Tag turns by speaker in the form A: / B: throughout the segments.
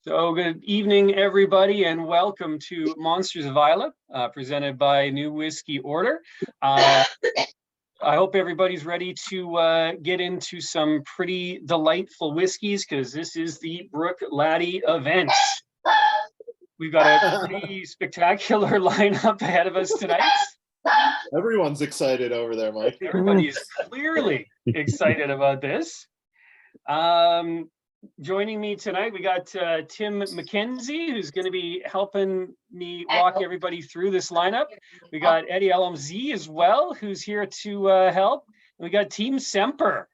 A: So good evening, everybody, and welcome to Monsters of Islay, presented by New.Whiskyorder. I hope everybody's ready to get into some pretty delightful whiskeys, because this is the Bruichladdich event. We've got a pretty spectacular lineup ahead of us tonight.
B: Everyone's excited over there, Myke.
A: Everybody is clearly excited about this. Joining me tonight, we got Tim MacKenձie, who's going to be helping me walk everybody through this lineup. We got Eddie LMZ as well, who's here to help. We got Team Semper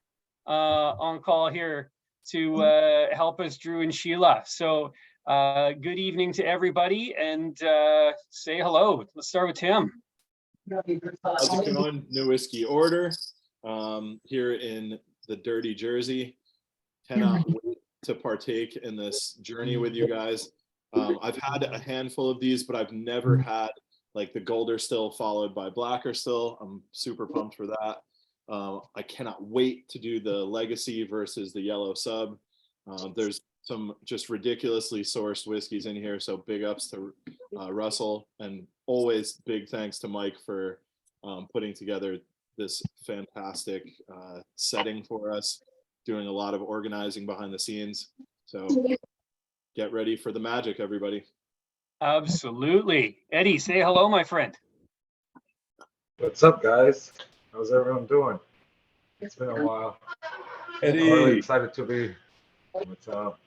A: on call here to help us, Drew and Sheila. So good evening to everybody, and say hello. Let's start with Tim.
B: How's it going? New.Whiskyorder here in the dirty Jersey. Cannot wait to partake in this journey with you guys. I've had a handful of these, but I've never had like the Golder Still followed by Blacker Still. I'm super pumped for that. I cannot wait to do the Legacy versus the Yellow Sub. There's some just ridiculously sourced whiskeys in here, so big ups to Russell, and always big thanks to Myke for putting together this fantastic setting for us, doing a lot of organizing behind the scenes. So get ready for the magic, everybody.
A: Absolutely. Eddie, say hello, my friend.
C: What's up, guys? How's everyone doing? It's been a while.
B: Eddie.
C: I'm really excited to be. What's up?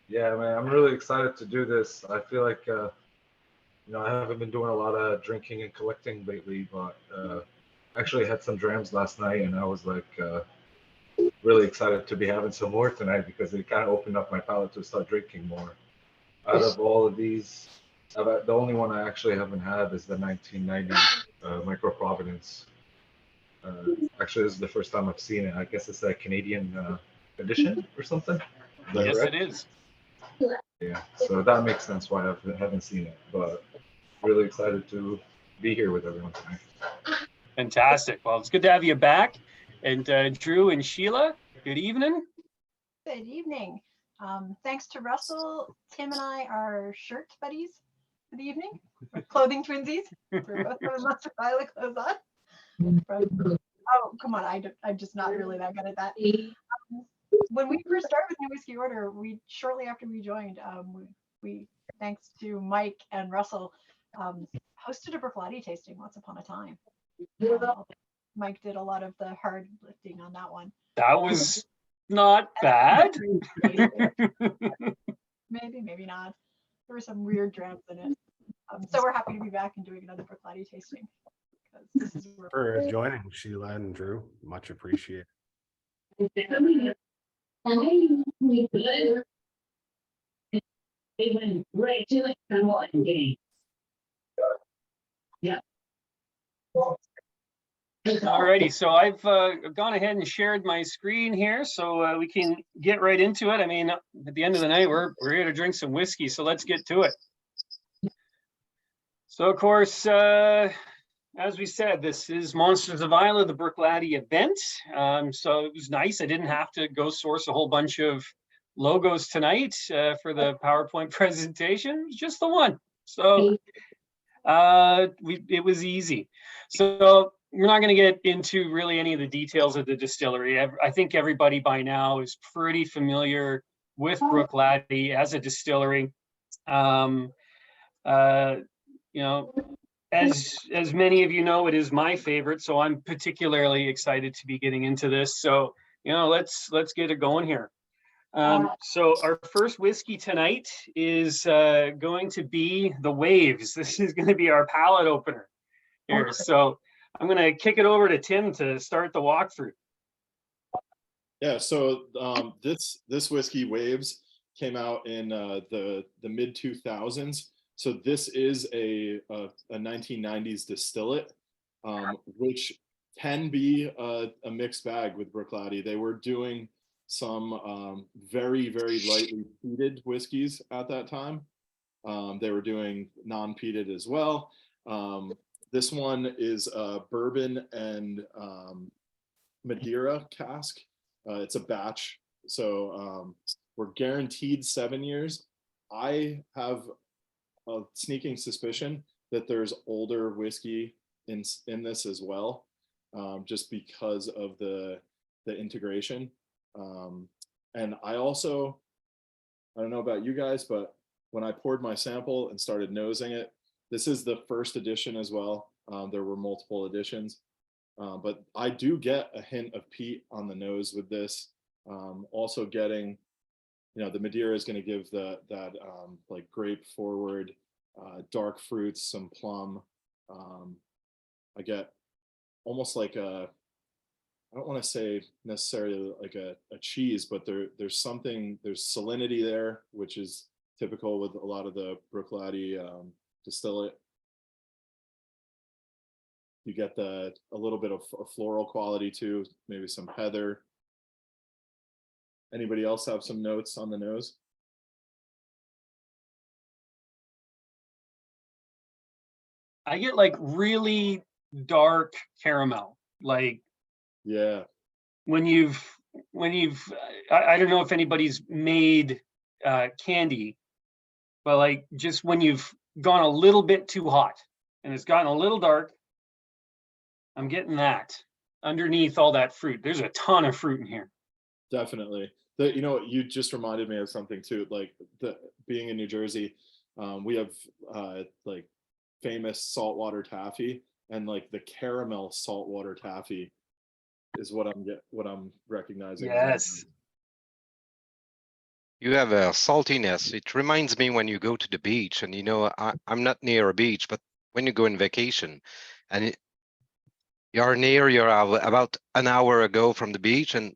C: Yeah, man, I'm really excited to do this. I feel like, I haven't been doing a lot of drinking and collecting lately, but actually had some drams last night, and I was like, really excited to be having some more tonight, because it kind of opened up my palate to start drinking more. Out of all of these, the only one I actually haven't had is the 1990 Micro Provenance. Actually, this is the first time I've seen it. I guess it's a Canadian edition or something.
A: Yes,
C: correct?
A: it is.
C: Yeah, so that makes sense why I haven't seen it, but really excited to be here with everyone tonight.
A: Fantastic. Well, it's good to have you back. And Drew and Sheila, good evening.
D: Good evening. Thanks to Russell, Tim and I are shirt buddies for the evening, clothing twinsies. We're both putting lots of Islay clothes on. Oh, come on, I'm just not really that good at that. When we first started with New.Whiskyorder, shortly after we joined, we thanks to Myke and Russell, hosted a Bruichladdich tasting once upon a time. Myke did a lot of the hard lifting on that one.
A: That was not bad.
D: Maybe not. There were some weird drams in it. So we're happy to be back and doing another Bruichladdich tasting. This is
E: For joining, Sheila and Drew. Much appreciated.
A: Yeah. Alrighty, so I've gone ahead and shared my screen here, so we can get right into it. I mean, at the end of the night, we're here to drink some whiskey, so let's get to it. So, of course, as we said, this is Monsters of Islay, the Bruichladdich event. So it was nice. I didn't have to go source a whole bunch of logos tonight for the PowerPoint presentation. It was just the one. So it was easy. So we're not going to get into really any of the details of the distillery. I think everybody by now is pretty familiar with Bruichladdich as a distillery. As many of you know, it is my favorite, so I'm particularly excited to be getting into this. So, let's get it going here. So our first whiskey tonight is going to be the Waves. This is going to be our palate opener here. So I'm going to kick it over to Tim to start the walkthrough.
B: Yeah, so this whiskey, Waves, came out in the mid 2000s. So this is a 1990s distillate, which can be a mixed bag with Bruichladdich. They were doing some very, very lightly peated whiskeys at that time. They were doing non-peated as well. This one is bourbon and Madeira cask. It's a batch, so we're guaranteed 7 years. I have a sneaking suspicion that there's older whiskey in this as well, just because of the integration. And I also, I don't know about you guys, but when I poured my sample and started nosing it, this is the first edition as well. There were multiple editions, but I do get a hint of peat on the nose with this. Also getting, the Madeira is going to give that like grape forward, dark fruits, some plum. I get almost like a, I don't want to say necessarily like a cheese, but there's salinity there, which is typical with a lot of the Bruichladdich distillate. You get a little bit of a floral quality too, maybe some heather. Anybody else have some notes on the nose?
A: I get like really dark caramel, like
B: Yeah,
A: when you've I don't know if anybody's made candy, but like just when you've gone a little bit too hot and it's gotten a little dark, I'm getting that underneath all that fruit. There's a ton of fruit in here.
B: definitely. You just reminded me of something too. Like being in New Jersey, we have like famous saltwater taffy, and like the caramel saltwater taffy is what I'm recognizing.
A: Yes.
F: You have a saltiness. It reminds me when you go to the beach, and I'm not near a beach, but when you go on vacation, and you're about an hour ago from the beach, and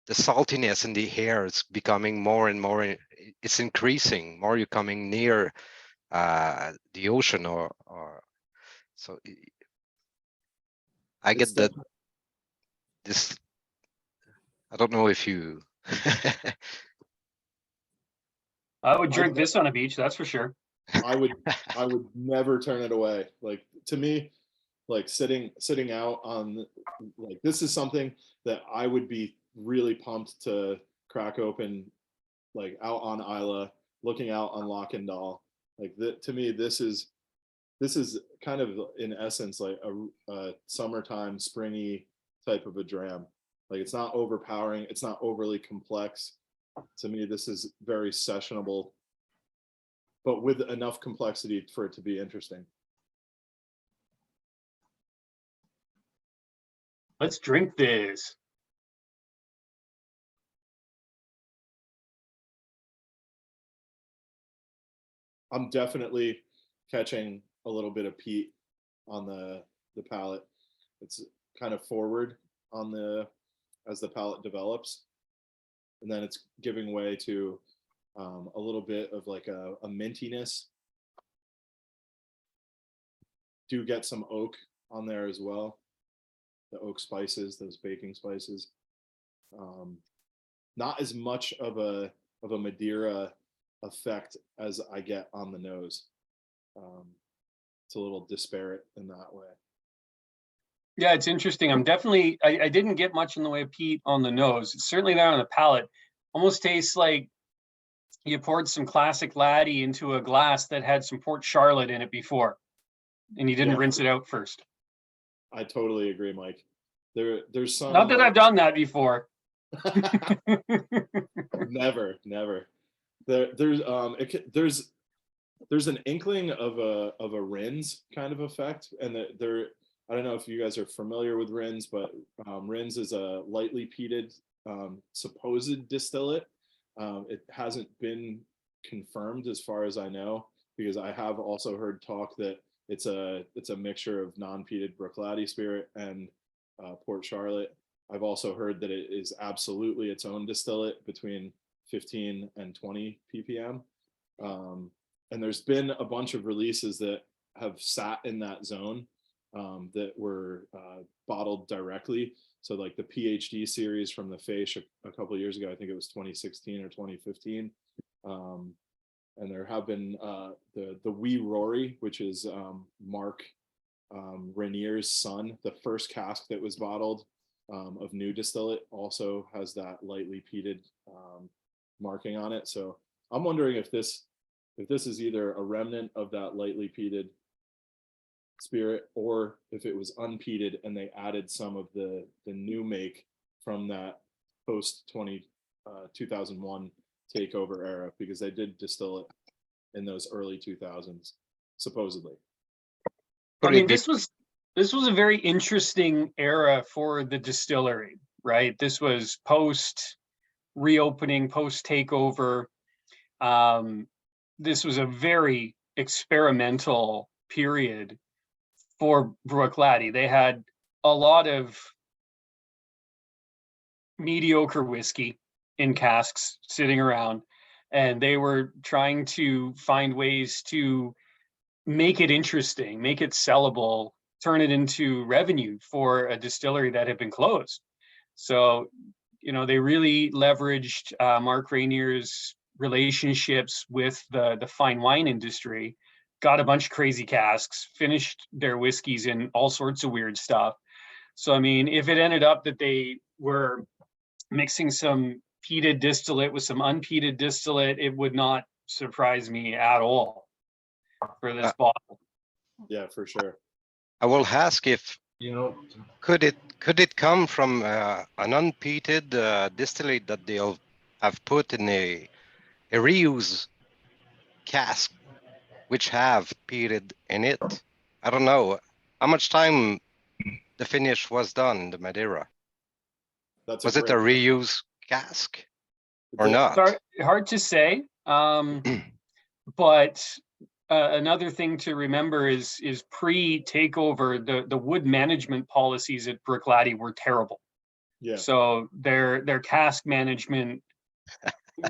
F: the saltiness in the air is becoming more and more. It's increasing. More you're coming near the ocean, or so. I get that. This. I don't know if you.
A: I would drink this on a beach, that's for sure.
B: I would never turn it away. Like, to me, like sitting out on, like, this is something that I would be really pumped to crack open, like out on Islay, looking out on Lockendall. Like, to me, this is kind of in essence like a summertime springy type of a dram. Like, it's not overpowering, it's not overly complex. To me, this is very sessionable, but with enough complexity for it to be interesting.
A: Let's drink this.
B: I'm definitely catching a little bit of peat on the palate. It's kind of forward on as the palate develops, and then it's giving way to a little bit of like a mintiness. Do get some oak on there as well. The oak spices, those baking spices. Not as much of a Madeira effect as I get on the nose. It's a little disparate in that way.
A: Yeah, it's interesting. I didn't get much in the way of peat on the nose. It's certainly there on the palate. Almost tastes like you poured some classic laddie into a glass that had some Port Charlotte in it before, and you didn't rinse it out first.
B: I totally agree, Mike. There's some.
A: Not that I've done that before.
B: Never. There's an inkling of a Rins kind of effect, and I don't know if you guys are familiar with Rins, but Rins is a lightly peated supposed distillate. It hasn't been confirmed as far as I know, because I have also heard talk that it's a mixture of non-peated Bruichladdich spirit and Port Charlotte. I've also heard that it is absolutely its own distillate between 15 and 20 ppm. And there's been a bunch of releases that have sat in that zone that were bottled directly. So like the PhD series from the Fèis a couple of years ago, I think it was 2016 or 2015. And there have been the Wee Rory, which is Mark Rainier's son. The first cask that was bottled of new distillate also has that lightly peated marking on it. So I'm wondering if this if this is either a remnant of that lightly peated spirit, or if it was unpeated and they added some of the new make from that post 2001 takeover era, because they did distill it in those early 2000s, supposedly.
A: I mean, this was a very interesting era for the distillery, right? This was post reopening, post takeover. This was a very experimental period for Bruichladdich. They had a lot of mediocre whiskey in casks sitting around, and they were trying to find ways to make it interesting, make it sellable, turn it into revenue for a distillery that had been closed. So, you know, they really leveraged Mark Rainier's relationships with the fine wine industry, got a bunch of crazy casks, finished their whiskeys in all sorts of weird stuff. So, I mean, if it ended up that they were mixing some peated distillate with some unpeated distillate, it would not surprise me at all for this bottle.
B: Yeah, for sure.
F: I will ask if could it come from an unpeated distillate that they'll have put in a reuse cask, which have peated in it? I don't know how much time the finish was done in the Madeira. Was it a reuse cask or not?
A: Hard to say. But another thing to remember is pre-takeover, the wood management policies at Bruichladdich were terrible.
B: Yeah.
A: So their cask management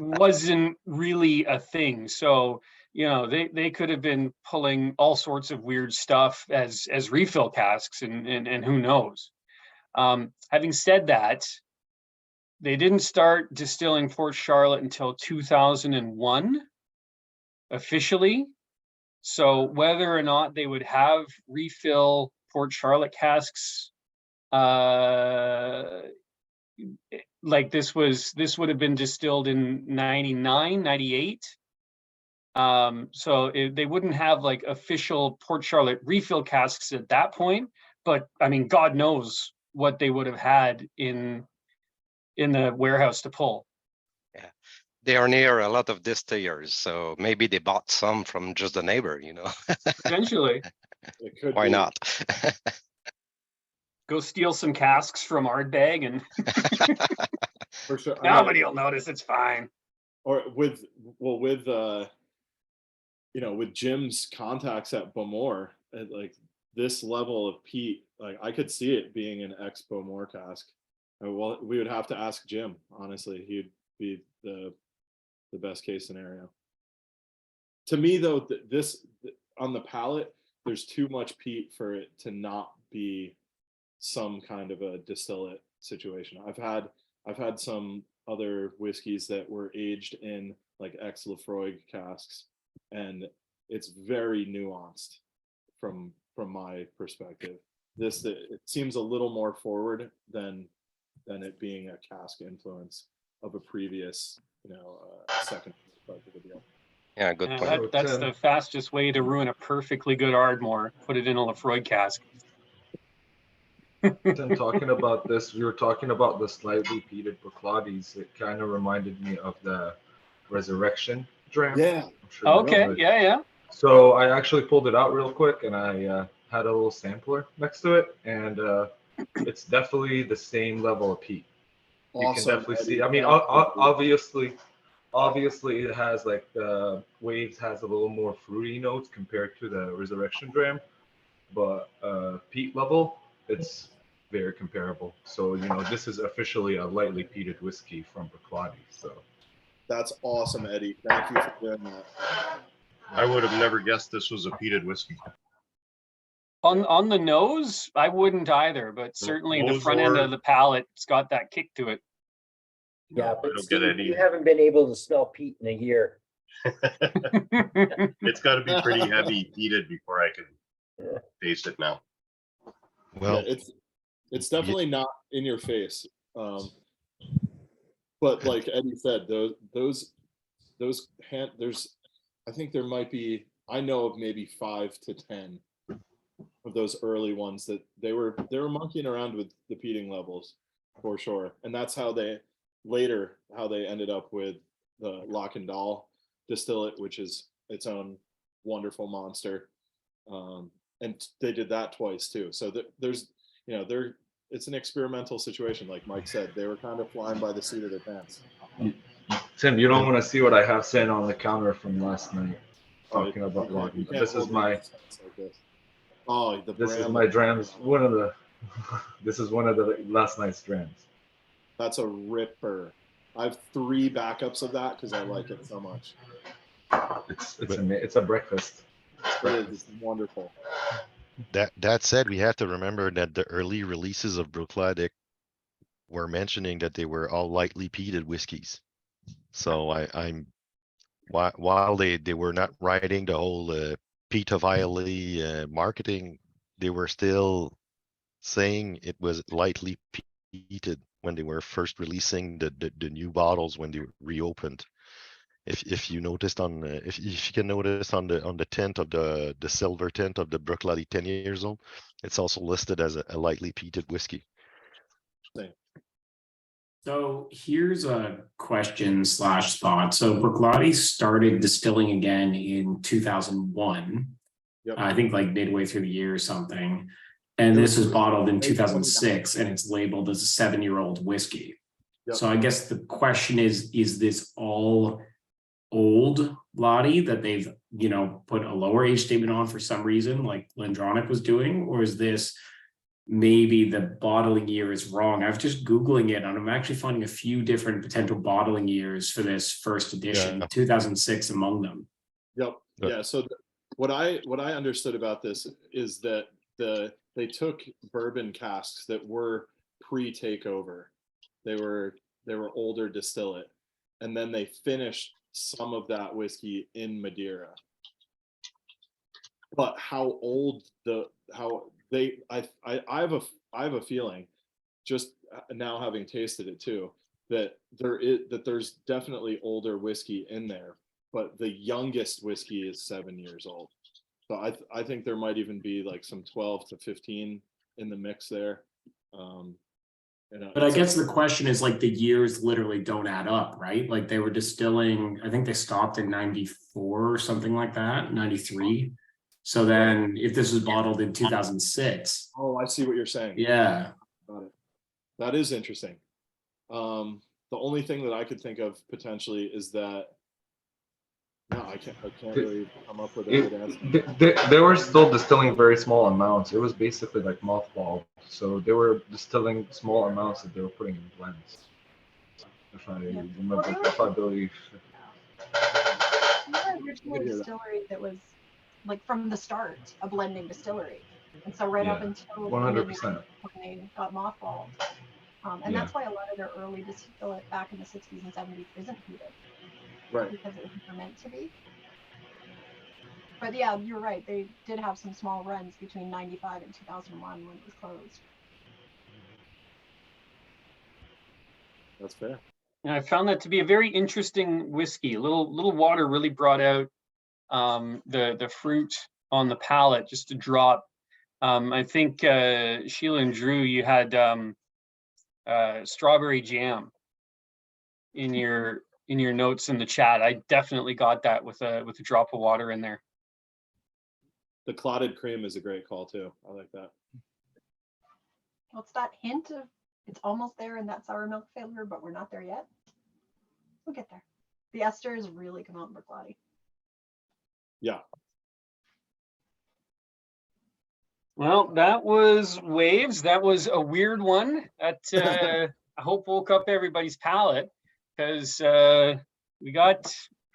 A: wasn't really a thing. So, you know, they could have been pulling all sorts of weird stuff as refill casks, and who knows. Having said that, they didn't start distilling Port Charlotte until 2001 officially. So whether or not they would have refill Port Charlotte casks, like this would have been distilled in 99, 98. So they wouldn't have like official Port Charlotte refill casks at that point, but I mean, God knows what they would have had in the warehouse to pull.
F: Yeah, they are near a lot of distillers, so maybe they bought some from just the neighbor, you know.
A: Potentially.
F: Why not?
A: Go steal some casks from Ardbeg and
B: For sure.
A: Nobody will notice, it's fine.
B: Or with you know, with Jim's contacts at Bowmore, at like this level of peat, like I could see it being an ex Bowmore cask. Well, we would have to ask Jim, honestly. He'd be the best case scenario. To me though, this on the palate, there's too much peat for it to not be some kind of a distillate situation. I've had some other whiskeys that were aged in like ex Lafroig casks, and it's very nuanced from my perspective. It seems a little more forward than it being a cask influence of a previous, you know, second part of the deal.
F: Yeah, good point.
A: That's the fastest way to ruin a perfectly good Ardmore. Put it in a Lafroig cask.
C: And talking about this, we were talking about the slightly peated Bruichladdich. It kind of reminded me of the Resurrection Dram.
B: Yeah.
C: Sure
A: okay. Yeah.
C: So I actually pulled it out real quick, and I had a little sampler next to it, and it's definitely the same level of peat. You can definitely see. I mean, obviously it has like the Waves has a little more fruity notes compared to the Resurrection Dram, but peat level, it's very comparable. So, you know, this is officially a lightly peated whiskey from Bruichladdich. So
B: that's awesome, Eddie. Thank you for doing that.
G: I would have never guessed this was a peated whiskey.
A: On the nose, I wouldn't either, but certainly the front end of the palate, it's got that kick to it.
H: Yeah, but Steve, you haven't been able to smell peat in a year.
G: It's got to be pretty heavy peated before I can taste it now.
B: Well, yeah, it's definitely not in your face, but like Eddie said, there's I think there might be, I know of maybe 5 to 10 of those early ones that they were monkeying around with the peating levels for sure. And that's how they ended up with the Lock and Dahl distillate, which is its own wonderful monster. And they did that twice too. So there's, it's an experimental situation. Like Myke said, they were kind of flying by the seat of their pants.
C: Tim, you don't want to see what I have sitting on the counter from last night. Talking about logging. This is my.
B: Oh,
C: this is my drams. This is one of the last night's drams.
B: That's a ripper. I have 3 backups of that because I like it so much.
C: It's a breakfast.
B: It's wonderful.
I: That said, we have to remember that the early releases of Bruichladdich were mentioning that they were all lightly peated whiskies. So while they were not writing the whole peat of Islay marketing, they were still saying it was lightly peated when they were first releasing the new bottles when they reopened. If you noticed if you can notice on the tint of the silver tint of the Bruichladdich 10 years old, it's also listed as a lightly peated whiskey.
J: So here's a question / thought. So Bruichladdich started distilling again in 2001.
B: Yep.
J: I think like midway through the year or something. And this was bottled in 2006 and it's labeled as a 7-year-old whiskey.
B: Yep.
J: So I guess the question is this all old Lottie that they've, put a lower age statement on for some reason, like Lendronic was doing, or is this maybe the bottling year is wrong? I was just Googling it and I'm actually finding a few different potential bottling years for this first edition, 2006 among them.
B: Yep. Yeah. So what I understood about this is that they took bourbon casks that were pre-takeover. They were older distillate, and then they finished some of that whiskey in Madeira. But how old I have a feeling, just now having tasted it too, that there's definitely older whiskey in there, but the youngest whiskey is 7 years old. So I think there might even be like some 12 to 15 in the mix there.
J: But I guess the question is like the years literally don't add up, right? Like they were distilling, I think they stopped in 94 or something like that, 93. So then if this was bottled in 2006.
B: Oh, I see what you're saying.
J: Yeah.
B: Got it. That is interesting. The only thing that I could think of potentially is that I can't really come up with a good answer.
C: They were still distilling very small amounts. It was basically like mothballed. So they were distilling small amounts that they were putting in blends. If I remember, if I believe.
D: The original distillery that was like from the start a blending distillery, and so up until
C: 100%
D: when they got mothballed, and that's why a lot of their early distillate back in the 60s and 70s isn't peated.
B: Right.
D: Because it was meant to be. But yeah, you're right. They did have some small runs between 95 and 2001 when it was closed.
B: That's fair.
A: And I found that to be a very interesting whiskey. Little water really brought out the fruit on the palate, just a drop. I think Sheila and Drew, you had strawberry jam in your notes in the chat. I definitely got that with a drop of water in there.
B: The clotted cream is a great call too. I like that.
D: Well, it's that hint of it's almost there in that sour milk flavor, but we're not there yet. We'll get there. The esters really come out in Bruichladdich.
B: Yeah.
A: Well, that was Waves. That was a weird one. That I hope woke up everybody's palate, because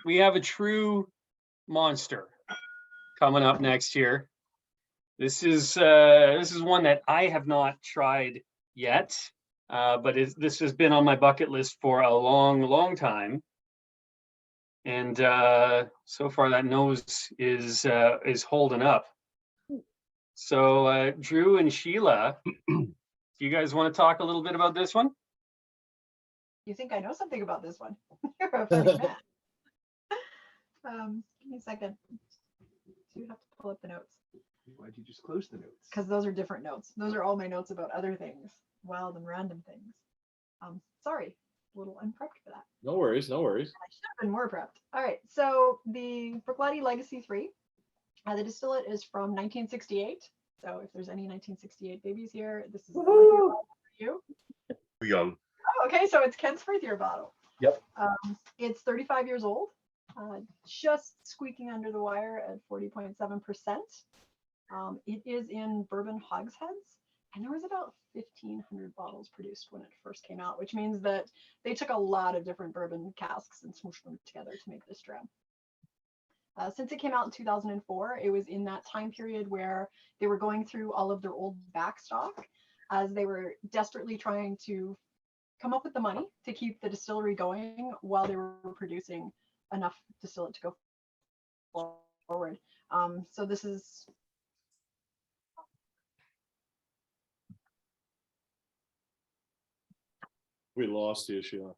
A: we have a true monster coming up next year. This is one that I have not tried yet, but this has been on my bucket list for a long time. And so far that nose is holding up. So Drew and Sheila, do you guys want to talk a little bit about this one?
D: You think I know something about this one? You're a funny man. Give me a second. So you have to pull up the notes
A: Why'd you just close the notes?
D: because those are different notes. Those are all my notes about other things, wild and random things. Sorry, a little unprepped for that.
B: No worries, no worries.
D: I should have been more prepped. All right, so the Bruichladdich Legacy 3, the distillate is from 1968. So if there's any 1968 babies here, this is a birth-year bottle for you.
G: Young.
D: Oh, okay, so it's Kent's birth-year bottle.
H: Yep.
D: It's 35 years old, just squeaking under the wire at 40.7%. It is in bourbon hogsheads, and there was about 1,500 bottles produced when it first came out, which means that they took a lot of different bourbon casks and smooshed them together to make this dram. Since it came out in 2004, it was in that time period where they were going through all of their old backstock as they were desperately trying to come up with the money to keep the distillery going while they were producing enough distillate to go forward. So this is
B: We lost you, Sheila.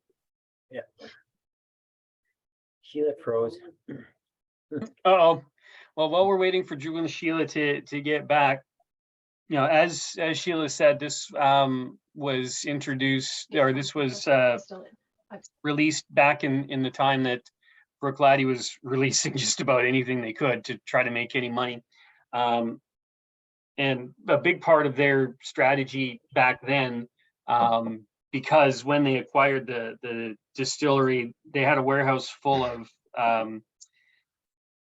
H: Yeah. Sheila froze.
A: Uh-oh. Well, while we're waiting for Drew and Sheila to get back, you know, as Sheila said, this was introduced, or this was released back in the time that Bruichladdich was releasing just about anything they could to try to make any money. And a big part of their strategy back then, because when they acquired the distillery, they had a warehouse full of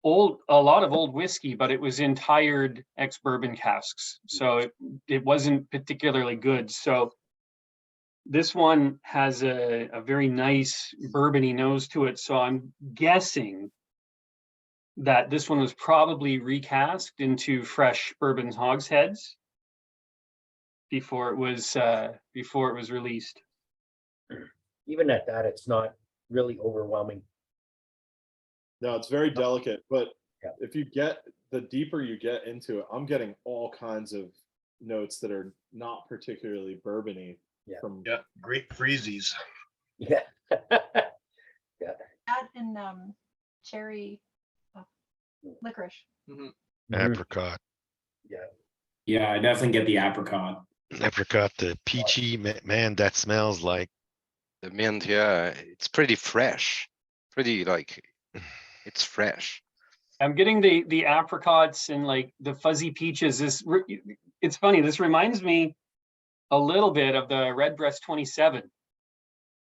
A: a lot of old whiskey, but it was in tired ex-bourbon casks, so it wasn't particularly good. So this one has a very nice bourbony nose to it, so I'm guessing that this one was probably recast into fresh bourbon hogsheads before it was released.
H: Even at that, it's not really overwhelming.
B: No, it's very delicate, but
H: Yeah.
B: if you get, the deeper you get into it, I'm getting all kinds of notes that are not particularly bourbony.
H: Yeah.
B: From
G: Yeah, great freezies.
H: Yeah.
D: that and cherry licorice.
I: Apricot.
J: Yeah, I definitely get the apricot.
I: Apricot, the peachy, man, that smells like.
F: The mint, yeah, it's pretty fresh. Pretty like, it's fresh.
A: I'm getting the apricots and like the fuzzy peaches. It's funny. This reminds me a little bit of the Redbreast 27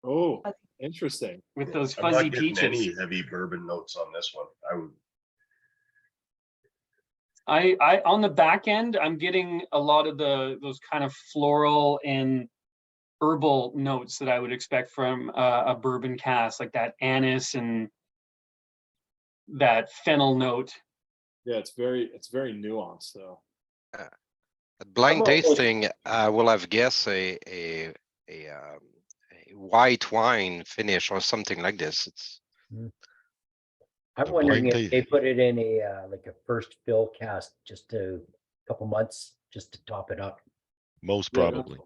B: Oh, interesting.
A: with those
G: I'm
A: fuzzy
G: not getting
A: peaches.
G: any heavy bourbon notes on this one. I would.
A: I on the back end, I'm getting a lot of those kind of floral and herbal notes that I would expect from a bourbon cask, like that anise and that fennel note.
B: Yeah, it's very nuanced though.
F: At blind
H: I'm almost-
F: tasting, I will have guessed a white wine finish or something like this. It's
H: I'm
I: The
H: wondering
I: blind
H: if they put it in a like a first fill cask just a couple months just to top it up.
I: Most
B: Yeah,
I: probably.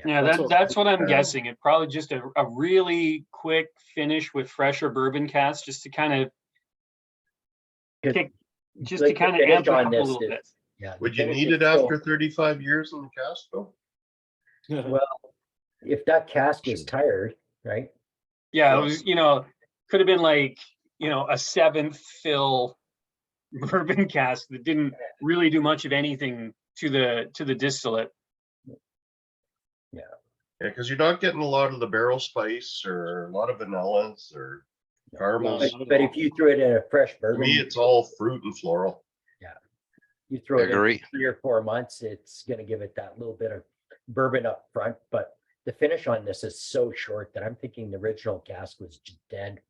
A: Yeah, that's what I'm guessing. It probably just a really quick finish with fresher bourbon cask, just to kind of
H: 'Cause,
A: kick, just
H: like,
A: to kind of
H: the finish
A: amp it
H: on
A: up a
H: this
A: little
H: is-
A: bit.
H: Yeah. the
G: Would you
H: finish
G: need
H: is
G: it
H: still-
G: after 35 years in the cask though?
H: Well, if that cask is tired, right?
A: Yeah, it
G: Yeah.
A: was, could have been like, a 7th fill bourbon cask that didn't really do much of anything to the distillate.
G: Yeah, because you're not getting a lot of the barrel spice or a lot of vanillas or caramels.
H: But if you throw it in a fresh
G: For
H: bourbon,
G: me, it's all fruit and floral.
H: you throw it in
F: Agree.
H: 3 or 4 months, it's gonna give it that little bit of bourbon up front. But the finish on this is so short that I'm thinking the original cask was just dead.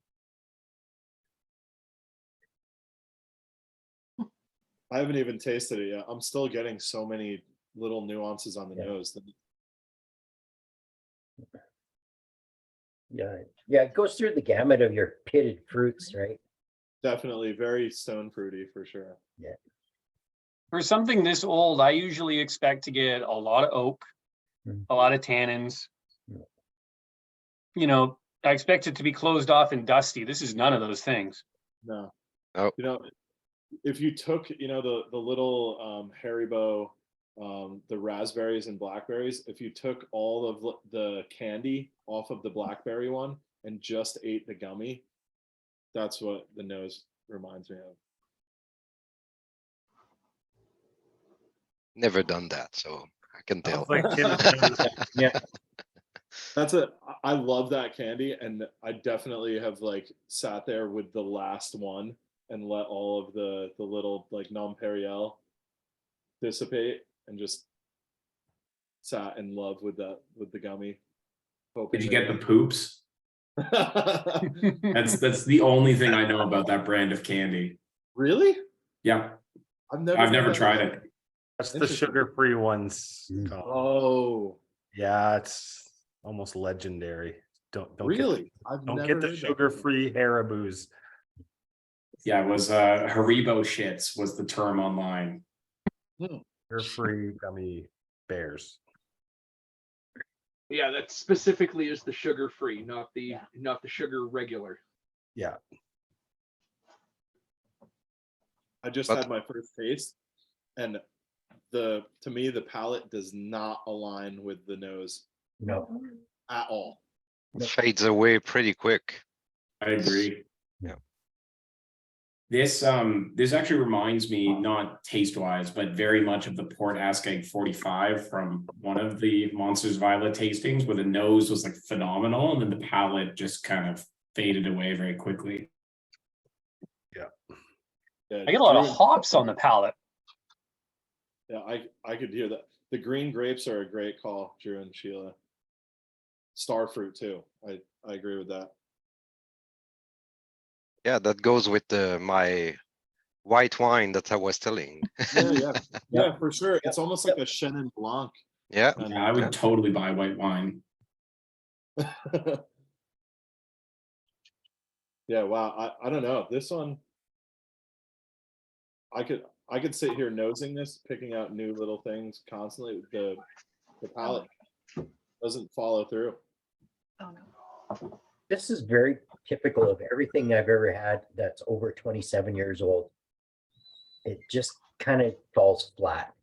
B: I haven't even tasted it yet. I'm still getting so many little nuances on the
H: Yeah.
B: nose.
H: Yeah, it goes through the gamut of your pitted fruits, right?
B: Definitely very stone fruity for sure.
A: For something this old, I usually expect to get a lot of oak,
H: Mhm.
A: a lot of tannins.
H: Yeah.
A: I expect it to be closed off and dusty. This is none of those things.
B: No.
F: Oh,
B: You know, if you took, you know, the little Haribo, the raspberries and blackberries, if you took all of the candy off of the blackberry one and just ate the gummy, that's what the nose reminds me of.
F: never done that, so I can tell.
E: Sounds like Tim's nose.
H: Yeah.
B: I love that candy, and I definitely have like sat there with the last one and let all of the little like nonpareil dissipate and just sat in love with the gummy.
J: Did you get the poops? That's the only thing I know about that brand of candy.
B: Really?
J: Yeah,
B: I've
J: I've never tried it.
E: That's the
B: Interesting.
E: sugar-free ones.
H: Mm.
E: Colin.
B: Oh,
E: Yeah, it's almost legendary. Don't
B: really? I've
E: don't
B: never
E: get the
B: heard that.
E: sugar-free Haribo's.
J: Yeah, it was Haribo shits was the term online.
E: Sugar-free gummy bears.
K: Yeah, that specifically is the sugar free, not the
D: Yeah.
K: not the sugar regular.
E: Yeah.
B: I just
F: But-
B: had my first taste, and to me the palate does not align with the nose
H: No.
B: at all.
F: It fades away pretty quick.
J: I agree.
F: Yeah.
J: This actually reminds me, not taste wise, but very much of the Port Ascang 45 from one of the Monsters Violet tastings, where the nose was like phenomenal and then the palate just kind of faded away very quickly.
B: Yeah,
A: I get a lot of
B: Drew-
A: hops on the palate.
B: Yeah, I could hear that. The green grapes are a great call, Drew and Sheila. Star fruit too. I agree with that.
F: Yeah, that goes with my white wine that I was telling.
B: Yeah, for sure. It's almost like a Chenin Blanc.
F: Yeah,
B: kind
J: Yeah, I would totally buy white wine.
B: of- Yeah, wow. I don't know. This one, I could sit here nosing this, picking out new little things constantly. The palate doesn't follow through.
D: Oh, no.
H: This is very typical of everything I've ever had that's over 27 years old. It just kind of falls flat.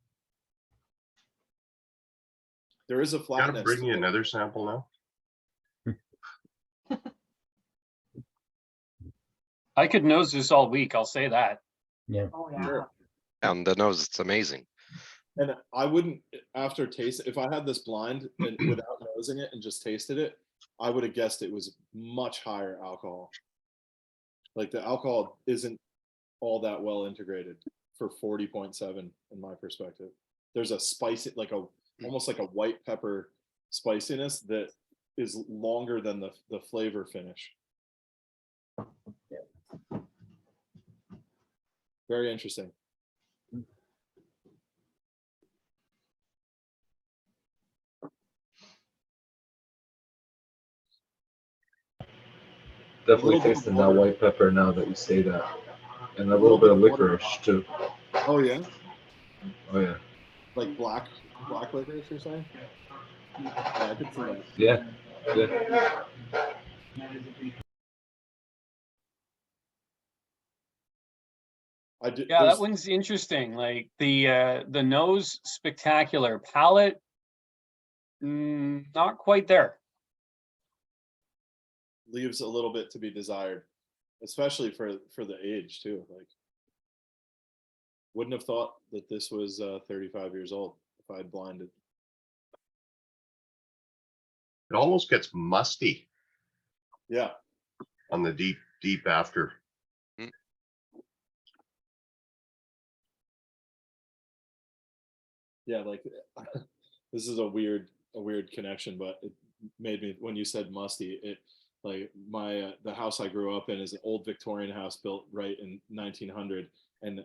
B: There is a
G: Gotta
B: flatness.
G: bring
B: to
G: you
B: it.
G: another sample now.
A: I could nose this all week, I'll say that.
H: Yeah.
D: Oh, yeah.
B: Sure.
F: and the nose, it's amazing.
B: And I wouldn't, after taste, if I had this blind and without nosing it and just tasted it, I would have guessed it was much higher alcohol. Like the alcohol isn't all that well integrated for 40.7 in my perspective. There's a spicy, like almost like a white pepper spiciness that is longer than the flavor finish. Very interesting.
C: Definitely
B: little bit of
C: tasting that
B: water.
C: white pepper now that you say that. And a little bit of
B: water.
C: licorice too.
B: Oh yeah,
C: Oh yeah.
B: like black licorice, you're saying? Yeah, I could see that.
C: Yeah. Yeah.
B: I do,
A: Yeah,
B: there's-
A: that one's interesting. Like the nose, spectacular. Palate, not quite there.
B: leaves a little bit to be desired, especially for the age too. Like, wouldn't have thought that this was 35 years old if I'd blinded.
G: It almost gets musty
B: Yeah,
G: on the deep after.
B: yeah. Like this is a weird connection, but it made me, when you said musty, it like the house I grew up in is an old Victorian house built right in 1900, and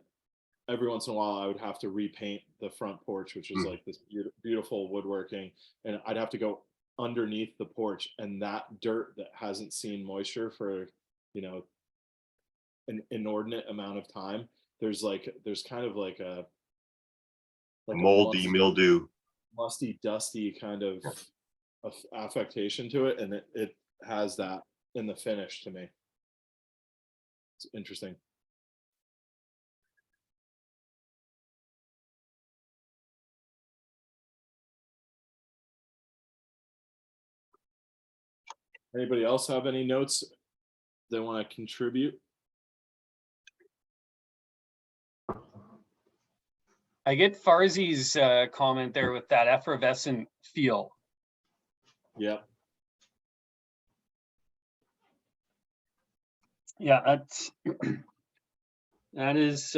B: every once in a while I would have to repaint the front porch, which was like this beautiful woodworking, and I'd have to go underneath the porch, and that dirt that hasn't seen moisture for, you know, an inordinate amount of time, there's kind of like a
G: Moldy mildew.
B: musty, dusty kind of affectation to it, and it has that in the finish to me. It's interesting. Anybody else have any notes they want to contribute?
A: I get Farzi's comment there with that effervescent feel.
B: Yeah.
A: Yeah, that's that is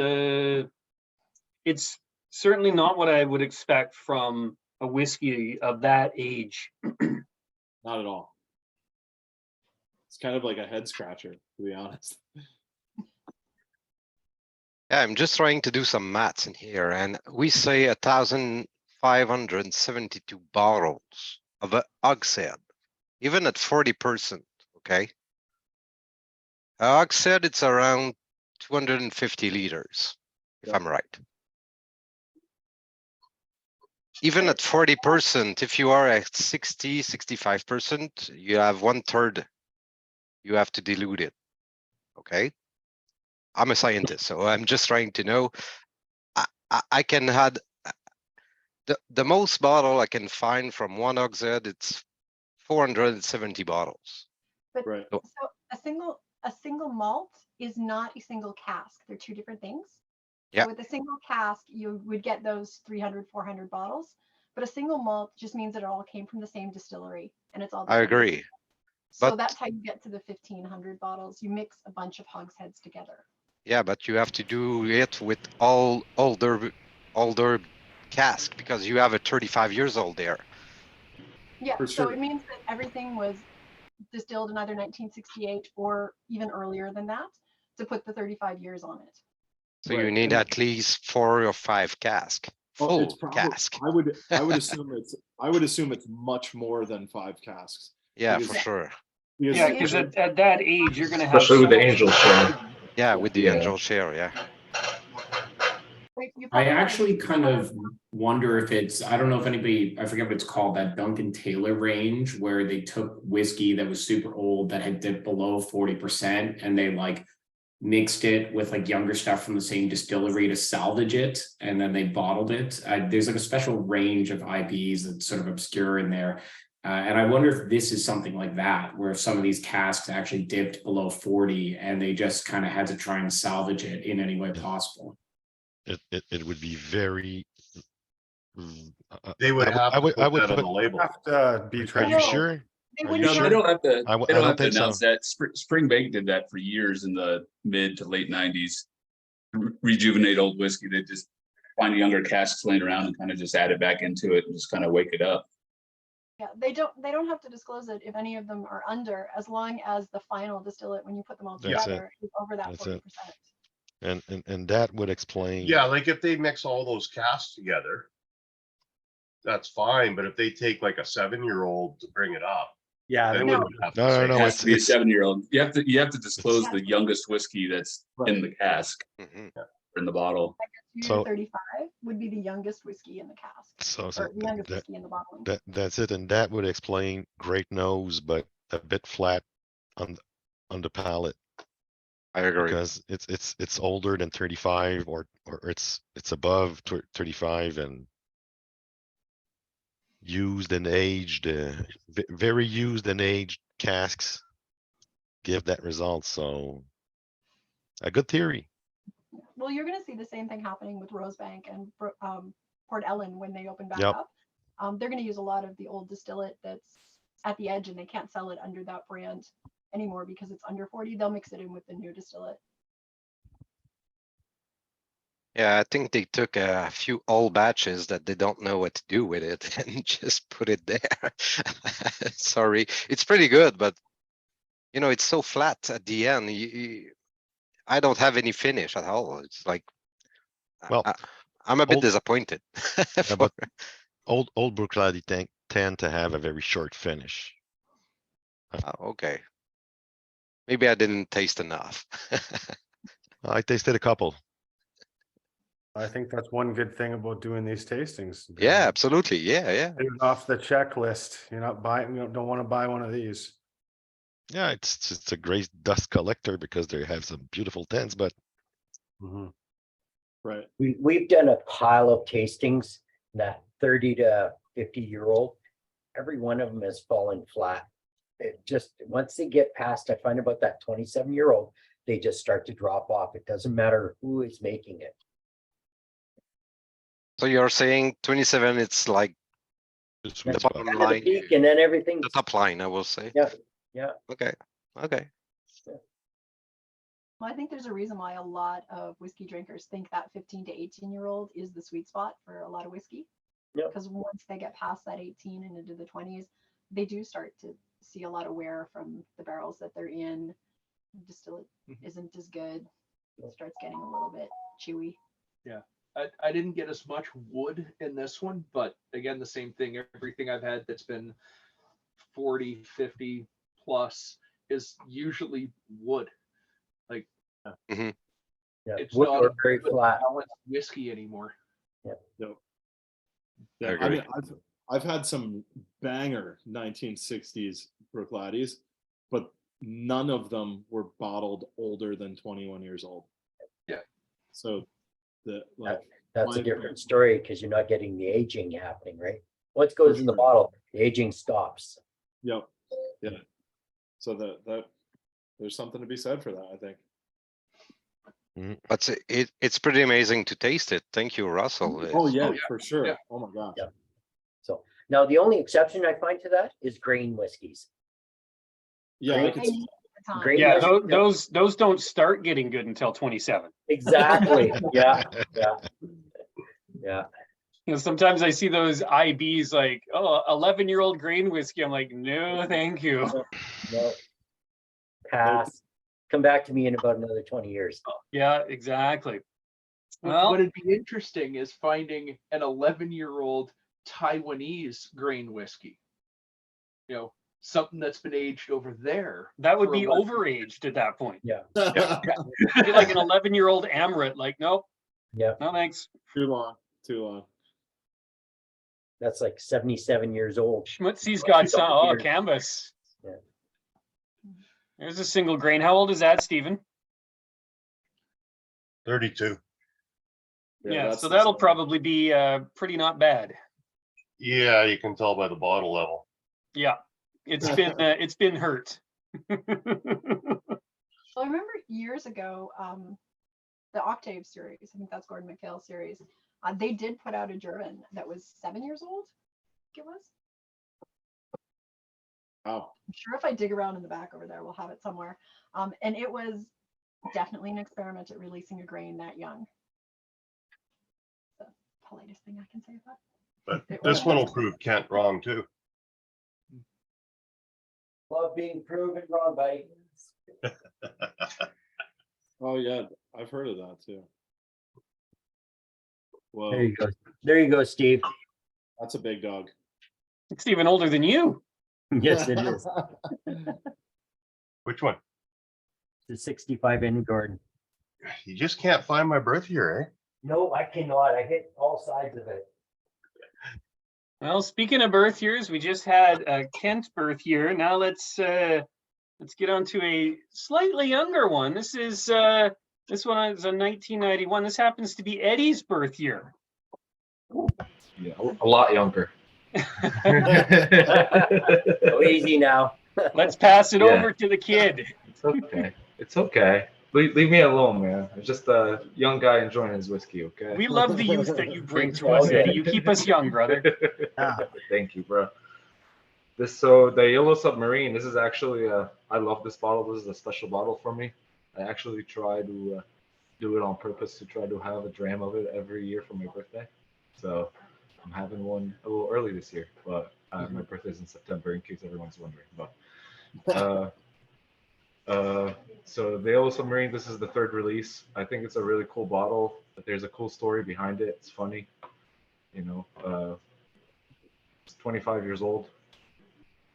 A: it's certainly not what I would expect from a whiskey of that age.
B: Not at all. It's kind of like a head scratcher, to be honest.
F: Yeah, I'm just trying to do some maths in here, and we say 1,572 bottles of a hogshead, even at 40%. Okay, a hogshead it's around 250 liters, if I'm right. Even at 40%, if you are at 60, 65%, you have 1/3. You have to dilute it. Okay. I'm a scientist, so I'm just trying to know. I can add the most bottle I can find from one hogshead. It's 470 bottles.
D: But
B: Right.
D: so a single malt is not a single cask. They're two different things.
F: Yeah.
D: So with a single cask, you would get those 300, 400 bottles. But a single malt just means that it all came from the same distillery, and it's all.
F: I agree.
D: So
F: But
D: that's how you get to the 1,500 bottles. You mix a bunch of hogsheads together.
F: yeah, but you have to do it with all older cask because you have a 35 years old there.
D: Yeah,
B: For
D: so
B: sure.
D: it means that everything was distilled in either 1968 or even earlier than that to put the 35 years on it.
F: So you
B: Right,
F: need
B: and-
F: at least 4 or 5 cask,
B: Well,
F: full
B: it's probably,
F: cask.
B: I would assume it's much more than 5 casks.
F: Yeah,
B: because-
F: for sure.
A: Yeah, because at that age, you're going to have
C: Especially with
A: so
C: the angel share.
F: Yeah, with the
C: Yeah.
F: angel share, yeah.
D: You
J: I
D: probably wanna
J: actually
D: do
J: kind
D: that.
J: of wonder if it's, I don't know if anybody, I forget what it's called, that Duncan Taylor range where they took whiskey that was super old that had dipped below 40% and they like mixed it with like younger stuff from the same distillery to salvage it, and then they bottled it. There's like a special range of IPs that's sort of obscure in there. And I wonder if this is something like that, where some of these casks actually dipped below 40 and they just kind of had to try and salvage it in any way possible.
I: It would be very.
G: They would have to put
I: I would
G: that on
I: put.
G: the label.
E: Have to be
I: Are
E: trained.
I: you sure?
D: They
I: Are
D: wouldn't
I: you
L: No,
D: have-
L: they don't have to.
I: I
L: They don't have to
I: think so.
L: announce that. Springbank did that for years in the mid to late '90s. Rejuvenate old whiskey. They just find younger casks laying around and kind of just add it back into it and just kind of wake it up.
D: Yeah, they don't have to disclose it if any of them are under, as long as the final distillate, when you put them all
I: That's it.
D: together, is over that
I: That's
D: 40%.
I: it. And that would explain.
G: Yeah, like if they mix all those casks together, that's fine. But if they take like a 7-year-old to bring it up,
E: Yeah,
G: then
E: they
G: we
D: No.
E: would.
G: would have to
I: No,
G: say
I: no,
L: It
I: no,
L: has to be a
I: it's
L: 7-year-old. You have to disclose
D: Yeah.
L: the youngest whiskey that's in the cask
F: Mhm.
L: or in the bottle.
D: 2
I: So-
D: to 35 would be the youngest whiskey in the cask,
I: so
D: or the youngest
I: that,
D: whiskey in the bottling.
I: that's it, and that would explain great nose, but a bit flat on the palate.
F: I agree.
I: Because it's older than 35 or it's above 35 and used and aged, very used and aged casks give that result. So a good theory.
D: Well, you're going to see the same thing happening with Rosebank and Port Ellen when they open back
I: Yep.
D: up. They're going to use a lot of the old distillate that's at the edge, and they can't sell it under that brand anymore because it's under 40. They'll mix it in with the new distillate.
F: Yeah, I think they took a few old batches that they don't know what to do with it and just put it there. Sorry, it's pretty good, but you know, it's so flat at the end. I don't have any finish at all. It's like,
I: Well,
F: I'm a bit
I: old-
F: disappointed.
I: Yeah, but old Bruichladdich tend to have a very short finish.
F: Okay. Maybe I didn't taste enough.
I: I tasted a couple.
E: I think that's one good thing about doing these tastings.
F: Yeah, absolutely. Yeah, yeah.
E: Get it off the checklist. You're not buying, you don't want to buy one of these.
I: Yeah, it's a great dust collector because they have some beautiful tints, but
E: Mhm.
B: Right.
H: We've done a pile of tastings that 30 to 50-year-old. Every one of them has fallen flat. it just, once they get past, I find about that 27-year-old, they just start to drop off. It doesn't matter who is making it.
F: So you're saying 27, it's like
I: The sweet
F: the
I: spot.
F: bottom
H: Kind of the
F: line,
H: peak, and then everything.
F: the top line, I will say.
H: Yeah, yeah.
F: Okay, okay.
D: Well, I think there's a reason why a lot of whiskey drinkers think that 15 to 18-year-old is the sweet spot for a lot of whiskey.
H: Yep.
D: Because once they get past that 18 and into the 20s, they do start to see a lot of wear from the barrels that they're in. Distillate isn't as good. It starts getting a little bit chewy.
K: Yeah. I didn't get as much wood in this one, but again, the same thing. Everything I've had that's been 40, 50 plus is usually wood. Like,
F: Mhm.
H: Yeah,
K: it's
H: wood
K: not
H: or
K: a
H: very flat.
K: balanced whiskey anymore.
B: Yeah,
F: I
B: I
F: agree.
B: mean, I've had some banger 1960s Bruichladdich, but none of them were bottled older than 21 years old.
K: Yeah.
B: So like
H: That's a
B: mine-
H: different story because you're not getting the aging happening, right? Once it goes in the
B: sure.
H: bottle, the aging stops.
B: Yep. Yeah. So that there's something to be said for that, I think.
F: But it's pretty amazing to taste it. Thank you, Russell.
B: Oh yeah,
K: yeah.
B: for sure.
K: Yeah.
B: Oh my gosh.
H: Yeah. So now the only exception I find to that is grain whiskeys.
B: Yeah, I
H: Great.
B: could,
D: They need the time.
H: Great.
A: Yeah,
H: whiskey-
A: those don't start getting good until 27.
H: Exactly. Yeah. Yeah. Yeah.
A: You know, sometimes I see those IBs like, oh, 11-year-old grain whiskey. I'm like, no, thank you.
H: No. Pass. Come back to me in about another 20 years.
A: Yeah, exactly.
K: What
A: Well,
K: would be interesting is finding an 11-year-old Taiwanese grain whiskey. You know, something that's been aged over there.
A: that would
K: for
A: be
K: 11
A: overaged at that point.
H: Yeah.
A: Be like an 11-year-old Amrit, like, nope,
H: Yeah.
A: no thanks.
B: too long, too long.
H: That's like 77 years old.
A: Schmutzy's got some, oh,
H: Years.
A: canvas.
H: Yeah.
A: There's a single grain. How old is that, Stephen?
G: 32.
A: Yeah,
B: that's
A: so
B: the
A: that'll
B: same.
A: probably be pretty not bad.
G: Yeah, you can tell by the bottle level.
A: Yeah, it's been hurt.
D: So I remember years ago, the Octave series, I think that's Gordon MacPhail's series, they did put out a German that was 7 years old, I think it was.
B: Wow.
D: I'm sure if I dig around in the back over there, we'll have it somewhere. And it was definitely an experiment at releasing a grain that young. The politest thing I can say about
G: But
D: It
G: this
D: was.
G: one will prove Kent wrong too.
H: Love being proven wrong, buddy.
B: Oh yeah, I've heard of that too. Whoa,
H: There you go. There you go, Steve.
B: that's a big dog.
A: It's even older than you.
H: Yes, it is.
G: Which one?
H: The 65 in Gordon.
G: You just can't find my birth year, eh?
H: No, I cannot. I hit all sides of it.
A: Well, speaking of birth years, we just had Kent's birth year. Now let's get on to a slightly younger one. This one is a 1991. This happens to be Eddie's birth year.
C: Yeah, a lot younger.
H: Go easy now.
A: Let's pass it
C: Yeah.
A: over to the kid.
C: It's okay. It's okay. Leave me alone, man. I'm just a young guy enjoying his whiskey, okay?
A: We love the youth that you bring to
H: Oh,
A: us,
H: yeah.
A: Eddie. You keep us young, brother.
C: Thank you, bro. The Yellow Submarine, this is actually I love this bottle. This is a special bottle for me. I actually try to do it on purpose to try to have a dram of it every year for my birthday. So I'm having one a little early this year, but my birthday's in September, in case everyone's wondering. But so the Yellow Submarine, this is the third release. I think it's a really cool bottle, but there's a cool story behind it. It's funny, you know. It's 25 years old.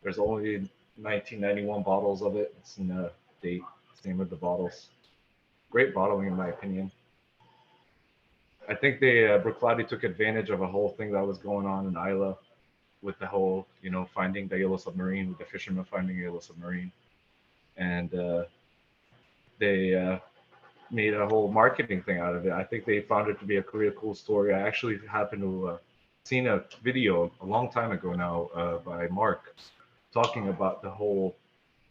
C: There's only 1991 bottles of it. It's in the date, same with the bottles. Great bottling, in my opinion. I think Bruichladdich took advantage of a whole thing that was going on in Islay with the whole, you know, finding the Yellow Submarine, with the fishermen finding the Yellow Submarine. And they made a whole marketing thing out of it. I think they found it to be a really cool story. I actually happened to seen a video a long time ago now by Mark talking about the whole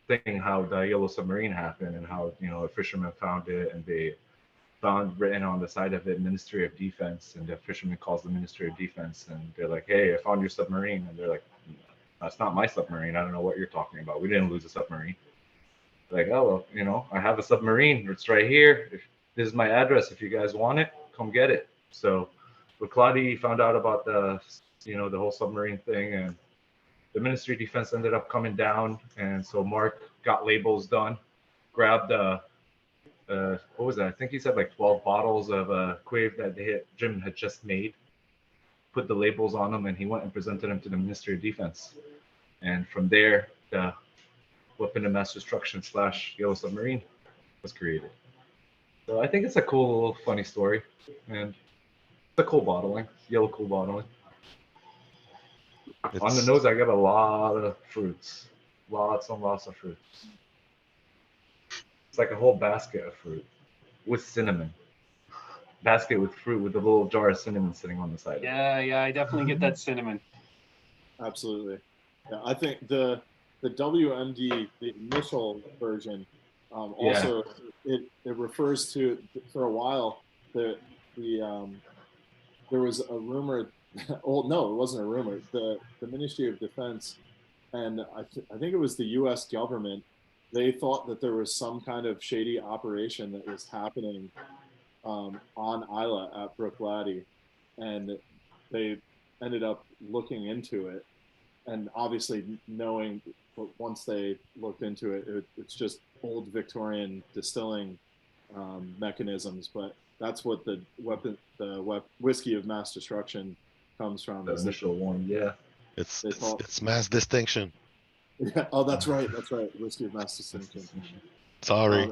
C: thing, how the Yellow Submarine happened, and how a fisherman found it, and they found written on the side of it Ministry of Defense, and the fisherman calls the Ministry of Defense, and they're like, "Hey, I found your submarine," and they're like, "That's not my submarine. I don't know what you're talking about. We didn't lose a submarine." Like, "Oh, well, I have a submarine. It's right here. This is my address. If you guys want it, come get it." So Bruichladdich found out about the whole submarine thing, and the Ministry of Defense ended up coming down, and so Mark got labels done, grabbed what was that? I think he said like 12 bottles of Quave that Jim had just made, put the labels on them, and he went and presented them to the Ministry of Defense. And from there, the Weapon of Mass Destruction / Yellow Submarine was created. So I think it's a cool, little funny story, and it's a cool bottling, yellow cool bottling. On the nose, I got a lot of fruits, lots and lots of fruits. It's like a whole basket of fruit with cinnamon. Basket with fruit with a little jar of cinnamon sitting on the side.
A: Yeah, I definitely get that cinnamon.
B: Absolutely. Yeah, I think the WMD, the initial version, also it refers to, for a while, there was a rumor. Oh no, it wasn't a rumor. The Ministry of Defense, and I think it was the U.S. government. They thought that there was some kind of shady operation that was happening on Islay at Bruichladdich, and they ended up looking into it. And obviously, knowing once they looked into it, it's just old Victorian distilling mechanisms. But that's what the whiskey of mass destruction comes from.
C: The initial one, yeah.
I: It's mass distinction.
B: Yeah. Oh, that's right. Whiskey of mass distinction.
I: Sorry.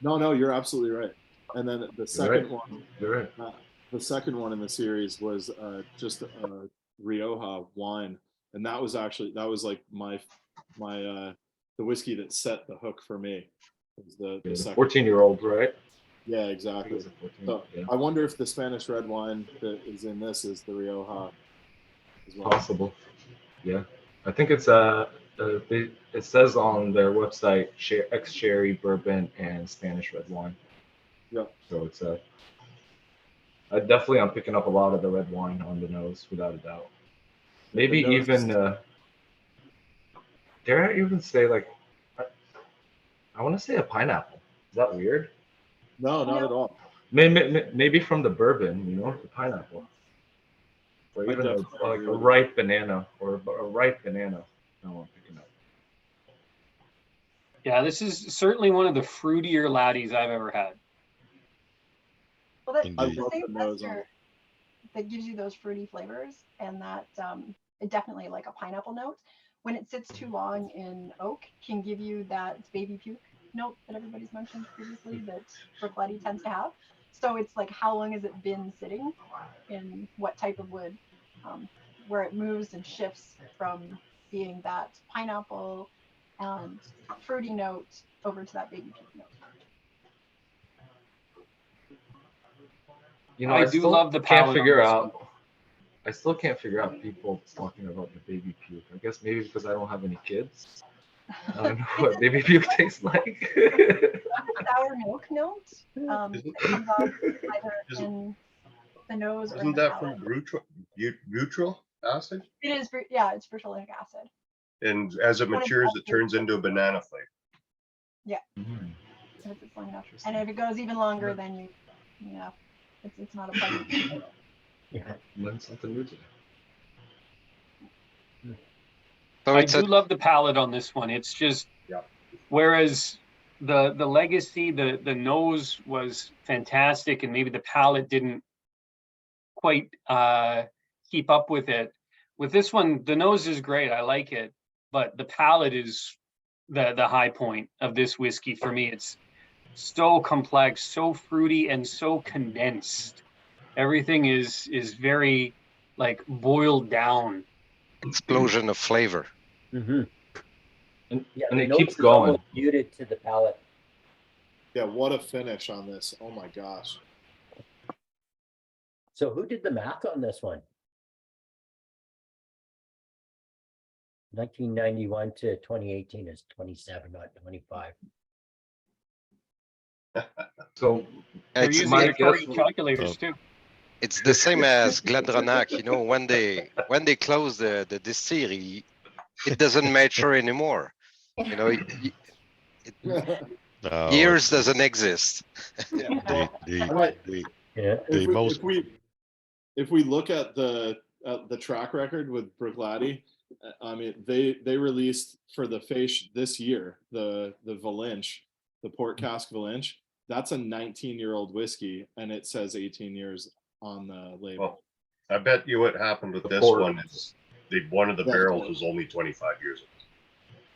B: No, you're absolutely right. And then the second one,
C: you're right.
B: The second one in the series was just a Rioja wine, and that was like my the whiskey that set the hook for me. Was the second
C: 14-year-old, right?
B: Yeah, exactly. So
C: yeah.
B: I wonder if the Spanish red wine that is in this is the Rioja as well.
C: Possible. Yeah, I think it's it says on their website ex-sherry, bourbon, and Spanish red wine.
B: Yeah.
C: So it's I'm picking up a lot of the red wine on the nose, without a doubt. Maybe even dare I even say, like, I want to say a pineapple. Is that weird?
B: No, not at all.
C: Maybe from the bourbon, the pineapple. Or even like a ripe banana or a ripe banana. No, I'm picking up.
A: Yeah, this is certainly one of the fruitier laddis I've ever had.
D: Well, that's
B: I
D: the
B: love
D: same
B: the nose on
D: ester that gives you those fruity flavors, and that it definitely like a pineapple note. When it sits too long in oak, can give you that baby puke note that everybody's mentioned previously that Bruichladdich tends to have. So it's like, how long has it been sitting in what type of wood, where it moves and shifts from being that pineapple and fruity note over to that baby puke note.
A: I do love the palate.
C: I still can't figure out people talking about the baby puke. I guess maybe because I don't have any kids. I don't know what baby puke tastes like.
D: Sour milk note that comes off either in the nose or in
G: Isn't
D: the
G: that
D: palate.
G: from butyric acid?
D: It is, yeah, it's bruichladdich acid.
G: And as it matures, it turns into a banana flavor.
D: Yeah. If it's long enough. And if it goes even longer, then it's not a pleasant thing.
H: Yeah.
C: Learn something new today.
F: So
A: I
F: it's
A: do love the palate on this one. It's just, whereas the legacy, the nose was fantastic, and maybe the palate didn't quite keep up with it. With this one, the nose is great. I like it, but the palate is the high point of this whiskey for me. It's so complex, so fruity, and so condensed. Everything is very like boiled down.
F: explosion of flavor.
H: Mm-hmm.
C: And
H: the
C: it
H: nose
C: keeps
H: is
C: going.
H: almost muted to the palate.
B: Yeah, what a finish on this. Oh my gosh.
H: So who did the math on this one? 1991 to 2018 is 27, not 25.
C: So
A: They're
F: It's,
A: using
C: my
A: recording
C: guess-
A: calculators too.
F: it's the same as Glendronach, you know, when they close the distillery, it doesn't mature anymore. You know,
I: No,
F: years
I: it's-
F: doesn't exist.
B: Right.
H: Yeah.
I: they
B: If we,
I: most
B: if we look at the track record with Bruichladdich, I mean, they released for the Fèis this year, the Valenche, the port cask Valenche. That's a 19-year-old whiskey, and it says 18 years on the label.
G: Well, I bet you what happened with this
C: Port.
G: one is one of the
B: That's
G: barrels
B: right.
G: was only 25 years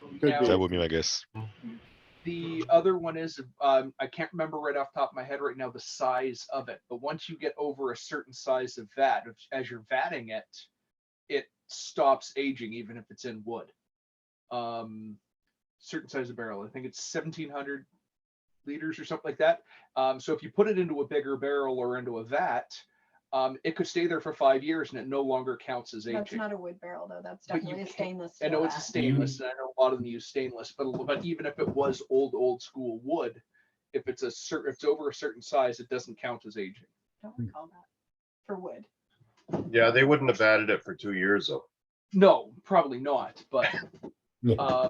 G: old.
B: Could
K: Now-
B: be.
I: that would be my guess.
K: The other one is, I can't remember right off the top of my head right now the size of it, but once you get over a certain size of vat, as you're vatting it, it stops aging even if it's in wood. Certain size of barrel, I think it's 1,700 liters or something like that. So if you put it into a bigger barrel or into a vat, it could stay there for 5 years and it no longer counts as aging.
D: That's not a wood barrel though. That's
K: But you
D: definitely a
K: can't-
D: stainless
K: I
D: steel.
K: know it's a
D: vat.
K: stainless, and I know a lot of them use stainless, but even if it was old school wood, if it's if it's over a certain size, it doesn't count as aging.
D: Don't recall that for wood.
G: Yeah, they wouldn't have added it for 2 years though.
K: No, probably not. But
H: Yeah.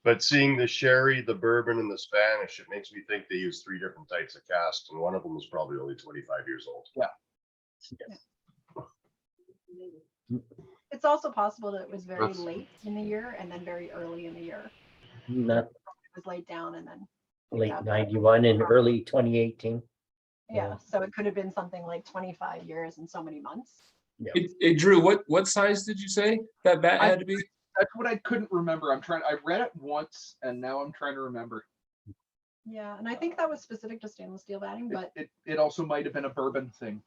G: But seeing the sherry, the bourbon, and the Spanish, it makes me think they use 3 different types of cask, and one of them was probably only 25 years old.
D: It's also possible that it was very
C: That's-
D: late in the year and then very early in the year.
H: Not
D: It was laid down and then,
H: late 91 and early 2018.
D: yeah,
H: Yeah.
D: so it could have been something like 25 years and so many months.
L: Hey, Drew, what size did you say that bat had to be?
K: that's what I couldn't remember. I read it once, and now I'm trying to remember.
D: Yeah, and I think that was specific to stainless steel vatting, but
K: It also might have been a bourbon thing.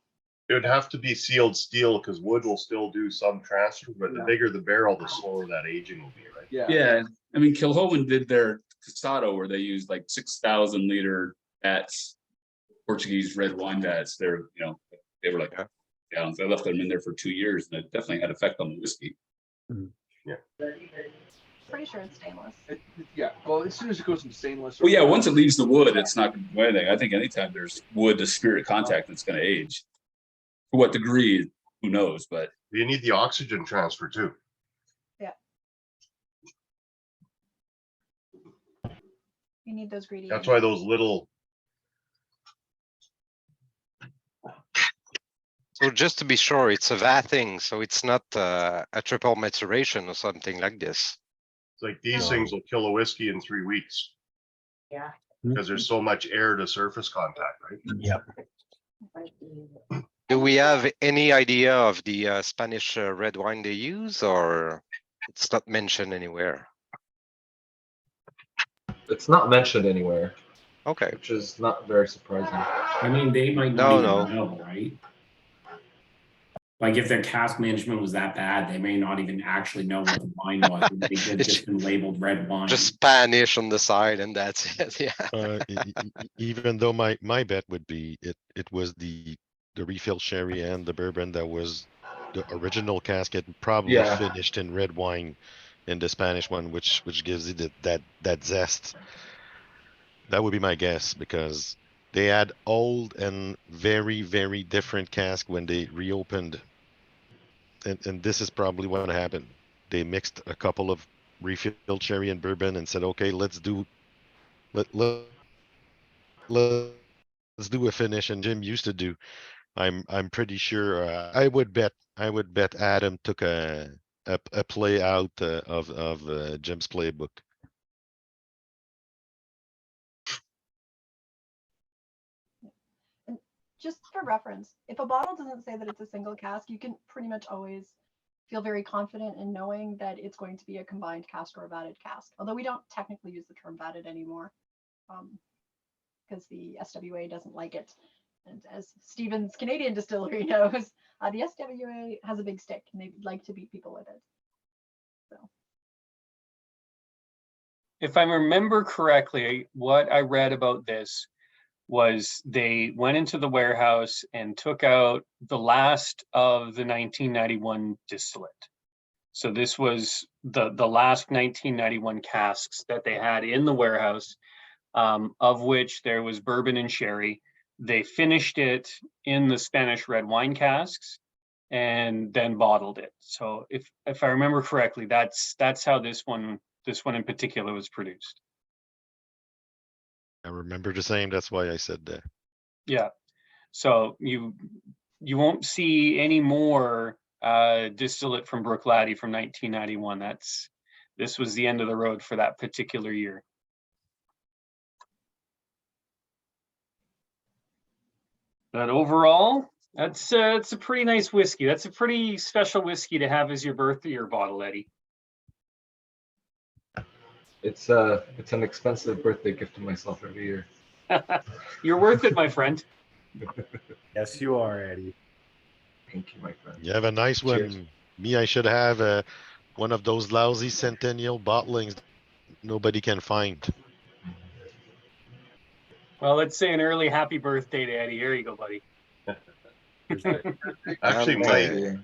G: It would have to be sealed steel because wood will still do some transfer, but the
K: Yeah.
G: bigger the barrel, the slower that aging will be, right?
K: Yeah.
L: Yeah, I mean, Kilhoman did their Casado where they used like 6,000 liter vats, Portuguese red wine vats. They were like gallons. I left them in there for 2 years, and it definitely had effect on the whiskey.
D: pretty sure it's stainless.
K: Yeah. Well, as soon as it goes into stainless.
L: Well, yeah, once it leaves the wood, it's not going to do anything. I think anytime there's wood to spirit contact, it's going to age. To what degree, who knows? But
G: You need the oxygen transfer too.
D: You need those greedy.
G: That's why those little,
F: So just to be sure, it's a vatting, so it's not a triple maturation or something like this.
G: it's like these
D: No.
G: things will kill a whiskey in 3 weeks
H: Yeah.
G: because there's so much air to surface contact, right?
H: Yep.
F: Do we have any idea of the Spanish red wine they use, or it's not mentioned anywhere?
C: It's not mentioned anywhere,
F: Okay,
C: which is not very surprising.
J: I mean, they might not
F: No,
J: even
F: no.
J: know, right? Like if their cask management was that bad, they may not even actually know what the wine was. They could have just been labeled red wine.
F: just Spanish on the side and that's it, yeah.
I: Even though my bet would be it was the refill sherry and the bourbon that was the original casket, probably
C: Yeah.
I: finished in red wine in the Spanish one, which gives it that zest. That would be my guess, because they had old and very, very different cask when they reopened. And this is probably what happened. They mixed a couple of refilled sherry and bourbon and said, okay, let's do a finish. And Jim used to do. I'm pretty sure. I would bet Adam took a play out of Jim's playbook.
D: Just for reference, if a bottle doesn't say that it's a single cask, you can pretty much always feel very confident in knowing that it's going to be a combined cask or a vatted cask. Although we don't technically use the term vatted anymore, because the SWA doesn't like it. And as Stephen's Canadian distillery knows, the SWA has a big stick and they'd like to beat people with it. So
A: If I remember correctly, what I read about this was they went into the warehouse and took out the last of the 1991 distillate. So this was the last 1991 casks that they had in the warehouse, of which there was bourbon and sherry. They finished it in the Spanish red wine casks and then bottled it. So if I remember correctly, that's how this one in particular was produced.
I: I remember the same. That's why I said that.
A: Yeah. So you won't see any more distillate from Bruichladdich from 1991. This was the end of the road for that particular year. But overall, it's a pretty nice whiskey. That's a pretty special whiskey to have as your birthday or bottle, Eddie.
C: It's an expensive birthday gift to myself every year.
A: You're worth it, my friend.
E: Yes, you are, Eddie.
C: Thank you, my friend.
I: You have a nice
C: Cheers.
I: one. Me, I should have one of those lousy Centennial bottlings nobody can find.
A: Well, let's say an early happy birthday to Eddie. Here you go, buddy.
G: Actually,
F: And,
G: Myke,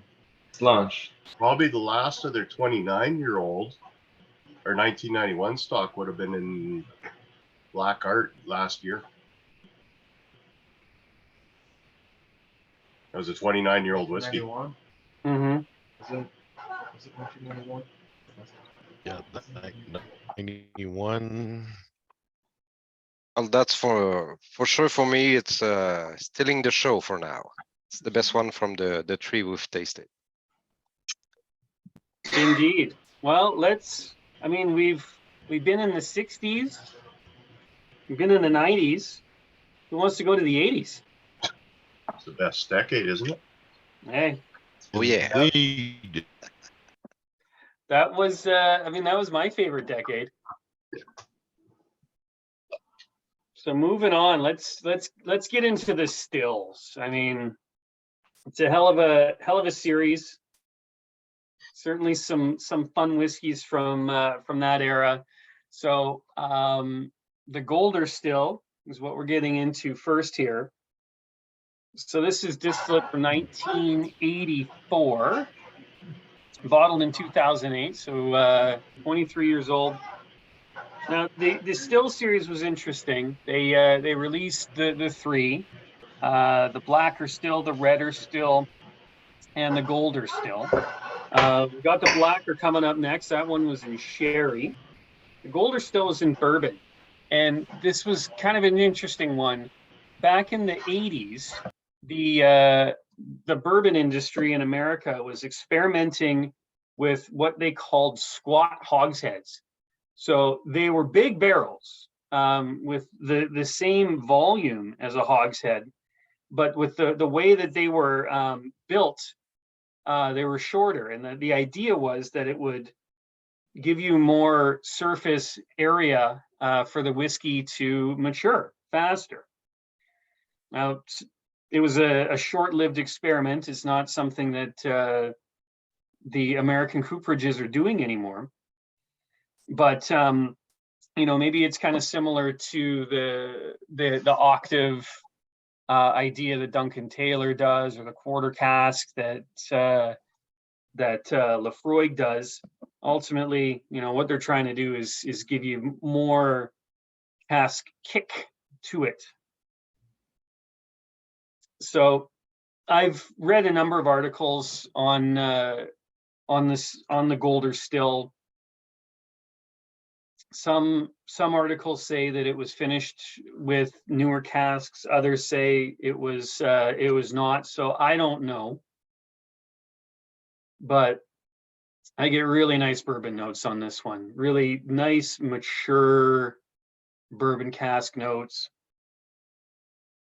C: It's launched.
G: probably the last of their 29-year-old or 1991 stock would have been in Black Art last year. That was a 29-year-old whiskey.
C: 91?
A: Mm-hmm.
C: Was it 1991?
I: Yeah, 91.
F: Well, that's for sure for me. It's stealing the show for now. It's the best one from the three we've tasted.
A: Indeed. Well, I mean, we've been in the 60s. We've been in the 90s. Who wants to go to the 80s?
G: It's the best decade, isn't it?
A: Hey,
F: Oh yeah.
I: Indeed.
A: that was I mean, that was my favorite decade. So moving on, let's get into the stills. I mean, it's a hell of a series. Certainly some fun whiskeys from that era. So the Golder still is what we're getting into first here. So this is distillate from 1984, bottled in 2008. So 23 years old. Now the still series was interesting. They released the three, the blacker still, the redder still, and the Golder still. We got the blacker coming up next. That one was in sherry. The Golder still was in bourbon, and this was kind of an interesting one. Back in the 80s, the bourbon industry in America was experimenting with what they called squat hogsheads. So they were big barrels with the same volume as a hogshead, but with the way that they were built, they were shorter. And the idea was that it would give you more surface area for the whiskey to mature faster. Now, it was a short-lived experiment. It's not something that the American cooperages are doing anymore. But maybe it's kind of similar to the octave idea that Duncan Taylor does, or the quarter cask that Lefroy does. Ultimately, what they're trying to do is give you more cask kick to it. So I've read a number of articles on the Golder still. Some articles say that it was finished with newer casks. Others say it was not. So I don't know. But I get really nice bourbon notes on this one. Really nice, mature bourbon cask notes.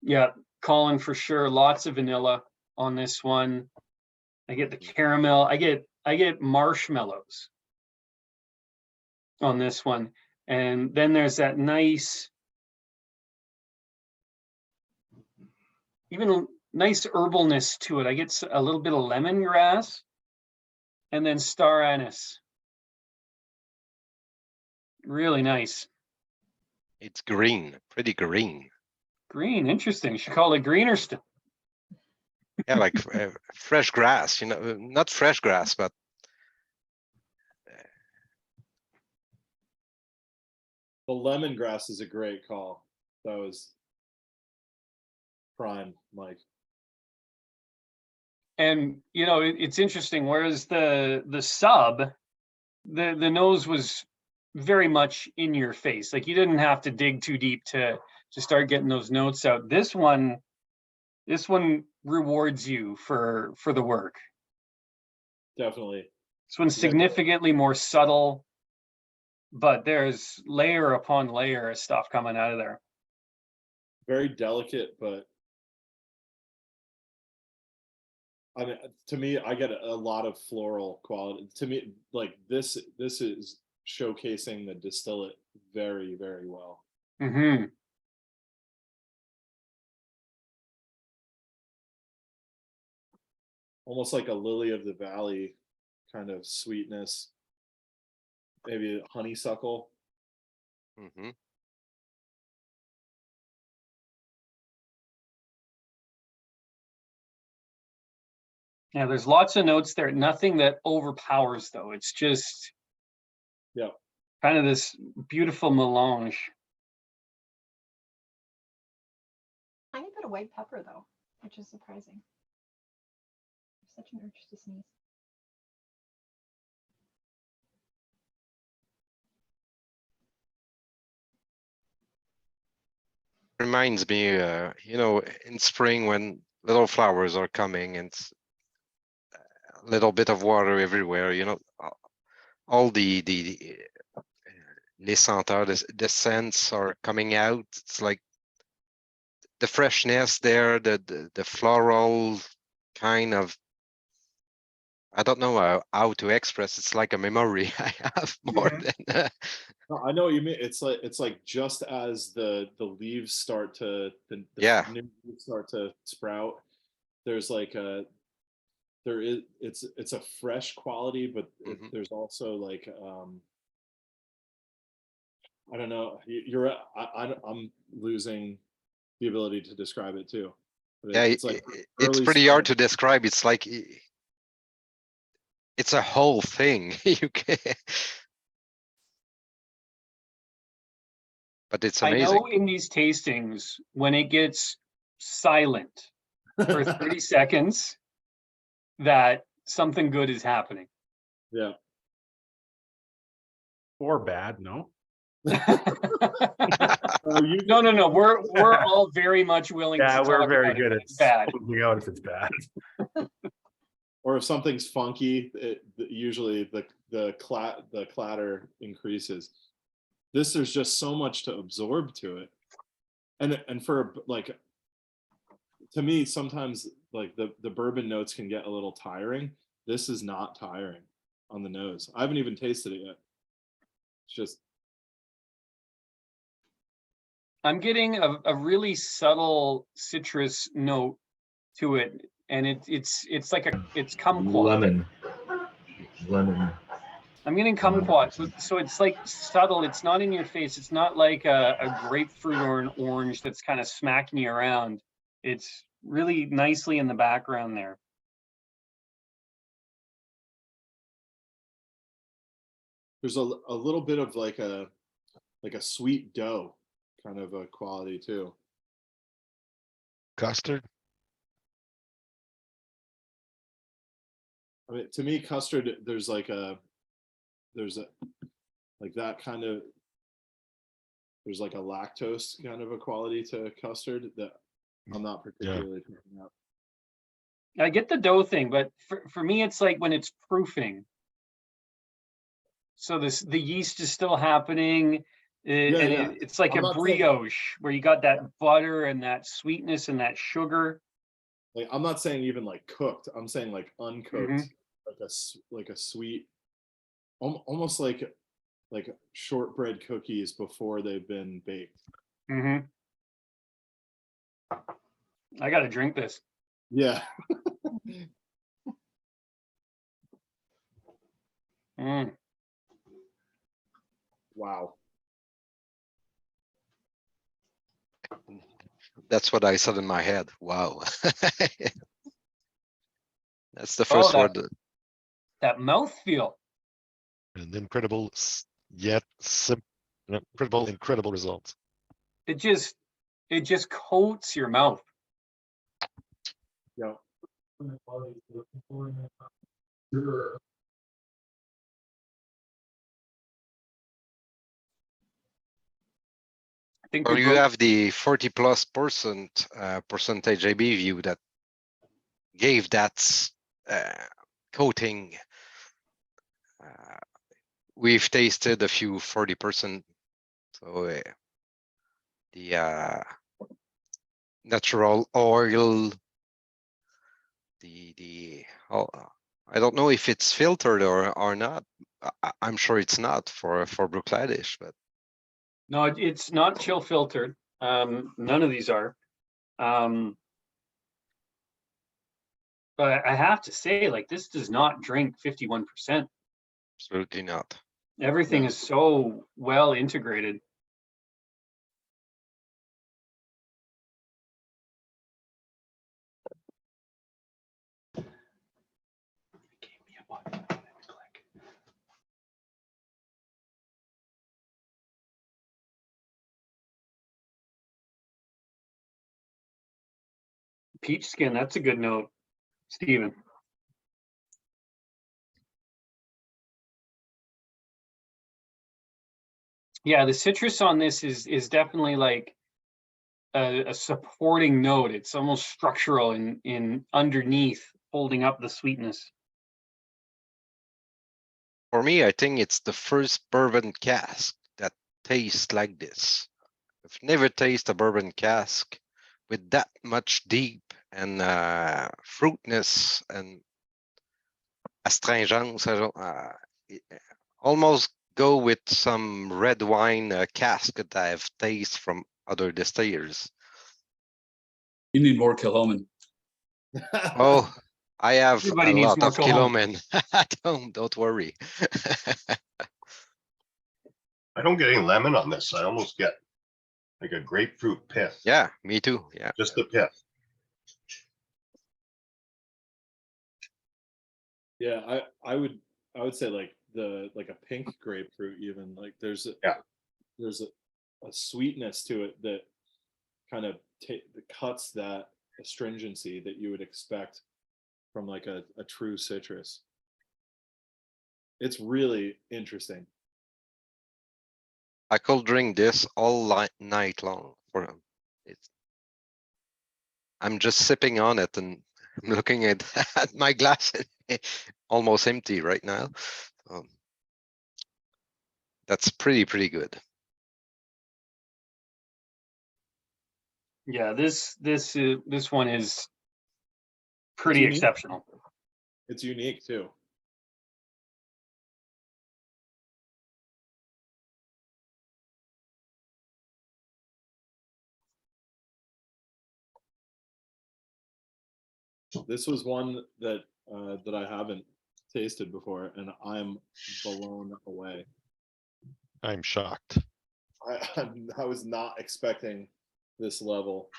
A: Yeah, Colin, for sure. Lots of vanilla on this one. I get the caramel. I get marshmallows on this one. And then there's that nice, even nice herbalness to it. I get a little bit of lemongrass and then star anise. Really nice.
F: It's green, pretty green.
A: Green, interesting. You should call it greener still.
F: Yeah, like fresh grass, not fresh grass, but
B: The lemongrass is a great call. That was prime, Mike.
A: And you know, it's interesting. Whereas the sub, the nose was very much in your face. Like you didn't have to dig too deep to start getting those notes out. This one rewards you for the work.
B: Definitely.
A: This one's significantly more subtle, but there's layer upon layer of stuff coming out of there.
B: Very delicate, but I mean, to me, I get a lot of floral quality. To me, like this is showcasing the distillate very, very well.
A: Mm-hmm.
B: Almost like a lily of the valley kind of sweetness. Maybe honeysuckle.
F: Mhm.
A: Yeah, there's lots of notes there. Nothing that overpowers, though. It's just kind of this beautiful melange.
D: Tiny bit of white pepper though, which is surprising. Such an urge to sneeze.
F: Reminds me, you know, in spring when little flowers are coming and a little bit of water everywhere, you know, all the les senteurs, the scents are coming out. It's like the freshness there, the floral kind of, I don't know how to express. It's like a memory I have more than.
B: No, I know what you mean. It's like just as the leaves start to the new leaves start to sprout, there's like it's a fresh quality, but there's also like I don't know. You're I'm losing the ability to describe it too. But
F: Yeah,
B: it's like
F: it's pretty hard to describe. It's like it's a whole thing. You can, but it's amazing.
A: I know in these tastings, when it gets silent for 30 seconds, that something good is happening.
B: Yeah.
E: Or bad, no?
A: No. We're all very much willing to talk
E: we're very
A: about
E: good
A: it.
E: at
A: It's bad.
E: figuring out if it's bad.
B: Or if something's funky, usually the clatter increases. There's just so much to absorb to it, and for like, to me sometimes like the bourbon notes can get a little tiring. This is not tiring on the nose. I haven't even tasted it yet. It's just
A: I'm getting a really subtle citrus note to it, and it's like it's kumquat.
C: Lemon.
A: I'm getting kumquat, so it's like subtle. It's not in your face. It's not like a grapefruit or an orange that's kind of smacking you around. It's really nicely in the background there.
B: there's a little bit of like a sweet dough kind of a quality too.
I: Custard?
B: I mean, to me, custard, there's like that kind of, there's like a lactose kind of a quality to custard that I'm not particularly picking up.
A: I get the dough thing, but for me, it's like when it's proofing. So the yeast is still happening. It's like a brioche where you got that butter and that sweetness and that sugar.
B: Like, I'm not saying even like cooked. I'm saying like uncooked, like a sweet, almost like shortbread cookies before they've been baked.
A: I got to drink this.
B: Yeah. Wow.
F: That's what I said in my head. Wow. That's the first word.
A: That mouthfeel.
I: An incredible yet Incredible results.
A: It just coats your mouth.
B: Yeah.
A: I think
F: Well,
A: we
F: you
A: broke-
F: have the 40+% percentage ABV that gave that coating. We've tasted a few 40%, so the natural oil, I don't know if it's filtered or not. I'm sure it's not for Bruichladdich, but
A: No, it's not chill filtered. None of these are. But I have to say, like, this does not drink 51%.
F: absolutely not.
A: Everything is so well integrated.
K: Gave me a button, I didn't click.
A: Peach skin, that's a good note, Stephen. Yeah, the citrus on this is definitely like a supporting note. It's almost structural in underneath, holding up the sweetness.
F: For me, I think it's the first bourbon cask that tastes like this. I've never tasted a bourbon cask with that much deep and fruitness and astringence. I don't almost go with some red wine cask that I've tasted from other distillers.
L: You need more Kilhoman.
F: Oh, I have
A: Everybody
F: a
A: needs
F: lot
A: more
F: of
A: Kilhoman.
F: Kilhoman. Don't worry.
G: I don't get any lemon on this. I almost get like a grapefruit pith.
F: Yeah, me too. Yeah.
G: Just the pith.
B: Yeah, I would say like a pink grapefruit even, like there's a sweetness to it that kind of cuts that astringency that you would expect from like a true citrus. It's really interesting.
F: I could drink this all night long. I'm just sipping on it and I'm looking at my glass, almost empty right now. That's pretty good.
A: Yeah, this one is pretty
B: unique.
A: exceptional.
B: It's unique too. This was one that I haven't tasted before, and I'm blown away.
I: I'm shocked.
B: I was not expecting this level.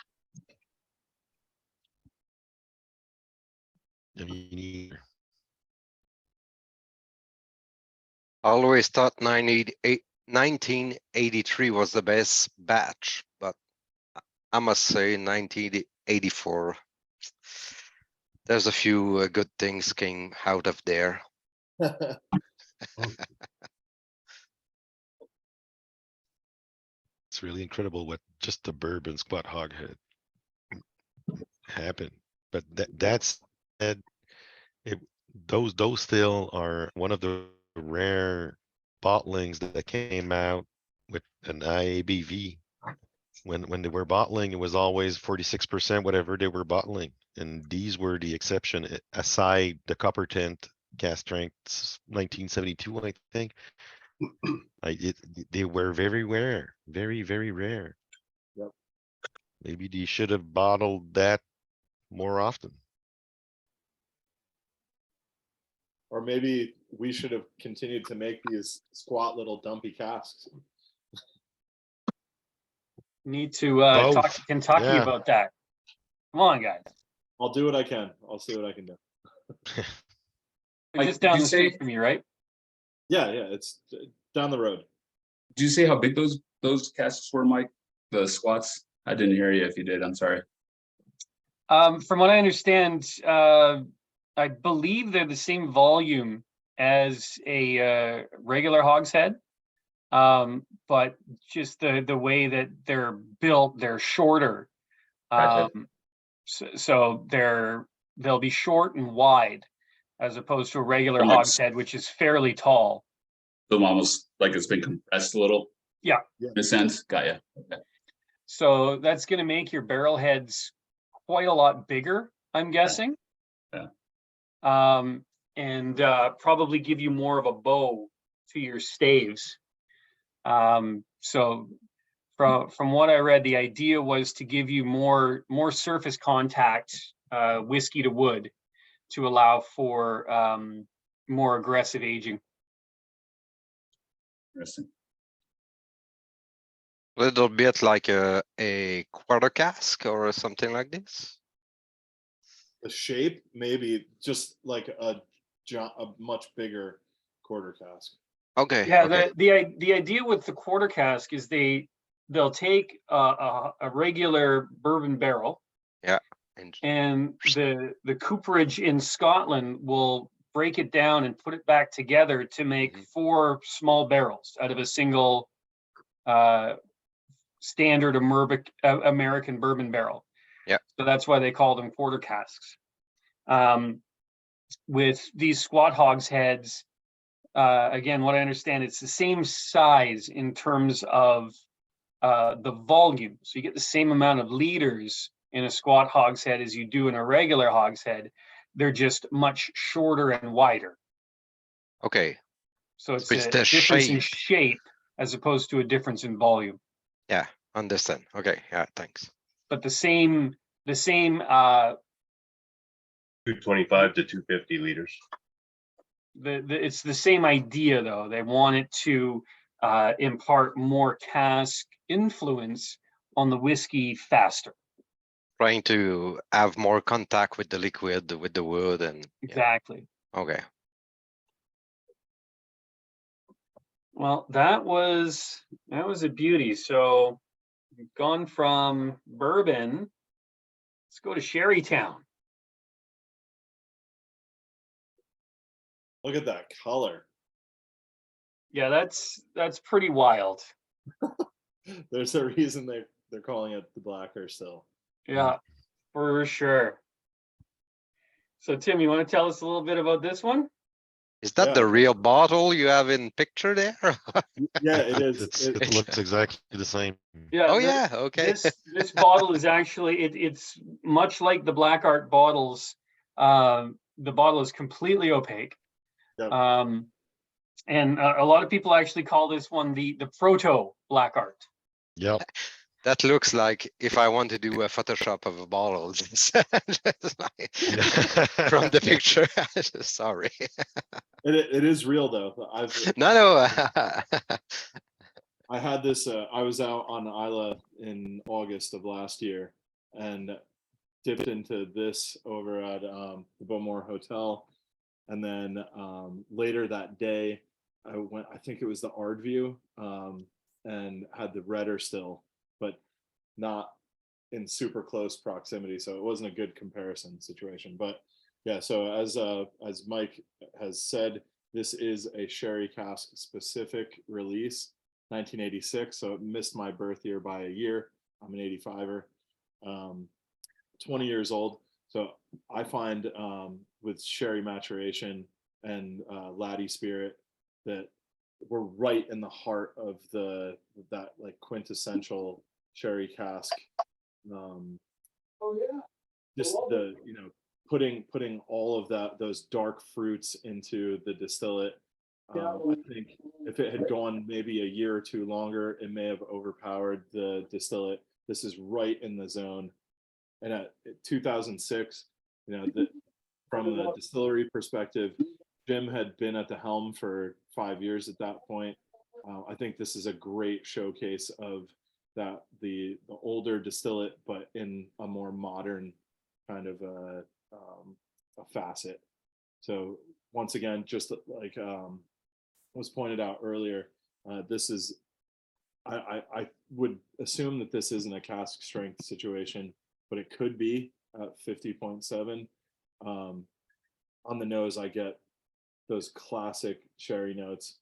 I: I mean,
F: I always thought 1983 was the best batch, but I must say 1984. There's a few good things came out of there.
I: it's really incredible what just the bourbon squat hog had happened. But that's those still are one of the rare bottlings that came out with an IABV. When they were bottling, it was always 46%, whatever they were bottling. And these were the exception, aside the copper tent cast strength 1972, I think. They were very rare, very rare.
B: Yep.
I: Maybe they should have bottled that more often.
B: Or maybe we should have continued to make these squat little dumpy casks.
A: Need to talk to Kentucky
I: yeah.
A: about that. Come on, guys.
B: I'll do what I can. I'll see what I can do.
A: It's just down the street from you, right?
B: Yeah, it's down the road.
L: Did you say how big those casks were, Mike? The squats? I didn't hear you. If you did, I'm sorry.
A: From what I understand, I believe they're the same volume as a regular hogshead, but just the way that they're built, they're shorter.
L: Gotcha.
A: So they'll be short and wide, as opposed to a regular
L: Like-
A: hogshead, which is fairly tall.
L: So almost like it's been compressed a little.
A: Yeah.
L: In a sense. Got you. Okay.
A: So that's going to make your barrel heads quite a lot bigger, I'm guessing.
L: Yeah.
A: And probably give you more of a bow to your staves. So from what I read, the idea was to give you more surface contact, whiskey to wood, to allow for more aggressive aging.
L: Interesting.
F: Little bit like a quarter cask or something like this.
B: The shape, maybe just like a much bigger quarter cask.
F: Okay.
A: Yeah,
F: Okay.
A: the idea with the quarter cask is they'll take a regular bourbon barrel.
F: Yeah.
A: And the cooperage in Scotland will break it down and put it back together to make 4 small barrels out of a single standard American bourbon barrel.
F: Yeah.
A: So that's why they call them quarter casks. With these squat hogsheads, again, what I understand, it's the same size in terms of the volume. So you get the same amount of liters in a squat hogshead as you do in a regular hogshead. They're just much shorter and wider.
F: Okay.
A: So it's
F: So it's
A: a
F: the
A: difference in
F: shape.
A: shape as opposed to a difference in volume.
F: Yeah. Understand. Okay. Yeah. Thanks.
A: But the same
G: 225 to 250 liters.
A: It's the same idea though. They want it to impart more cask influence on the whiskey faster.
F: Trying to have more contact with the liquid, with the wood, and
A: Exactly.
F: Yeah. Okay.
A: Well, that was a beauty. So we've gone from bourbon. Let's go to Sherry Town.
B: Look at that color.
A: Yeah, that's pretty wild.
B: There's a reason they're calling it the blacker still.
A: Yeah, for sure. So Tim, you want to tell us a little bit about this one?
F: Is that the real bottle you have in picture there?
B: Yeah, it is.
I: It looks exactly the same.
A: Yeah.
F: Oh yeah. Okay.
A: This bottle is actually it's much like the black art bottles. The bottle is completely opaque.
B: Yep.
A: And a lot of people actually call this one the proto black art.
I: Yep.
F: That looks like if I want to do a Photoshop of a bottle, it's like from the picture. Sorry.
B: It is real though.
F: No.
B: I had this. I was out on Islay in August of last year and dipped into this over at the Beaumont Hotel, and then later that day I went. I think it was the Ardview, and had the redder still, but not in super close proximity, so it wasn't a good comparison situation. But yeah, so as Myke has said, this is a sherry cask specific release, 1986, so it missed my birth year by a year. I'm an 85er, 20 years old. So I find with sherry maturation and laddie spirit that we're right in the heart of that like quintessential sherry cask. Just the putting all of those dark fruits into the distillate. I think if it had gone maybe a year or two longer, it may have overpowered the distillate. This is right in the zone. And at 2006, from the distillery perspective, Jim had been at the helm for 5 years at that point. I think this is a great showcase of that the older distillate, but in a more modern kind of a facet. So once again, just like was pointed out earlier, this is I would assume that this isn't a cask strength situation, but it could be at 50.7. On the nose, I get those classic sherry notes,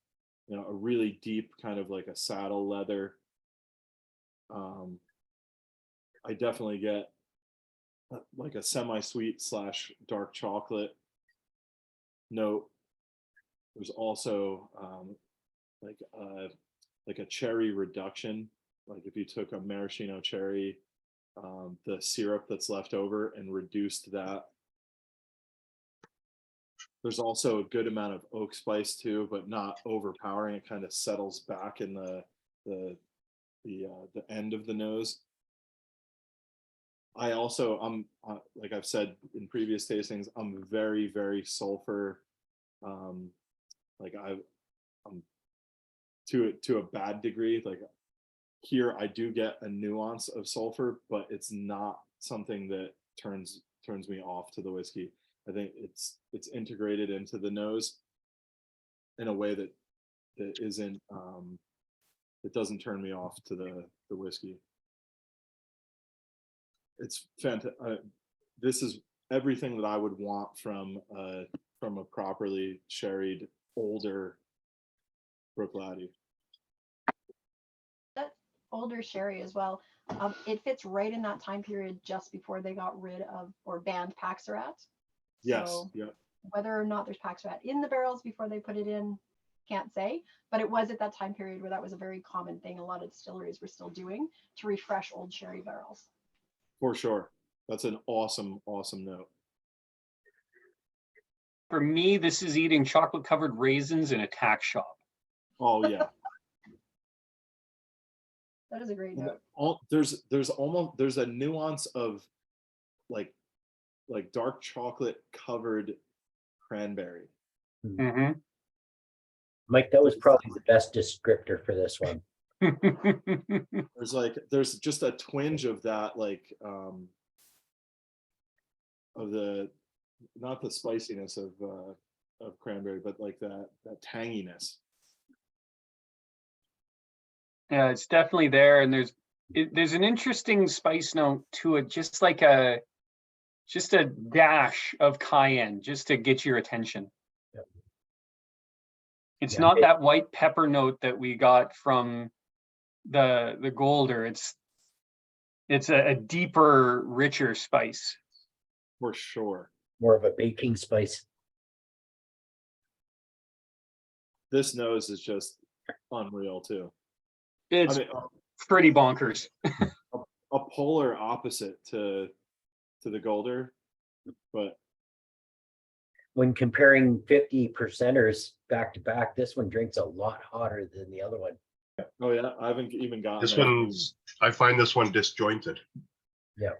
B: you know, a really deep kind of like a saddle leather. I definitely get like a semi-sweet / dark chocolate note. There's also like a cherry reduction. Like if you took a maraschino cherry, the syrup that's left over and reduced that. There's also a good amount of oak spice too, but not overpowering. It kind of settles back in the end of the nose. I also, like I've said in previous tastings, I'm very, very sulfur. Like I'm to a bad degree. Like here, I do get a nuance of sulfur, but it's not something that turns me off to the whiskey. I think it's integrated into the nose in a way that isn't it doesn't turn me off to the whiskey. It's fantastic. This is everything that I would want from a properly sherried older Bruichladdich.
D: That older sherry as well. It fits right in that time period just before they got rid of or banned Paxerat.
B: Yes.
D: So
B: Yeah.
D: whether or not there's Paxerat in the barrels before they put it in, can't say. But it was at that time period where that was a very common thing a lot of distilleries were still doing to refresh old sherry barrels.
B: For sure. That's an awesome note.
A: For me, this is eating chocolate covered raisins in a tack shop.
B: Oh yeah.
D: That is a great note.
B: There's a nuance of like dark chocolate covered cranberry.
A: Mm-hmm.
H: Myke, that was probably the best descriptor for this one.
B: There's just a twinge of that, like of the, not the spiciness of cranberry, but like that tanginess.
A: Yeah, it's definitely there, and there's an interesting spice note to it, just a dash of cayenne, just to get your attention.
H: Yep.
A: It's
H: Yeah.
A: not that white pepper note that we got from the Golder. It's a deeper, richer spice.
B: For sure.
H: More of a baking spice.
B: This nose is just unreal too.
A: It's pretty bonkers.
B: a polar opposite to the Golder, but
H: when comparing 50 percenters back to back, this one drinks a lot hotter than the other one.
B: Oh yeah, I haven't even gotten
G: This
B: there.
G: one's, I find this one disjointed.
H: Yeah.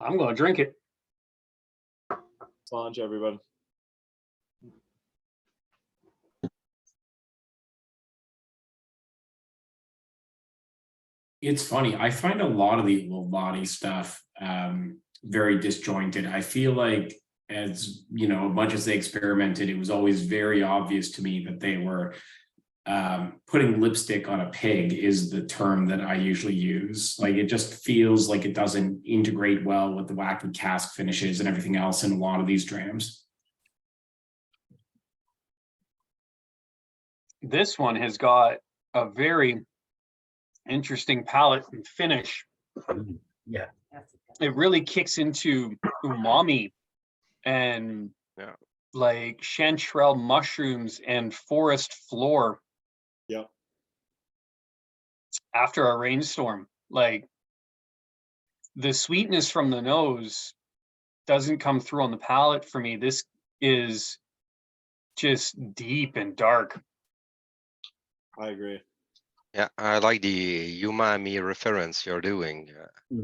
A: I'm gonna drink it.
B: Sponge, everybody.
J: It's funny. I find a lot of the old body stuff very disjointed. I feel like, as you know, much as they experimented, it was always very obvious to me that they were putting lipstick on a pig is the term that I usually use. Like, it just feels like it doesn't integrate well with the wacky cask finishes and everything else in a lot of these drams.
A: This one has got a very interesting palate and finish.
H: Yeah.
A: It really kicks into umami and like chanterelle mushrooms and forest floor.
B: Yep.
A: After a rainstorm, like the sweetness from the nose doesn't come through on the palate for me. This is just deep and dark.
B: I agree.
F: Yeah, I like the umami reference you're doing.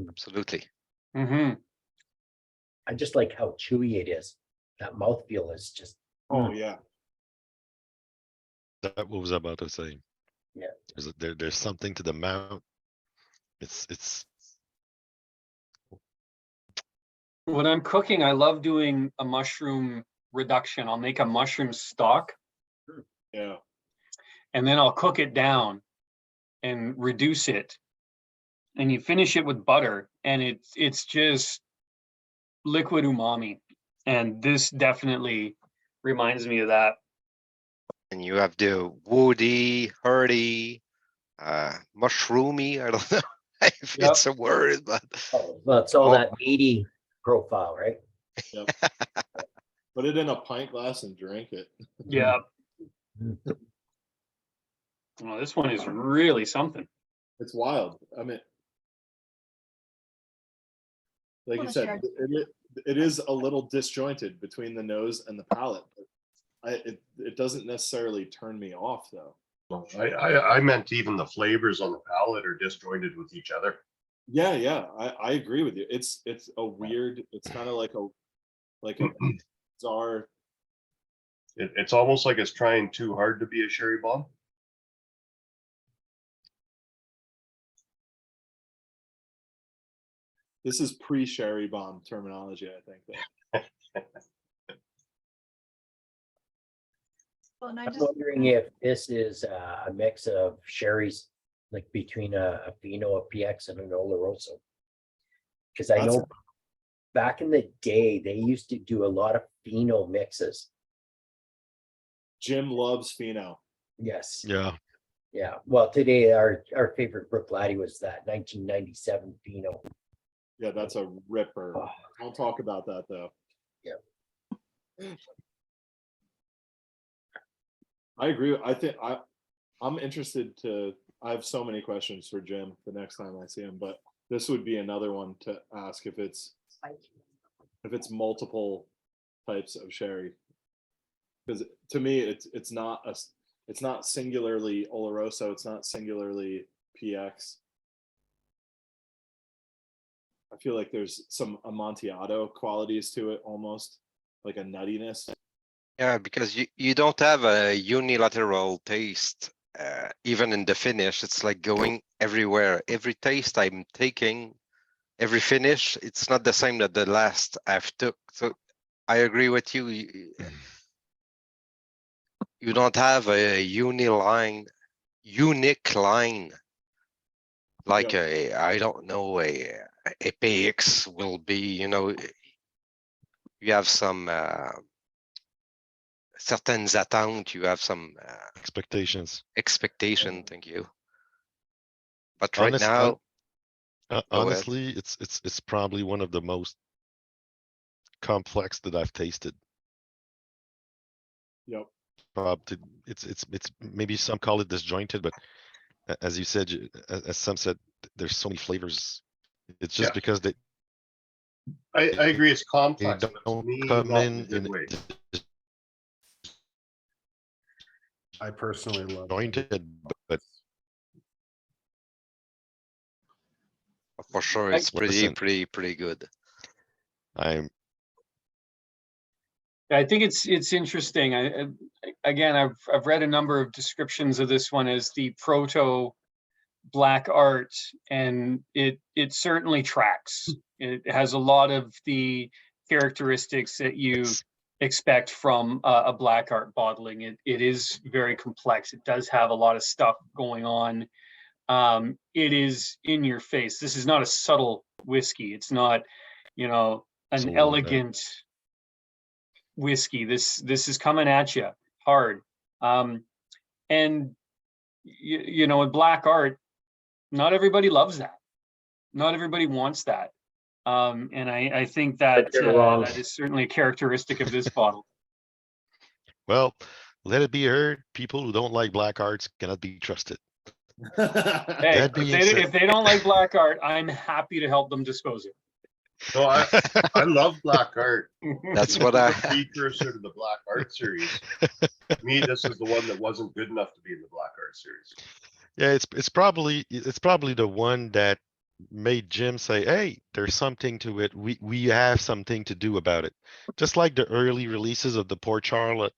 F: Absolutely.
A: Mm-hmm.
H: I just like how chewy it is. That mouthfeel is just.
B: Oh yeah.
I: That was about to say.
H: Yeah.
I: There's something to the mouth. It's.
A: When I'm cooking, I love doing a mushroom reduction. I'll make a mushroom stock
B: Yeah.
A: and then I'll cook it down and reduce it. And you finish it with butter, and it's just liquid umami. And this definitely reminds me of that.
F: And you have the woody, herdy, mushroomy, I don't know if
A: Yep.
F: it's a word, but
H: Oh, well, it's all
F: Oh.
H: that meaty profile, right?
B: Yep. Put it in a pint glass and drink it.
A: Yeah.
H: Mm.
A: Well, this one is really something.
B: It's wild. I mean, like you
D: Wanna
B: said,
D: share?
B: it is a little disjointed between the nose and the palate. But it doesn't necessarily turn me off though.
G: Well, I meant even the flavors on the palate are disjointed with each other.
B: Yeah, I agree with you. It's a weird. It's kind of like a bizarre.
G: It's almost like it's trying too hard to be a sherry bomb.
B: This is pre-sherry bomb terminology, I think. Though.
D: Well, and I
H: I'm
D: just,
H: wondering if this is a mix of sherries, like between a Fino, a PX, and an Oloroso. Because I
B: That's
H: know back in the day, they used to do a lot of Fino mixes.
B: Jim loves Fino.
H: Yes.
I: Yeah.
H: Yeah. Well, today our favorite Bruichladdich was that 1997 Fino.
B: Yeah, that's a ripper.
H: Oh.
B: Don't talk about that though.
H: Yeah.
B: I agree. I think I'm interested to. I have so many questions for Jim the next time I see him, but this would be another one to ask if it's multiple types of sherry. Because to me, it's not singularly Oloroso. It's not singularly PX. I feel like there's some Amontillado qualities to it, almost like a nuttiness.
F: yeah, because you don't have a unilateral taste, even in the finish. It's like going everywhere. Every taste I'm taking, every finish, it's not the same that the last I've took. So I agree with you. You don't have a unique line. Like I don't know, a PX will be, you have some certaines attentes, you have some
I: Expectations.
F: expectation, thank you. But right
I: Honest-
F: now,
I: Hon-
F: Go ahead.
I: honestly, it's probably one of the most complex that I've tasted.
B: Yep.
I: It's maybe some call it disjointed, but as you said, as some said, there's so many flavors. It's just
G: Yeah.
I: because they
G: I agree it's complex, but to
I: don't
G: me,
I: come
G: not
I: in
G: in a good
I: in
G: way.
E: I personally love it.
I: disjointed, but
F: for sure,
A: I-
F: it's
I: Listen.
F: pretty good.
I: I'm
A: I think it's interesting. Again, I've read a number of descriptions of this one as the proto black art, and it certainly tracks. It has a lot of the characteristics that you
I: It's-
A: expect from a black art bottling. It is very complex. It does have a lot of stuff going on. It is in your face. This is not a subtle whiskey. It's not, an
I: Absolutely not.
A: elegant whiskey. This is coming at you hard. And with black art, not everybody loves that. Not everybody wants that. And I think that
H: You're wrong.
A: that is certainly a characteristic of this bottle.
I: well, let it be heard. People who don't like black arts cannot be trusted.
A: Hey,
I: That being said-
A: if they don't like black art, I'm happy to help them dispose of
G: No, I love black art.
A: it.
F: That's what I,
G: Precursor to the black art series. To me, this is the one that wasn't good enough to be in the black art series.
I: Yeah, it's probably the one that made Jim say, "Hey, there's something to it. We have something to do about it." Just like the early releases of the Port Charlotte,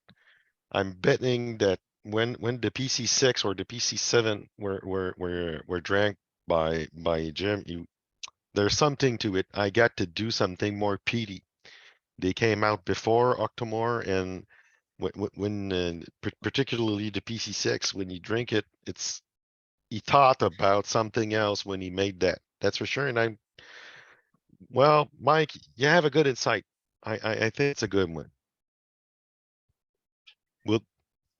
I: I'm betting that when the PC6 or the PC7 were drank by Jim, there's something to it. I got to do something more peaty. they came out before Octomore, and particularly the PC6, when you drink it, he thought about something else when he made that. That's for sure. And well, Myke, you have a good insight. I think it's a good one. Well,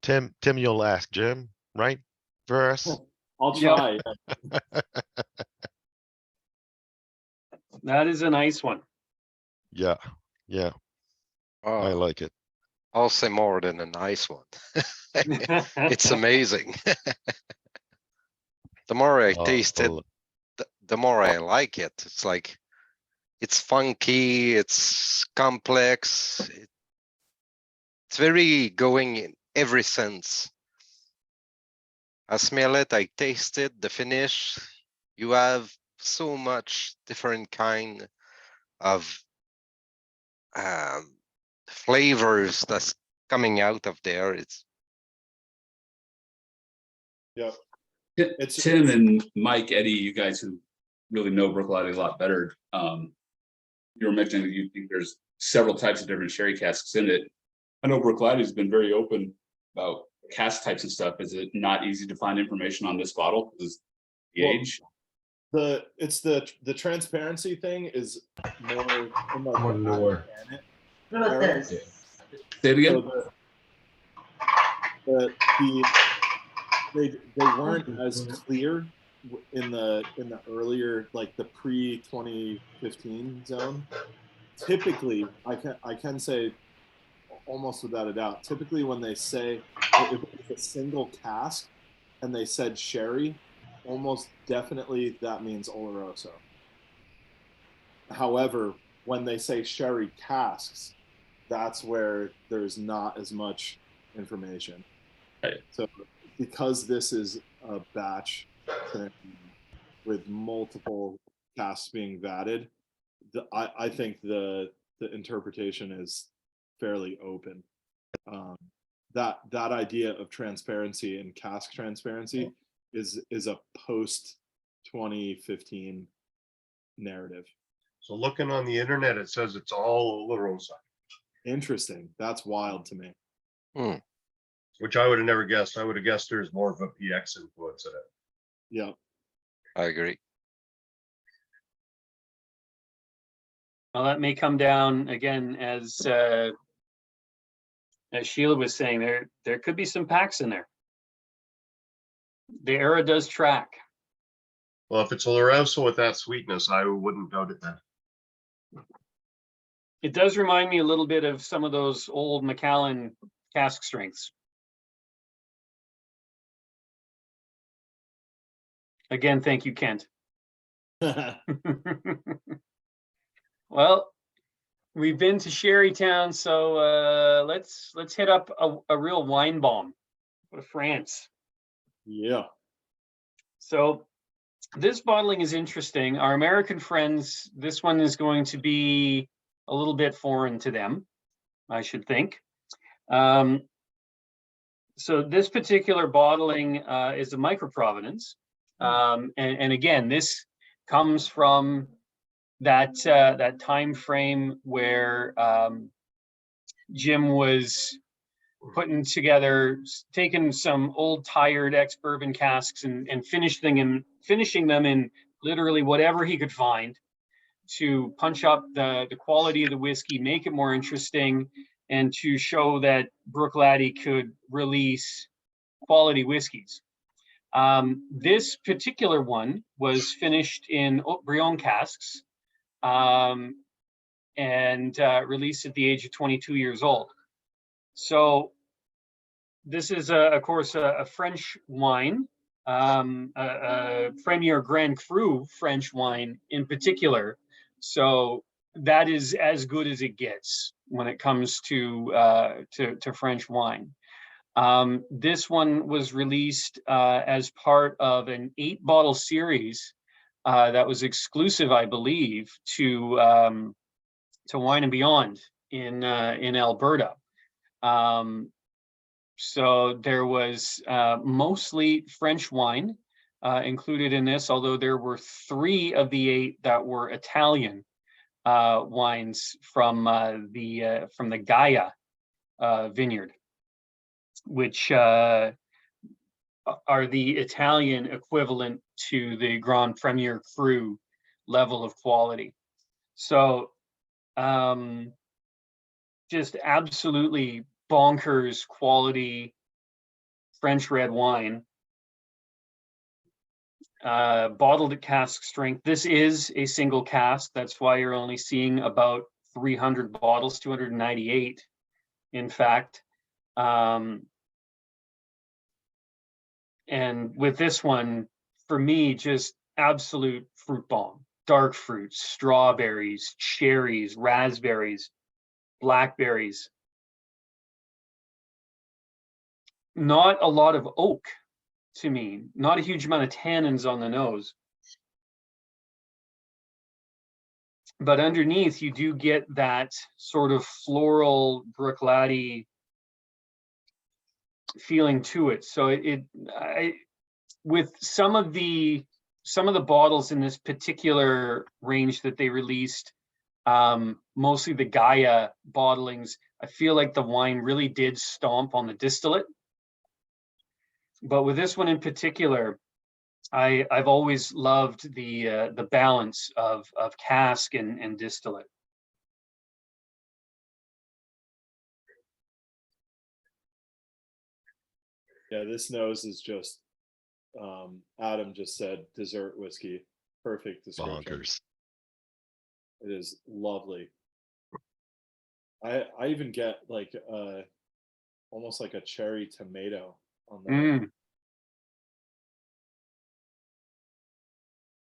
I: Tim, you'll ask Jim, right? For us.
B: I'll try.
A: That is a nice one.
I: Yeah, yeah, I
F: Oh,
I: like it.
F: I'll say more than a nice one. It's amazing. The more I taste it,
I: Oh,
F: the more I like it. It's like, it's funky, it's complex. It's very going in every sense. I smell it, I taste it, the finish. You have so much different kind of flavors that's coming out of there. It's
B: Yep.
L: Tim and Myke, Eddie, you guys who really know Bruichladdich a lot better. You were mentioning that you think there's several types of different sherry casks in it. I know Bruichladdich has been very open about cask types and stuff. Is it not easy to find information on this bottle? Is the age?
B: It's the transparency thing is more in like
C: More newer.
L: Say it again.
B: So they weren't as clear in the earlier, like the pre-2015 zone. Typically, I can say almost without a doubt, typically when they say if it's a single cask and they said sherry, almost definitely that means Oloroso. However, when they say sherry casks, that's where there's not as much information.
L: Right.
B: So because this is a batch with multiple casks being vatted, I think the interpretation is fairly open. That idea of transparency and cask transparency is a post 2015 narrative.
G: So looking on the internet, it says it's all Oloroso,
B: Interesting. That's wild to me.
G: which I would have never guessed. I would have guessed there's more of a PX influence in it.
B: Yeah.
F: I agree.
A: Well, that may come down again, as Sheila was saying, there could be some packs in there. The era does track.
G: Well, if it's Oloroso with that sweetness, I wouldn't doubt it then.
A: It does remind me a little bit of some of those old Macallan cask strengths. Again, thank you, Kent. Well, we've been to Sherrytown, so let's hit up a real wine bomb. Go to France.
B: Yeah.
A: So this bottling is interesting. Our American friends, this one is going to be a little bit foreign to them, I should think. So this particular bottling is a micro Provenance. And again, this comes from that time frame where Jim was putting together, taking some old tired ex-bourbon casks and finishing them in literally whatever he could find to punch up the quality of the whiskey, make it more interesting, and to show that Bruichladdich could release quality whiskeys. This particular one was finished in Brion casks and released at the age of 22 years old. So this is, of course, a French wine, a Premier Grand Cru French wine in particular. So that is as good as it gets when it comes to French wine. This one was released as part of an 8-bottle series that was exclusive, I believe, to Wine and Beyond in Alberta. So there was mostly French wine included in this, although there were 3 of the 8 that were Italian. wines from the Gaia vineyard, which are the Italian equivalent to the Grand Premier Cru level of quality. So just absolutely bonkers quality French red wine, bottled at cask strength. This is a single cask. That's why you're only seeing about 300 bottles, 298, in fact. And with this one, for me, just absolute fruit bomb. Dark fruits, strawberries, cherries, raspberries, blackberries. Not a lot of oak to me, not a huge amount of tannins on the nose. But underneath, you do get that sort of floral Bruichladdich feeling to it. So with some of the bottles in this particular range that they released, mostly the Gaia bottlings, I feel like the wine really did stomp on the distillate. But with this one in particular, I've always loved the balance of cask and distillate.
B: Yeah, this nose is just, Adam just said dessert whiskey. Perfect description.
I: Bonkers.
B: It is lovely. I even get like almost like a cherry tomato on the.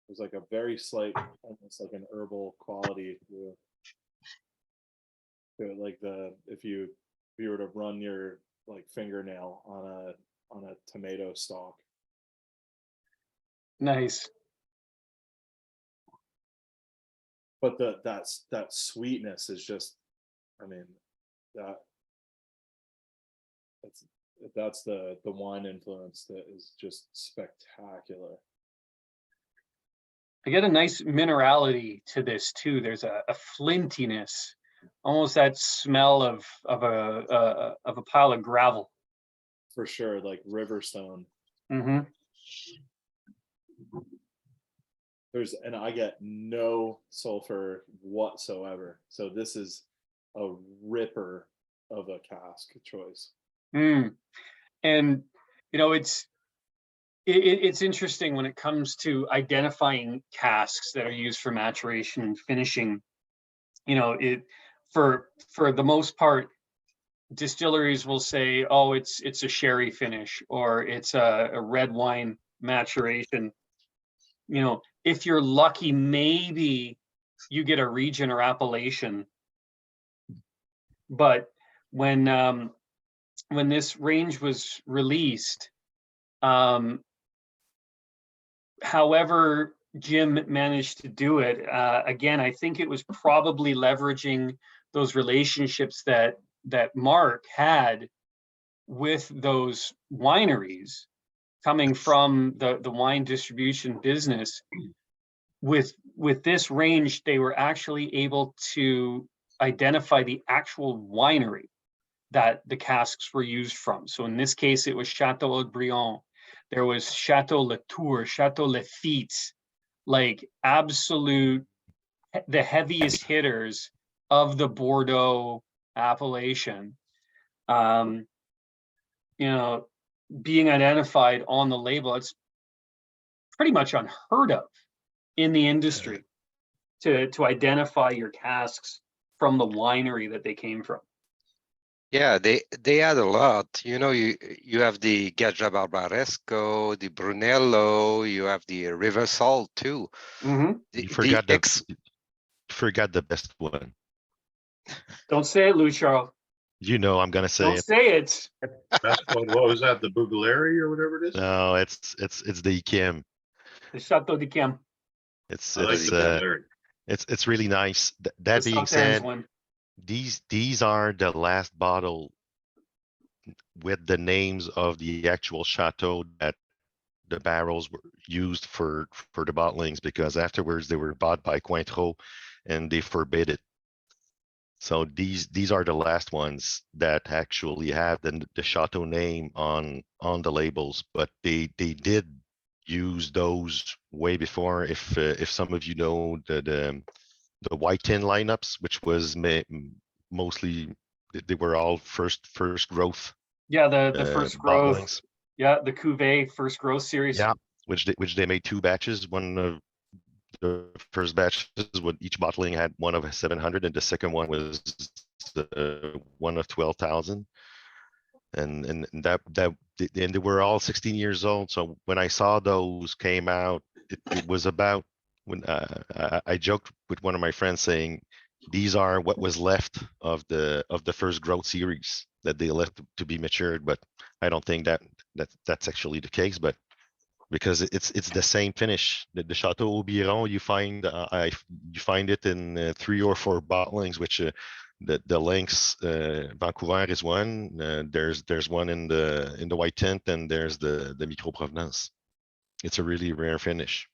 B: There's like a very slight, almost like an herbal quality to it. Like if you were to run your like fingernail on a tomato stalk.
A: Nice.
B: But that sweetness is just, I mean, that's the wine influence that is just spectacular.
A: I get a nice minerality to this too. There's a flintiness, almost that smell of a pile of gravel.
B: For sure, like Riverstone.
A: Mm-hmm.
B: And I get no sulfur whatsoever. So this is a ripper of a cask choice.
A: And it's interesting when it comes to identifying casks that are used for maturation and finishing. For the most part, distilleries will say, oh, it's a sherry finish, or it's a red wine maturation. If you're lucky, maybe you get a region or appellation. But when this range was released, however Jim managed to do it, again, I think it was probably leveraging those relationships that Mark had with those wineries, coming from the wine distribution business. With this range, they were actually able to identify the actual winery that the casks were used from. So in this case, it was Chateau de Brion. There was Chateau Latour, Chateau Lafite, like absolute, the heaviest hitters of the Bordeaux appellation, being identified on the label. It's pretty much unheard of in the industry to identify your casks from the winery that they came from.
F: Yeah, they had a lot. You have the Gaggia Barbaresco, the Brunello, you have the River Salt too.
A: Mm-hmm.
I: You forgot the best one.
A: Don't say it, Luchar.
I: I'm gonna say
A: Don't
I: it.
A: say it.
G: Best one, what was that? The Bugleri or whatever it is?
I: No, it's the Ikem.
A: The Chateau de Cam.
I: It's really nice. That being said, these are the last bottle with the names of the actual chateau that the barrels were used for the bottlings, because afterwards they were bought by Cointreau and they forbid it. So these are the last ones that actually have the Chateau name on the labels, but they did use those way before. If some of you know the white tin lineups, which was mostly they were all first growth.
A: Yeah, the first growth.
I: bottlings.
A: Yeah, the Cuvée first growth series.
I: Yeah, which they made 2 batches. One of the first batches, when each bottling had one of 700, and the second one was one of 12,000. And they were all 16 years old. So when I saw those came out, it was about when I joked with one of my friends saying these are what was left of the first growth series that they left to be matured. But I don't think that's actually the case. But because it's the same finish, the Chateau Brion, you find it in 3 or 4 bottlings, which the lengths, Vancouver is one. There's one in the white tint, and there's the Micro Provenance. It's a really rare finish.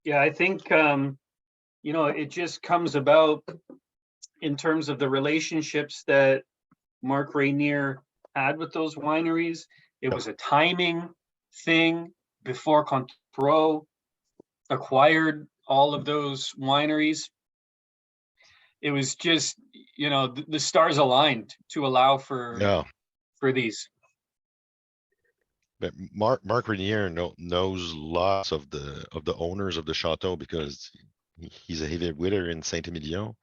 A: Yeah, I think it just comes about in terms of the relationships that Mark Rainier had with those wineries. It was a timing thing before Contreau acquired all of those wineries. It was just, the stars aligned to allow for these.
I: But Mark Rainier knows lots of the owners of the Chateau because he's a heavy hitter in Saint-Emilion.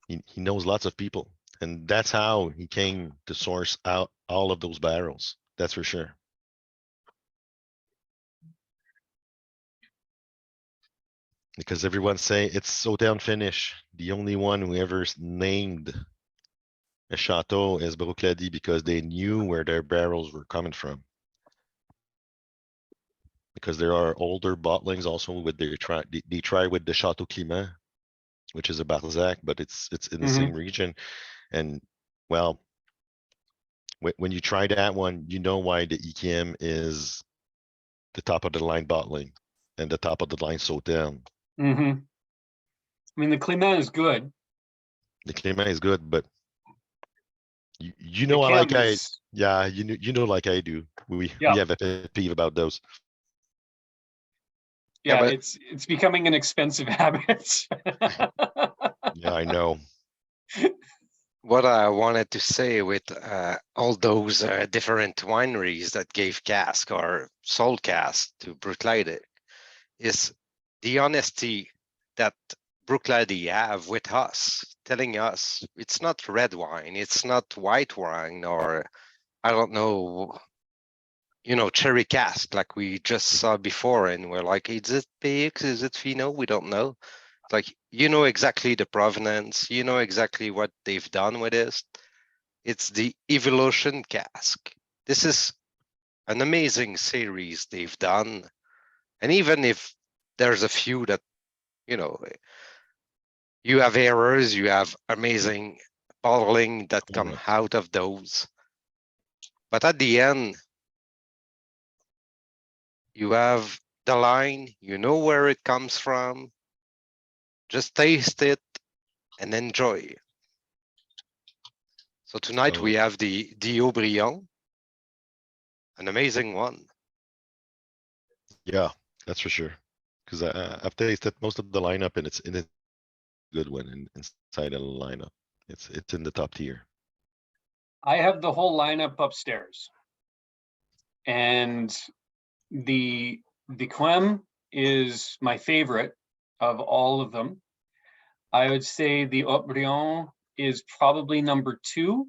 I: He knows lots of people, and that's how he came to source out all of those barrels. That's for sure. Because everyone's saying it's so down finish. The only one who ever named a Chateau is Bruichladdich because they knew where their barrels were coming from. Because there are older bottlings also with they try with the Chateau Clement, which is a Barzac, but it's in the same region. And well, when you try that one, you know why the EKM is the top of the line bottling and the top of the line Sauternes.
A: I mean, the Clement is good.
I: The Clement is good, but you know, like I do. We have a pet peeve about those.
A: Yeah, it's becoming an expensive habit.
I: Yeah, I know.
F: What I wanted to say with all those different wineries that gave cask or sold cask to Bruichladdich is the honesty that Bruichladdich have with us, telling us it's not red wine, it's not white wine, or I don't know, cherry cask like we just saw before, and we're like, is it PX, is it Fino? We don't know. Like, exactly the provenance, exactly what they've done with this. It's the evolution cask. This is an amazing series they've done. And even if there's a few that, you have errors, you have amazing bottling that come out of those. But at the end, you have the line, you know where it comes from. Just taste it and enjoy. So tonight we have the Brion, an amazing one.
I: Yeah, that's for sure. Because I've tasted most of the lineup, and it's a good one inside the lineup. It's in the top tier.
A: I have the whole lineup upstairs, and the Quem is my favorite of all of them. I would say the Haut Brion is probably number 2,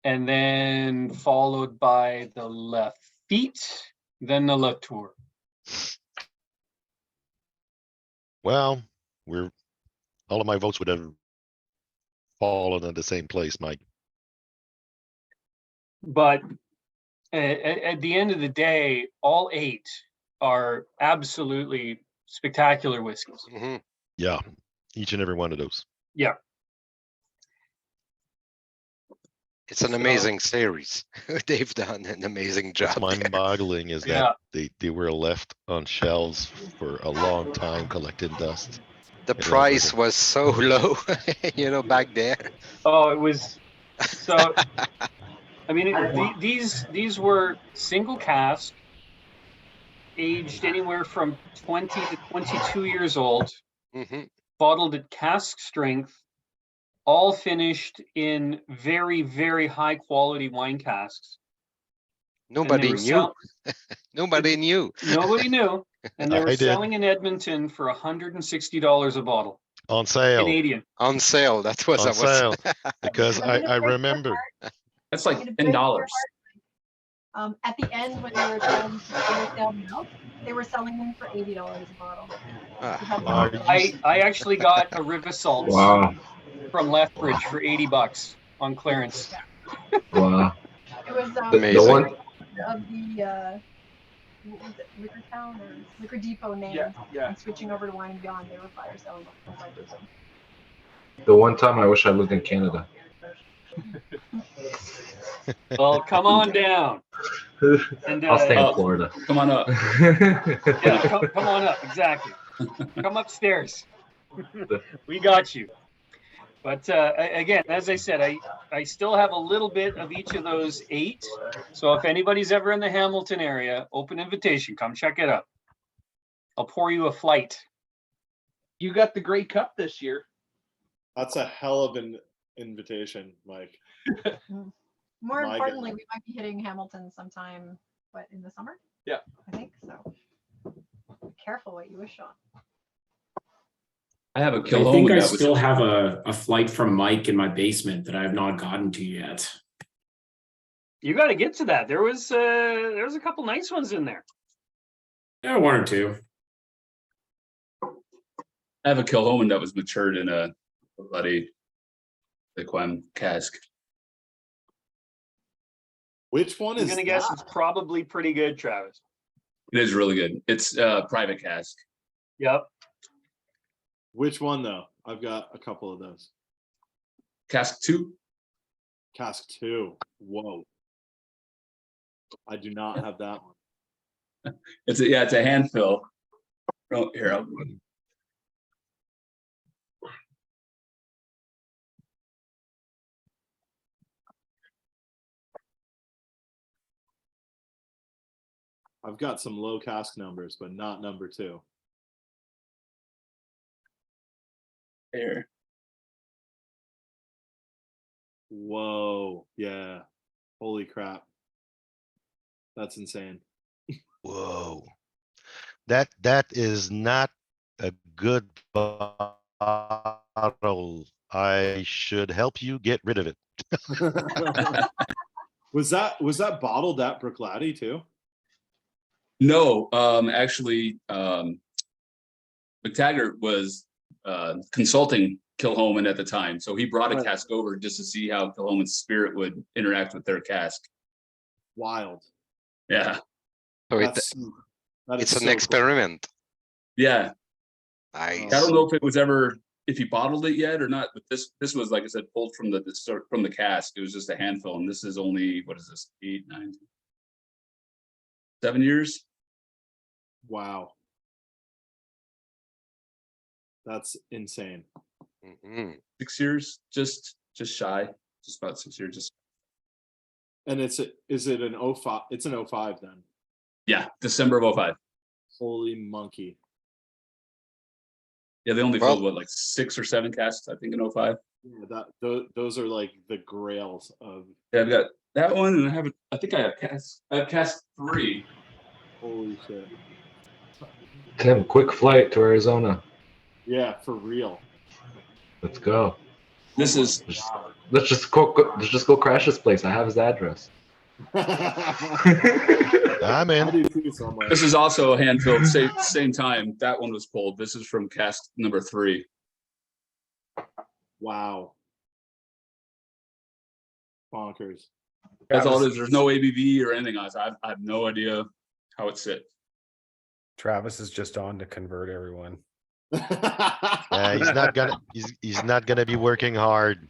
A: and then followed by the Lafite, then the Latour.
I: Well, all of my votes would have fallen in the same place, Myke.
A: But at the end of the day, all 8 are absolutely spectacular whiskeys.
I: Yeah, each and every one of those.
A: Yeah.
F: It's an amazing series. They've done an amazing job.
I: What's
F: there.
I: mind-boggling is
A: Yeah.
I: that they were left on shelves for a long time collecting dust.
F: The
I: was
F: price
I: like
F: was so low, back there.
A: Oh, it was so. I mean, these were single cask, aged anywhere from 20 to 22 years old,
F: Mhm.
A: bottled at cask strength, all finished in very, very high quality wine casks.
F: Nobody
A: were
F: knew.
A: sell-
F: Nobody knew.
A: Nobody knew, and they were
I: I did.
A: selling in Edmonton for $160 a bottle,
I: On sale,
A: Canadian.
F: On sale. That was
I: on
F: I was.
I: sale, because
D: I'm gonna
I: I
D: break your
I: remember.
J: That's
D: I'm
J: like
D: gonna break your
J: $10.
D: heart. At the end, when they were trying to sell them out, they were selling them for $80 a bottle.
F: Ah,
D: You have
I: Are
D: to-
I: you
A: I actually got a Rivesalts
C: Wow.
A: from Lethbridge for $80 on clearance.
C: Wow.
D: It was
C: The
F: Amazing.
C: one,
D: of the what was it, Liquor Town or Liquor Depot name,
K: Yeah.
D: and switching over to Wine and Beyond, they were fire selling full price.
C: the one time I wish I lived in Canada.
A: Well, come on down. And
C: I'll stay in
L: Oh.
C: Florida.
L: Come on up.
A: yeah, come on up. Exactly. Come upstairs. We got you. But again, as I said, I still have a little bit of each of those 8. So if anybody's ever in the Hamilton area, open invitation, come check it out. I'll pour you a flight.
K: You got the Grey Cup this year.
B: That's a hell of an invitation, Mike.
D: More
B: My
D: importantly,
B: goodness.
D: we might be hitting Hamilton sometime, in the summer?
K: Yeah.
D: I think so. Be careful what you wish on.
L: I have a
J: I
L: Kilhoman
J: think I
L: that was
J: still have a flight from Myke in my basement that I have not gotten to yet.
A: You got to get to that. There was a couple nice ones in there.
J: Yeah, 1 or 2.
L: I have a Kilhoman that was matured in a bloody liquem cask.
B: Which one
A: I'm
B: is
A: gonna guess
B: that?
A: it's probably pretty good, Travis.
L: It is really good. It's private cask.
A: Yep.
B: Which one though? I've got a couple of those.
L: Cask 2.
B: Cask 2. Whoa. I do not have that one.
L: It's a hand fill. Oh, here, I'll
B: I've got some low cask numbers, but not number 2.
L: here.
B: Whoa. Yeah. Holy crap. That's insane.
I: Whoa. That is not a good bottle. I should help you get rid of it.
B: Was that bottled at Bruichladdich too?
L: No, actually, McTaggart was consulting Kilhoman at the time, so he brought a
B: Right.
L: cask over just to see how Kilhoman's spirit would interact with their cask.
B: Wild.
L: Yeah,
F: So
B: That's, that
F: it's
B: is
F: an
B: so cool.
F: experiment.
L: yeah.
F: Nice.
L: I don't know if he bottled it yet or not, but this was, like I said, pulled from the cask. It was just a handful, and this is only, what is this, 8, 9, 7 years?
B: Wow. That's insane.
F: Mhm.
L: 6 years, just shy, just about 6 years. Just
B: And is it an 05? It's an 05 then.
L: yeah, December of 05.
B: Holy monkey.
L: Yeah, they only
F: Well-
L: filled what, like 6 or 7 casks, I think, in 05.
B: Yeah, those are like the grails of
L: Yeah, I've got that one, and I think I have cask 3.
B: holy shit.
C: Tim, quick flight to Arizona.
B: Yeah, for real.
C: Let's go.
L: This is
C: Let's just go crash this place. I have his address.
I: I'm
B: I
I: in.
B: do too somewhere.
L: this is also a hand filled. Same time that one was pulled. This is from cask number 3.
B: Wow. Bonkers.
L: That's all it is. There's no ABV or anything else. I have no idea how it sits.
E: Travis is just on to convert everyone.
I: He's not gonna be working hard.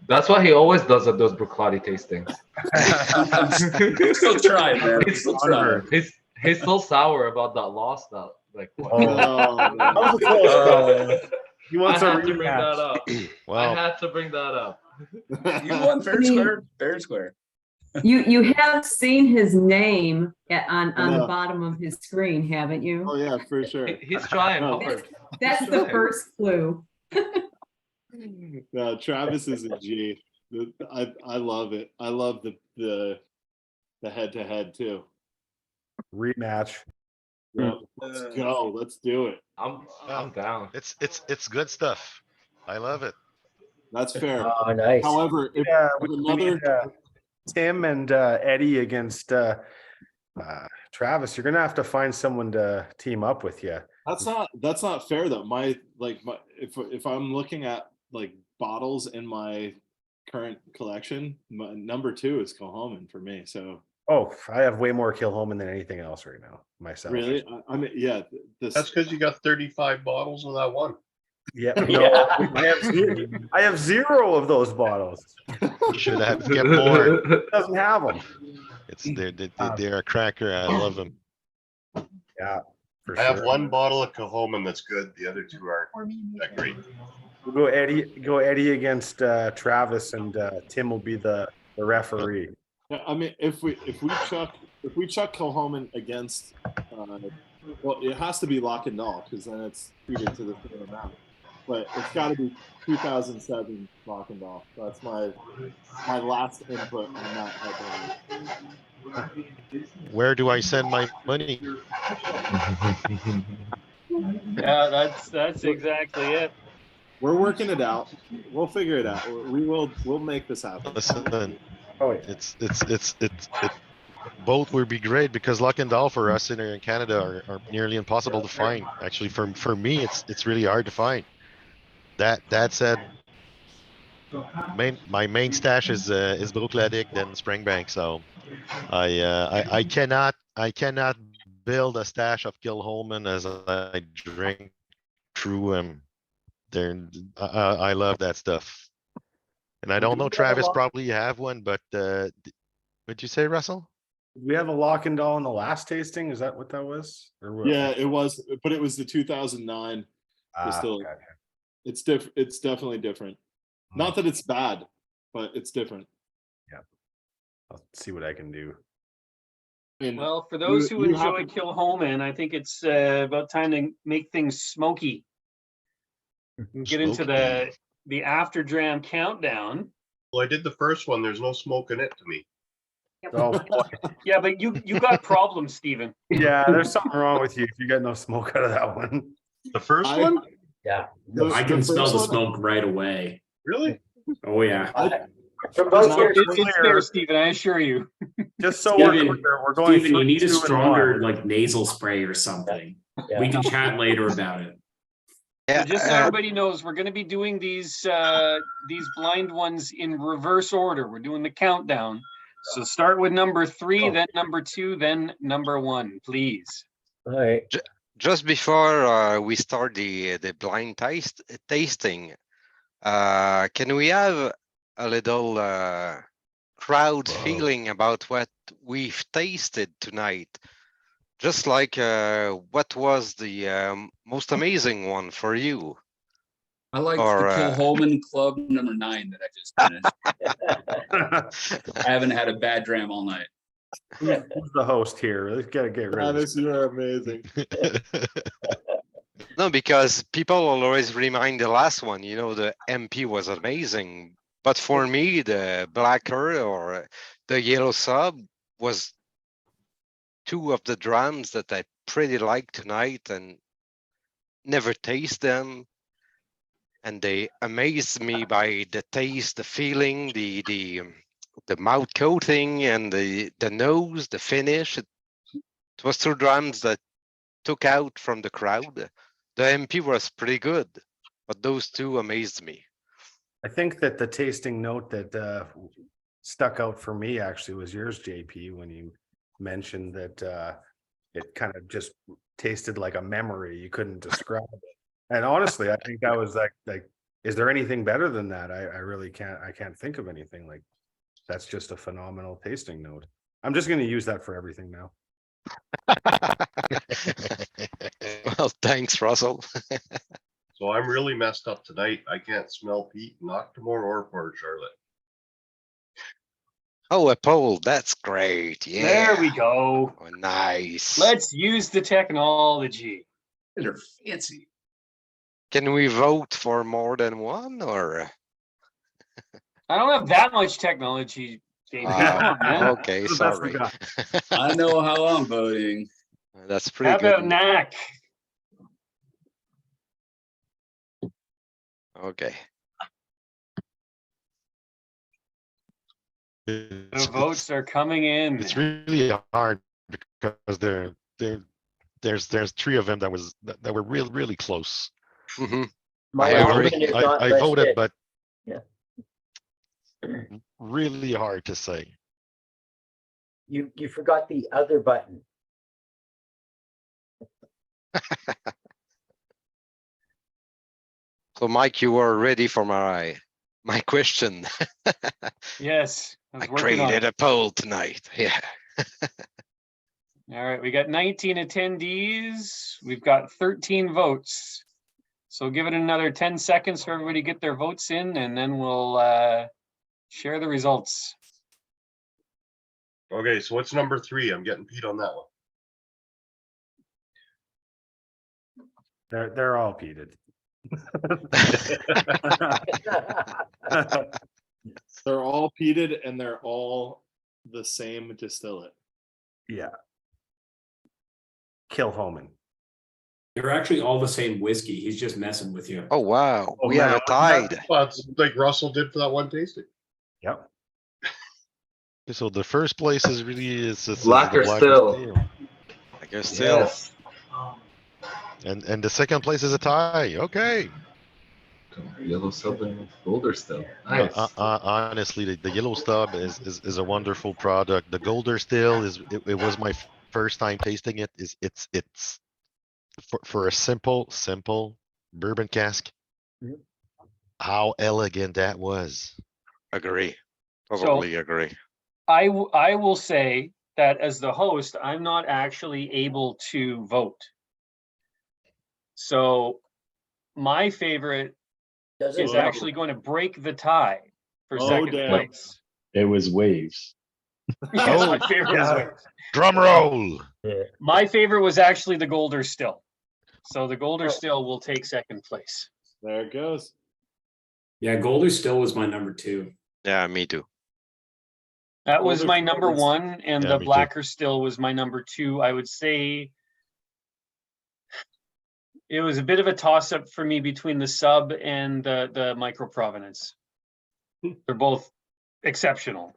C: That's what he always does at those Bruichladdich tastings.
L: I'm still trying, man. I'm still trying.
C: He's still sour about that loss. That like what?
E: Oh, that was a close call. He wants
C: I
E: a
C: had to bring that
E: rematch.
C: up. I
I: Well,
C: had to bring that up.
L: You won fair and square. Fair and square.
M: You have seen his name on
B: I
M: the
B: know.
M: bottom of his screen, haven't you?
B: Oh yeah, for sure.
C: He's trying
B: No.
C: hard.
M: That's the first clue.
B: No, Travis is a G. I love it. I love the head to head too.
E: Rematch.
B: Yeah, let's go. Let's do it.
C: I'm down.
I: it's good stuff. I love it.
B: That's fair.
H: Oh, nice.
B: However, if
E: We
B: another
E: need, Tim and Eddie against Travis. You're gonna have to find someone to team up with you.
B: that's not fair though. If I'm looking at like bottles in my current collection, my number 2 is Kilhoman for me. So
E: Oh, I have way more Kilhoman than anything else right now myself.
B: really, I mean, yeah,
G: That's because you got 35 bottles of that one.
E: Yeah, no, I have 0 of those bottles.
I: You should have get more.
E: Doesn't have them.
I: They're a cracker. I love them.
E: Yeah, for
G: I have
E: sure.
G: one bottle of Kilhoman that's good. The other 2 aren't
D: Or me.
G: that great.
E: We'll go Eddie against Travis, and Tim will be the referee.
B: Yeah, I mean, if we chuck Kilhoman against, well, it has to be Lock and Doll because then it's treated to the same amount. But it's got to be 2007 Lock and Doll. That's my last input on that headline.
I: Where do I send my money?
A: Yeah, that's exactly it.
B: We're working it out. We'll figure it out. We'll make this happen.
I: Listen,
E: Oh, yeah.
I: it's both would be great because Luck and Doll for us in Canada are nearly impossible to find. Actually, for me, it's really hard to find. That said, my main stash is Bruichladdich, then Springbank. So I cannot build a stash of Kilhoman as I drink through them. I love that stuff. And I don't know, Travis, probably you have one, but what'd you say, Russell?
E: Did we have a Lock and Doll in the last tasting? Is that what that was? Or what?
B: Yeah, it was, but it was the 2009.
E: Gotcha.
B: It's definitely different. Not that it's bad, but it's different.
E: Yeah, I'll see what I can do.
B: And
A: Well, for those who enjoy
B: have-
A: Kilhoman, I think it's about time to make things smoky. Get into the after-dram countdown.
G: Well, I did the first one. There's no smoke in it to me.
E: Oh,
A: Yeah, but you got problems, Stephen.
E: yeah, there's something wrong with you if you got no smoke out of that one.
G: The first one?
H: Yeah.
J: I can smell the
B: first one-
J: smoke right away.
G: Really?
J: Oh yeah.
E: For those
A: No,
E: who are
A: it's
E: clear,
A: there, Stephen, I assure you.
E: just so
J: Steven,
E: we're going.
J: Steven, you need a
E: 3, 2, and
J: stronger
E: 1.
J: like nasal spray or something.
H: Yeah.
J: We can chat later about it.
A: So just so everybody knows, we're going to be doing these blind ones in reverse order. We're doing the countdown. So start with number 3, then number 2, then number 1, please.
H: All right.
F: Just before we start the blind tasting, can we have a little crowd feeling about what we've tasted tonight? Just like what was the most amazing one for you?
L: I like
F: Or,
L: the Kilhoman Club number 9 that I just finished. I haven't had a bad dram all night.
E: Who's the host here? Let's get rid of
B: Travis,
E: this.
B: you are amazing.
F: No, because people will always remind the last one, you know, the MP was amazing. But for me, the blacker or the yellow sub was 2 of the drams that I pretty like tonight and never taste them. And they amazed me by the taste, the feeling, the mouth coating and the nose, the finish. It was 2 drams that took out from the crowd. The MP was pretty good, but those 2 amazed me.
E: I think that the tasting note that stuck out for me actually was yours, JP, when you mentioned that it kind of just tasted like a memory. You couldn't describe it. And honestly, I think that was like Is there anything better than that? I really can't think of anything. Like, that's just a phenomenal tasting note. I'm just going to use that for everything now.
F: Well, thanks, Russell.
G: So I'm really messed up tonight. I can't smell peat, not tomorrow or Port Charlotte.
F: Oh, a poll. That's great. Yeah.
A: There we go.
F: Oh, nice.
A: Let's use the technology.
L: They're fancy.
F: Can we vote for more than one or?
A: I don't have that much technology, JP. Come on, man.
F: Okay,
E: That's the best we
F: sorry.
E: got.
L: I know how I'm voting.
F: That's pretty
A: How about
F: good.
A: knack?
F: Okay.
A: The votes are coming in.
I: It's really hard because there's three of them that were really close.
F: Mhm.
H: My
F: I agree.
H: husband is not
I: I voted,
H: listed.
I: but
H: Yeah.
I: really hard to say.
H: You forgot the other button.
F: So Mike, you were ready for my question.
A: Yes,
F: I
A: was working on
F: created
A: it.
F: a poll tonight. Yeah.
A: All right, we got 19 attendees. We've got 13 votes. So give it another 10 seconds for everybody to get their votes in, and then we'll share the results.
G: Okay, so what's number 3? I'm getting peat on that one.
E: They're all peated.
B: They're all peated and they're all the same distillate.
E: Yeah. Kilhoman.
J: They're actually all the same whiskey. He's just messing with you.
F: Oh wow,
E: Oh,
F: we have
E: man,
F: a tied.
G: Well, it's like Russell did for that one tasting.
E: Yep.
I: So the first place is really is the
C: Blacker still.
F: I guess still.
C: Yes.
I: And the second place is a tie. Okay.
C: Yellow sub and golder still. Nice.
I: Honestly, the yellow stub is a wonderful product. The golder still it was my first time tasting it. It's for a simple bourbon cask.
H: Mhm.
I: How elegant that was.
F: Agree. Totally agree.
A: I will say that as the host, I'm not actually able to vote. So my favorite
H: Doesn't
A: is
B: Wow.
A: actually going to break the tie for
B: Oh,
A: second
B: damn.
A: place.
N: It was waves.
A: Yes, my
I: Oh,
A: favorite was
E: yeah.
A: Waves.
I: Drum roll.
H: Yeah.
A: My favorite was actually the Golder Still. So the Golder Still will take second place.
B: There it goes.
J: Yeah, Golder still was my number 2.
F: Yeah, me too.
A: That was
B: Golder
A: my
B: Still
A: number
B: was-
A: 1, and
I: Yeah,
A: the
I: me too.
A: Blacker Still was my number 2. I would say it was a bit of a toss-up for me between the Sub and the Micro Provenance. They're both exceptional.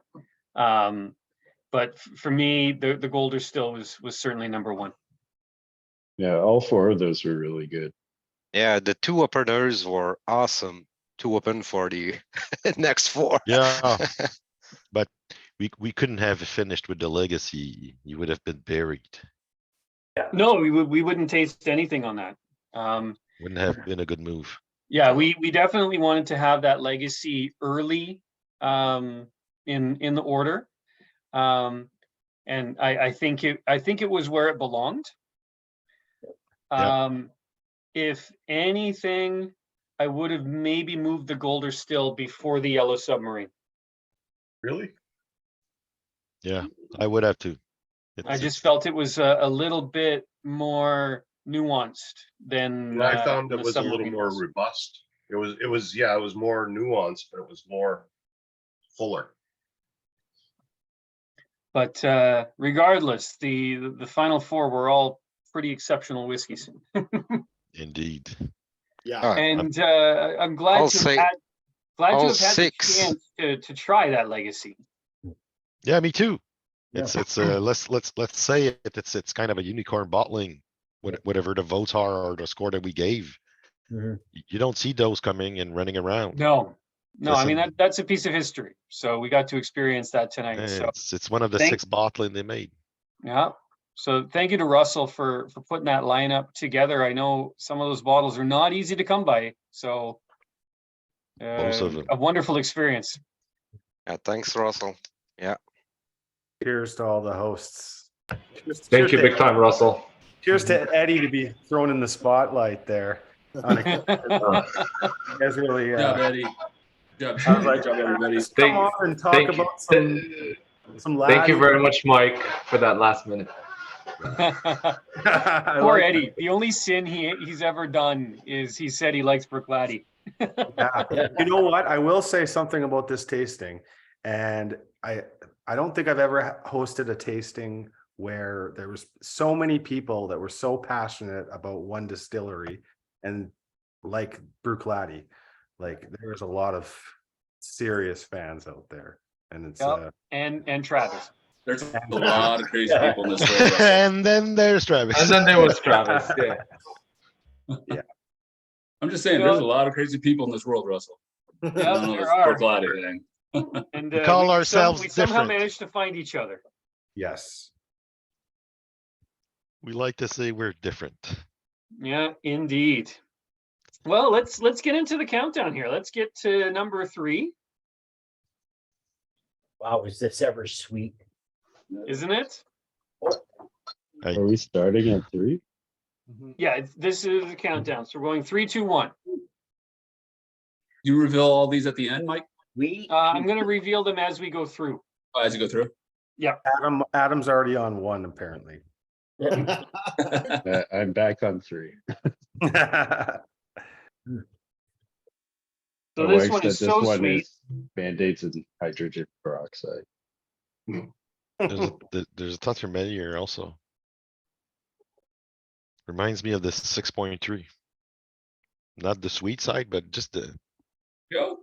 A: But for me, the Golder Still was certainly number 1.
N: Yeah, all 4 of those were really good.
F: Yeah, the 2 openers were awesome to open for the next 4.
I: Yeah. But we couldn't have finished with the legacy. You would have been buried.
A: No, we wouldn't taste anything on that.
I: Wouldn't have been a good move.
A: Yeah, we definitely wanted to have that legacy early in the order. And I think it was where it belonged. If anything, I would have maybe moved the Golder Still before the Yellow Submarine.
G: Really?
I: Yeah, I would have to.
A: I just felt it was a little bit more nuanced than
G: And I found
A: the
G: it was a little
A: Submarine
G: more
A: was.
G: robust. It was more nuanced, but it was more fuller.
A: But regardless, the final 4 were all pretty exceptional whiskeys.
I: Indeed.
B: Yeah.
A: And I'm glad
F: I'll
A: to
F: say
A: have had the
F: 6.
A: chance to try that legacy.
I: Yeah, me too.
H: Yeah.
I: It's let's say it's kind of a unicorn bottling, whatever the votes are or the score that we gave.
H: Mhm.
I: You don't see those coming and running around.
A: No, I mean
I: Listen.
A: that's a piece of history. So we got to experience that tonight. So
I: It's one of the
A: Thank-
I: 6 bottling they made.
A: yeah. So thank you to Russell for putting that lineup together. I know some of those bottles are not easy to come by. So
I: Most of them.
A: A wonderful experience.
F: Yeah, thanks, Russell. Yeah.
E: Cheers to all the hosts.
C: Thank you, big time, Russell.
E: Cheers to Eddie to be thrown in the spotlight there. Unexpected. You guys really,
L: Good job, Eddie. Good
E: I was
L: job,
E: like,
L: good job, everybody.
E: come on and talk
C: thank
E: about
C: you.
E: some
C: Thank you
E: laddie.
C: very much, Mike, for that last minute.
E: I
A: Poor
E: like
A: Eddie. The only sin he's ever done is he said he likes Bruichladdich.
E: Yeah. You know what? I will say something about this tasting, and I don't think I've ever hosted a tasting where there was so many people that were so passionate about one distillery, and like Bruichladdich, like there was a lot of serious fans out there, and it's
A: Yep. And Travis.
L: There's a lot of crazy people in this world. Russell.
I: And then there's Travis.
C: And then there was Travis. Yeah.
E: Yeah.
L: I'm just saying, there's a lot of crazy people in this world, Russell.
A: Yep,
L: This
A: there are.
L: Bruichladdich thing.
A: And
I: We call
A: we
I: ourselves
A: somehow
I: different.
A: managed to find each other.
E: Yes.
I: We like to say we're different.
A: Yeah, indeed. Well, let's get into the countdown here. Let's get to number 3,
H: Wow, is this ever sweet?
A: isn't it?
N: Are we starting at 3?
A: Yeah, this is the countdown. So we're going 3, 2, 1.
L: You reveal all these at the end, Mike,
A: I'm going to reveal them as we go through.
L: as you go through.
A: Yeah.
E: Adam's already on 1 apparently.
N: I'm back on 3.
A: So
N: My
A: this
N: wife
A: one
N: said
A: is so
N: one
A: sweet.
N: is Band-Aids and hydrogen peroxide.
I: There's a touch of many here also. Reminds me of this 6.3. Not the sweet side, but just the
L: Go.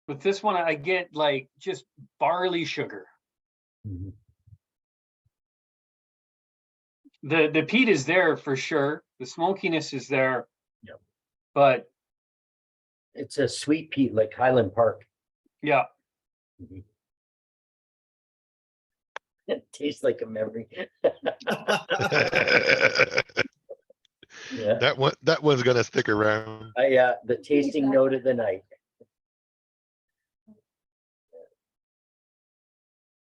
A: With this one, I get like just barley sugar. The peat is there for sure. The smokiness is there.
H: Yep.
A: But
H: It's a sweet peat like Highland Park.
A: yeah,
H: It tastes like a memory. Yeah.
I: that one's gonna stick around.
H: The tasting note of the night.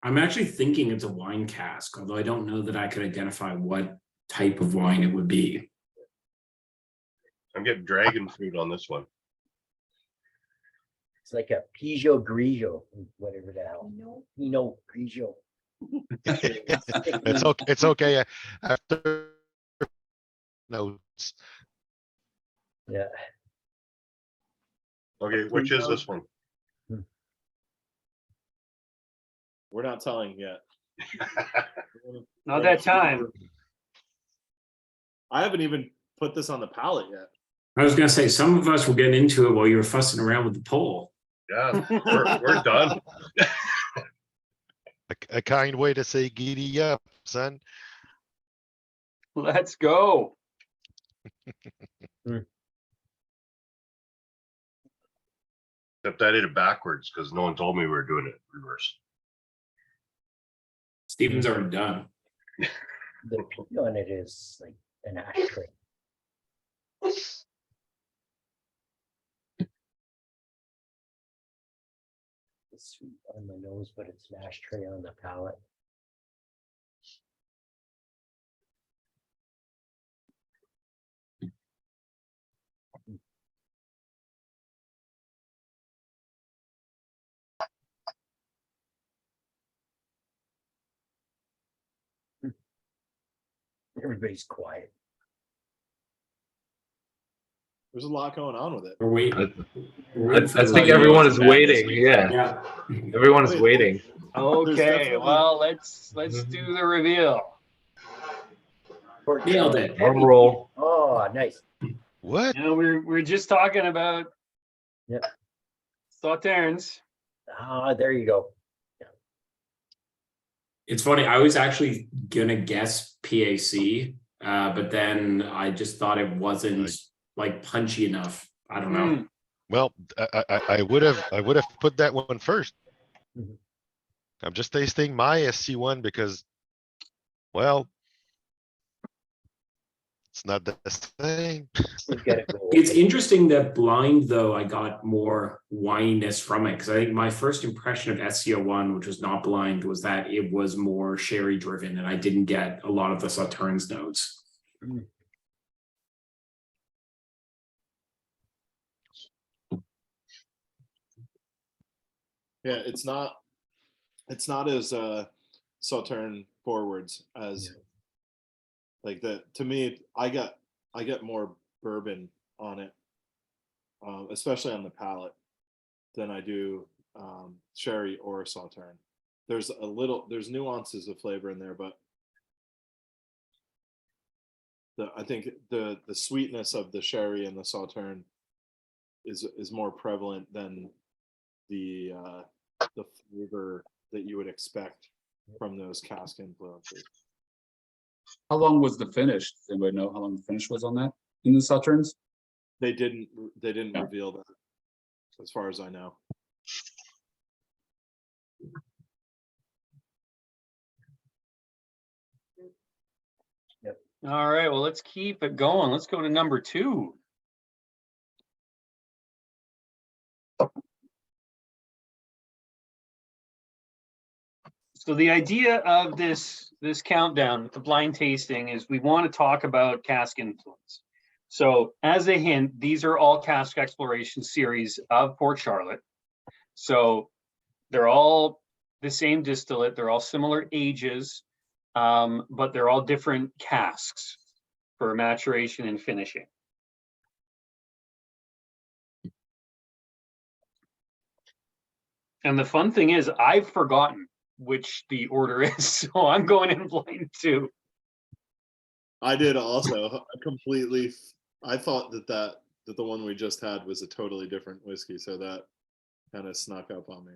J: I'm actually thinking it's a wine cask, although I don't know that I could identify what type of wine it would be.
G: I'm getting dragon fruit on this one.
H: It's like a Peugeot Grigio, whatever the hell. Pinot Grigio.
I: It's okay. It's okay. After notes.
H: Yeah.
G: Okay, which is this one?
B: We're not telling yet.
A: not that time.
B: I haven't even put this on the palette yet.
J: I was gonna say, some of us will get into it while you were fussing around with the poll.
G: Yeah, we're done.
I: A kind way to say giddy up, son.
A: Let's go.
G: Except I did it backwards because no one told me we were doing it reverse.
J: Steven's already done.
H: The peat on it is like an ashtray. It's sweet on the nose, but it's an ashtray on the palate. Everybody's quiet.
B: There's a lot going on with it.
J: We're waiting.
C: I think everyone is waiting. Yeah. Everyone is waiting.
A: Okay, well, let's do the reveal.
J: Nailed it.
C: Drum roll.
H: Oh, nice.
I: What?
A: You know, we're just talking about
H: Yep.
A: Sauternes.
H: Ah, there you go.
J: It's funny, I was actually gonna guess PAC, but then I just thought it wasn't like punchy enough. I don't know.
I: Well, I would have put that one first.
H: Mhm.
I: I'm just tasting my SC1 because, well, It's not the same.
J: It's interesting that blind, though, I got more wininess from it, because I think my first impression of SCO1, which was not blind, was that it was more sherry driven, and I didn't get a lot of the Sauternes notes.
B: Yeah, it's not as Sauterne forwards as like the, to me, I get more bourbon on it, especially on the palate, than I do sherry or Sauterne. There's nuances of flavor in there, but I think the sweetness of the sherry and the Sauterne is more prevalent than the flavor that you would expect from those cask influences.
L: How long was the finish? Does anybody know how long the finish was on that in the Sauternes?
B: They didn't reveal that, as far as I know.
A: All right, well, let's keep it going. Let's go to number 2. So the idea of this countdown, the blind tasting, is we want to talk about cask influence. So as a hint, these are all cask exploration series of Port Charlotte. So they're all the same distillate, they're all similar ages, but they're all different casks for maturation and finishing. And the fun thing is, I've forgotten which the order is, so I'm going in blind too.
B: I did also. I thought that the one we just had was a totally different whiskey, so that kind of snuck up on me.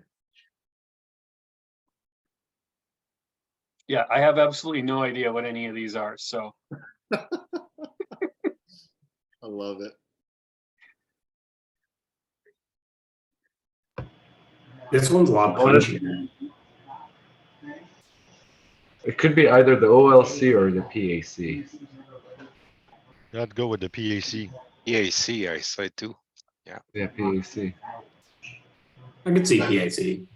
A: Yeah, I have absolutely no idea what any of these are, so.
B: I love it.
J: This one's a lot punchy.
C: It could be either the OLC or the PAC.
I: I'd go with the PAC.
F: EAC, I say too. Yeah.
C: Yeah, PAC.
J: I could see PAC.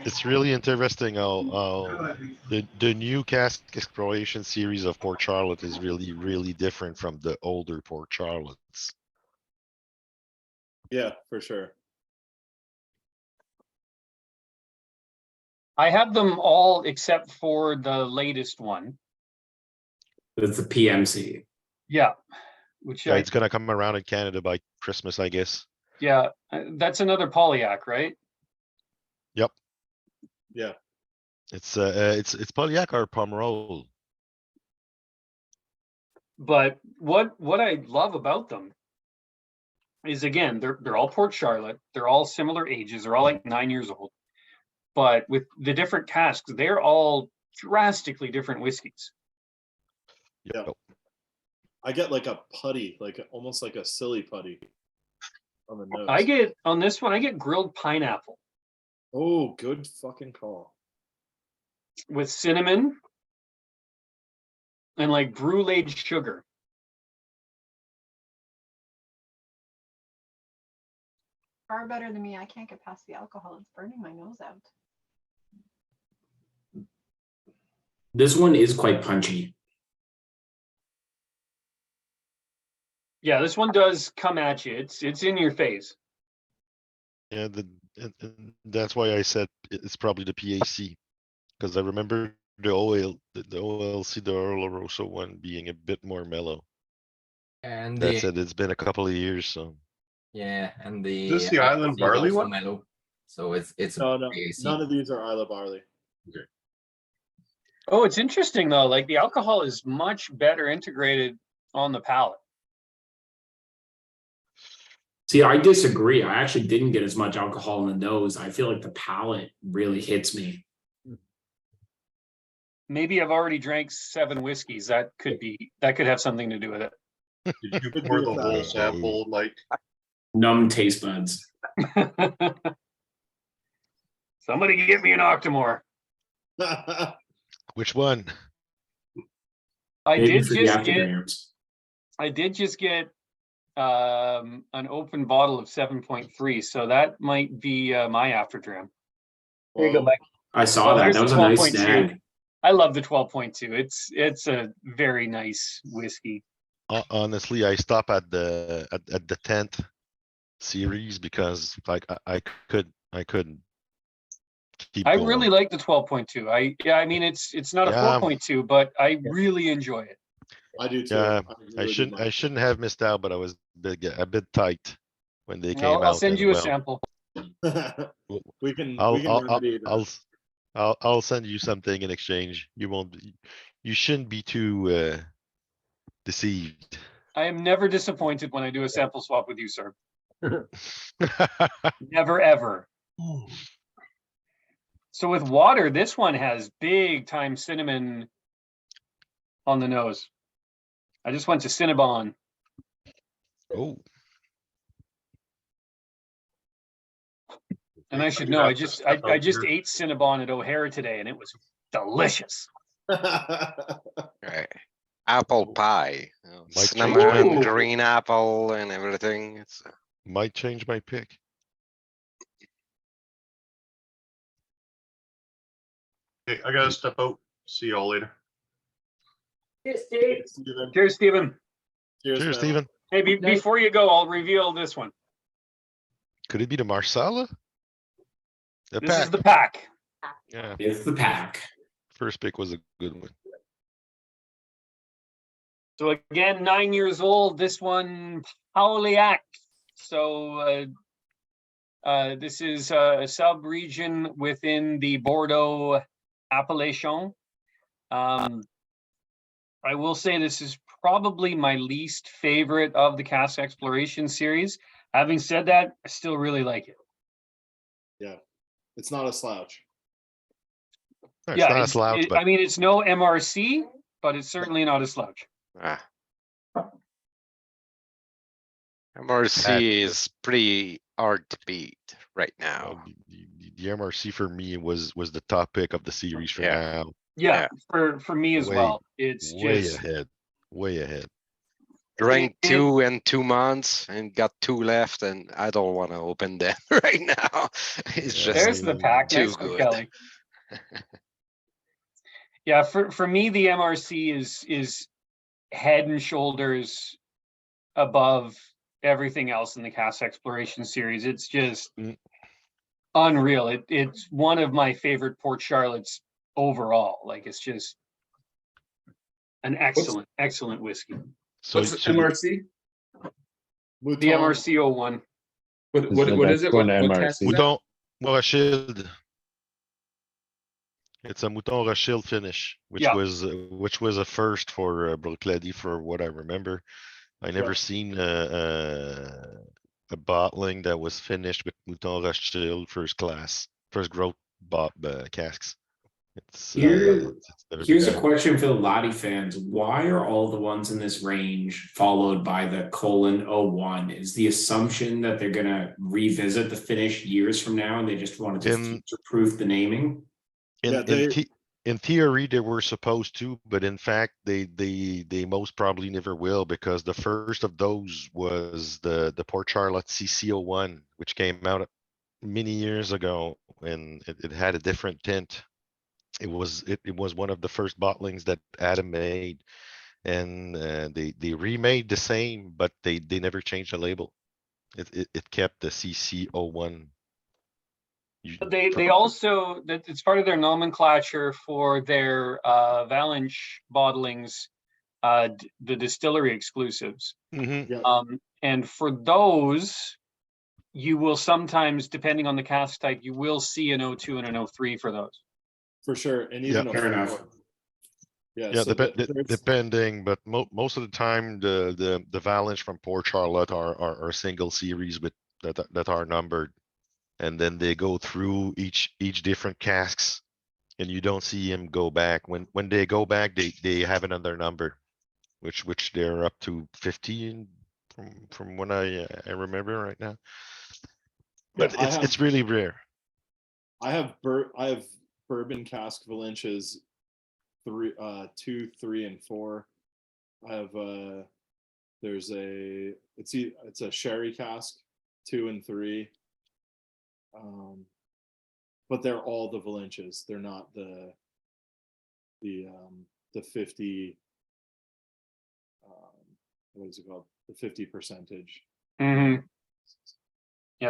I: It's really interesting how the new cask exploration series of Port Charlotte is really different from the older Port Charlottes.
B: Yeah, for sure.
A: I have them all except for the latest one.
J: It's the PMC.
A: Yeah, which
I: Yeah, it's gonna come around in Canada by Christmas, I guess.
A: yeah, that's another Polyak, right?
I: Yep.
B: Yeah.
I: It's Polyak or Pomerol.
A: But what I love about them is, again, they're all Port Charlotte, they're all similar ages, they're all like 9 years old. But with the different casks, they're all drastically different whiskeys.
B: Yeah. I get like a putty, almost like a silly putty on the nose.
A: On this one, I get grilled pineapple.
B: Oh, good fucking call.
A: With cinnamon and like brulee sugar.
D: Far better than me. I can't get past the alcohol. It's burning my nose out.
J: This one is quite punchy.
A: Yeah, this one does come at you. It's in your face.
I: Yeah, and that's why I said it's probably the PAC, because I remember the OLC, the Oloroso one, being a bit more mellow.
O: And
I: That said, it's been a couple of years, so.
O: yeah, and
G: Is this the Island
O: is
G: Barley
O: also
G: one?
O: mellow. So it's
B: No,
O: PAC.
B: none of these are Isla Barley.
G: Okay.
A: Oh, it's interesting though. Like the alcohol is much better integrated on the palate.
J: See, I disagree. I actually didn't get as much alcohol in the nose. I feel like the palate really hits me.
A: Maybe I've already drank 7 whiskeys. That could have something to do with it.
G: Did you pour the whole sample, like?
J: Numb taste buds.
A: Somebody give me an Octomore.
I: Which one?
A: I
J: Maybe
A: did
J: for the
A: just
J: after
A: get,
J: drams.
A: I did just get an open bottle of 7.3, so that might be my after dram. There you go,
B: Whoa.
A: Mike.
J: I saw
A: Oh,
J: that.
A: here's
J: That
A: the
J: was a nice
A: 12.2.
J: snag.
A: I love the 12.2. It's a very nice whiskey.
I: Honestly, I stop at the 10th series because like I couldn't keep
A: I
I: going.
A: really like the 12.2. I mean it's not a
I: Yeah.
A: 4.2, but I really enjoy it.
B: I do too.
I: Yeah,
B: I really do
I: I shouldn't have missed out, but I was a bit tight when they came
A: I'll
I: out.
A: send
I: and
A: you a
I: well,
A: sample.
B: we can
I: I'll
B: remedy that.
I: I'll send you something in exchange. You shouldn't be too deceived.
A: I am never disappointed when I do a sample swap with you, sir. Never ever. So with water, this one has big time cinnamon on the nose. I just went to Cinnabon.
I: Oh,
A: And I should know, I just ate Cinnabon at O'Hare today and it was delicious.
F: Right. Apple pie,
I: Might
F: cinnamon,
A: change-
F: green apple, and everything. It's
I: might change my pick.
G: Okay, I gotta step out. See y'all later.
A: Cheers, Stephen.
I: Cheers,
B: man.
I: Stephen.
A: Hey, before you go, I'll reveal this one.
I: Could it be the Marsala? The
A: This
I: pack.
A: is the pack.
I: Yeah,
J: It's the pack.
I: first pick was a good one.
A: So again, 9 years old. This one, Pauliac. So this is a sub-region within the Bordeaux appellation. I will say this is probably my least favorite of the cask exploration series. Having said that, I still really like it.
B: Yeah, it's not a slouch.
I: No, it's not a slouch, but
A: I mean, it's no MRC, but it's certainly not a slouch.
F: MRC is pretty hard to beat right now.
I: the MRC for me was the top pick of the series for now.
A: Yeah, for me as well. It's
I: way
A: just
I: ahead, way ahead.
F: Drank 2 in 2 months and got 2 left, and I don't want to open them right now. It's just
A: there's the pack.
F: too
A: Nice one,
F: good.
A: Kelly. Yeah, for me, the MRC is head and shoulders above everything else in the cask exploration series. It's just unreal. It's one of my favorite Port Charlottes overall. Like it's just an excellent whiskey.
I: So,
L: What's the MRC?
A: The MRC 01.
L: What is it? What cask is that?
I: Mouton Rothschild. It's a Mouton Rothschild finish, which was a first for Bruichladdich for what I remember. I never seen a bottling that was finished with Mouton Rothschild first growth casks.
J: Here's a question for the Lottie fans. Why are all the ones in this range followed by the :01? Is the assumption that they're gonna revisit the finish years from now and they just wanted to future-proof the naming?
I: In theory, they were supposed to, but in fact, they most probably never will, because the first of those was the Port Charlotte CC01, which came out many years ago, and it had a different tint. It was one of the first bottlings that Adam made, and they remade the same, but they never changed the label. It kept the CC01.
A: They also, that it's part of their nomenclature for their Valanche bottlings, the distillery exclusives. And for those, you will sometimes, depending on the cask type, you will see an 02 and an 03 for those.
B: For sure, and even
J: fair enough.
I: Depending, but most of the time, the Valanche from Port Charlotte are single series with that are numbered, and then they go through each different casks, and you don't see them go back. When they go back, they have another number, which they're up to 50 from what I remember right now. But it's really rare.
B: I have bourbon cask Valenches 2, 3, and 4. I have there's it's a sherry cask 2 and 3. But they're all the Valenches. They're not the 50 what is it called? The 50 percentage.
A: Yeah,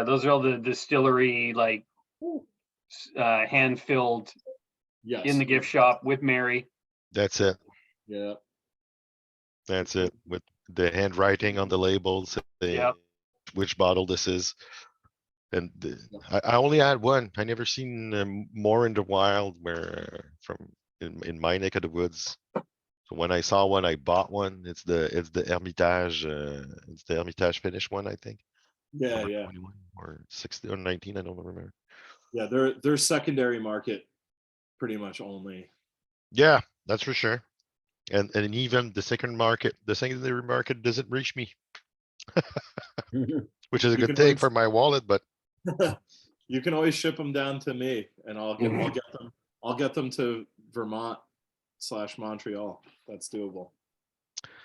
A: those are all the distillery, like hand filled
B: Yes.
A: in the gift shop with Mary.
I: That's it.
B: Yeah.
I: That's it. With the handwriting on the labels,
A: Yep.
I: which bottle this is. And I only had one. I never seen more in the wild where in my neck of the woods. So when I saw one, I bought one. It's the Hermitage. It's the Hermitage finish one, I think.
B: Yeah,
I: Number
B: yeah.
I: 21 or 60 or 19. I don't remember.
B: Yeah, they're secondary market pretty much only.
I: Yeah, that's for sure. And even the secondary market doesn't reach me, which is a
B: You
I: good
B: can
I: thing
B: always-
I: for my wallet. But
B: You can always ship them down to me, and I'll get them to Vermont/Montreal. That's doable.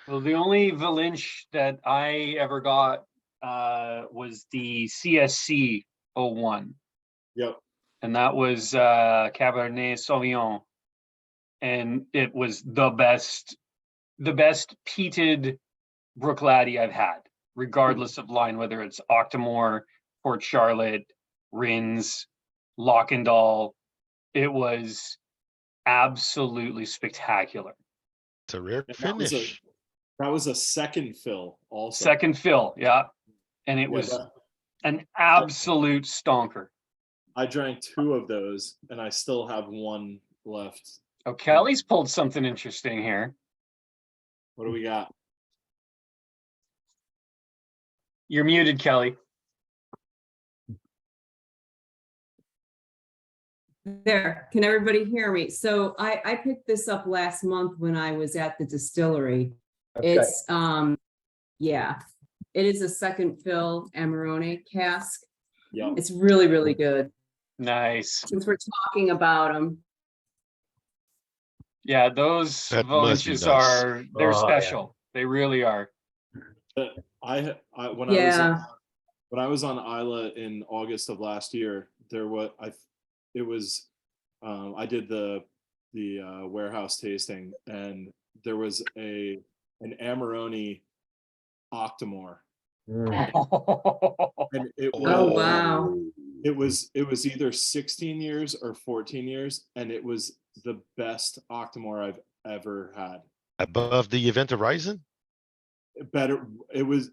A: Well, the only Valenche that I ever got was the CSC 01.
B: Yep.
A: And that was Cabernet Sauvignon. And it was the best peated Bruichladdich I've had, regardless of line, whether it's Octomore, Port Charlotte, Rins, Lockendall. It was absolutely spectacular.
I: it's a rare
B: And
I: finish.
B: That was a second fill also.
A: Second fill, yeah. And it was an absolute stonker.
B: I drank 2 of those, and I still have 1 left.
A: Oh, Kelly's pulled something interesting here.
B: What do we got?
A: You're muted, Kelly.
M: There, can everybody hear me? So I picked this up last month when I was at the distillery.
H: Okay.
M: It's, yeah, it is a second fill Amarone cask.
B: Yeah.
M: It's really, really good.
A: Nice.
M: Since we're talking about them.
A: Yeah, those
I: That must be
A: Valenches
I: nice.
A: they're
H: Oh, yeah.
A: special. They really are.
B: When
M: Yeah.
B: I was on Islay in August of last year, I did the warehouse tasting, and there was an Amarone Octomore, and it was,
M: Oh, wow.
B: it was either 16 years or 14 years, and it was the best Octomore I've ever had.
I: Above the Event Horizon?
B: Better. It was.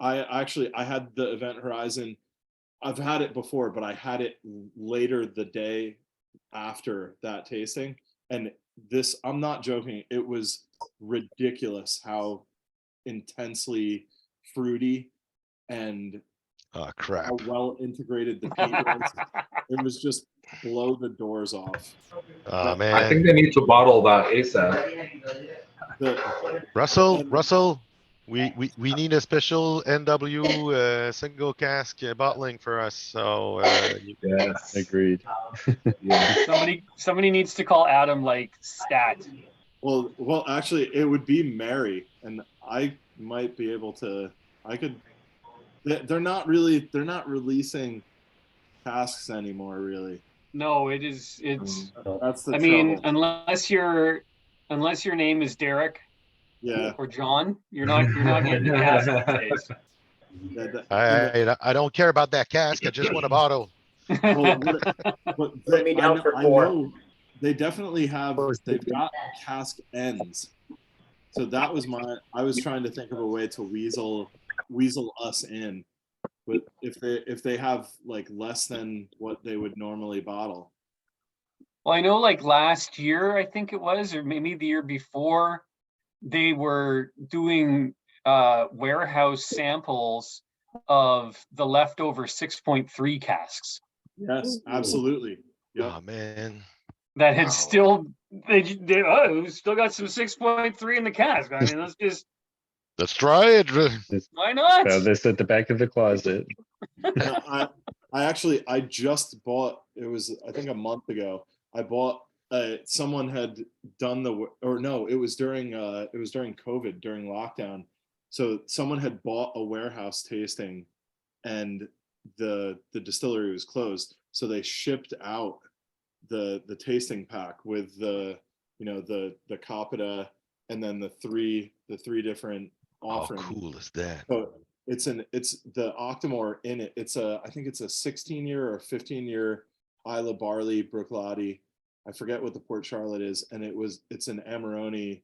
B: I had the Event Horizon. I've had it before, but I had it later the day after that tasting, and this, I'm not joking, it was ridiculous how intensely fruity and
I: Oh crap.
B: how well integrated the peat was. It was just blow the doors off.
I: Oh
C: I
I: man.
C: think they need to bottle that ASAP.
I: Russell, we need a special NW single cask bottling for us. So
C: Yes.
N: Agreed.
C: Yeah.
A: Somebody needs to call Adam like stat.
B: Well, actually, it would be Mary, and I might be able to. I could. They're not releasing casks anymore, really.
A: No, it's
B: That's the
A: I
B: trouble.
A: mean, unless your name is Derek
B: Yeah.
A: or John, you're not getting a cask these days.
I: I don't care about that cask. I just want a bottle.
B: Well,
H: Put me down for
B: I
H: 4.
B: know they definitely have. They've got cask ends. So that was I was trying to think of a way to weasel us in, but if they have like less than what they would normally bottle.
A: Well, I know like last year, I think it was, or maybe the year before, they were doing warehouse samples of the leftover 6.3 casks
B: Yes, absolutely. Yep.
I: Oh man.
A: that had still they still got some 6.3 in the cask. I mean,
I: Let's try it.
A: why not?
N: Found this at the back of the closet.
B: I just bought, it was I think a month ago, I bought. Someone had done it was during COVID, during lockdown. So someone had bought a warehouse tasting, and the distillery was closed. So they shipped out the tasting pack with the Capita and then the three different offerings.
I: How cool is that?
B: So it's the Octomore in it. I think it's a 16-year or 15-year Islay barley Bruichladdich. I forget what the Port Charlotte is, and it's an Amarone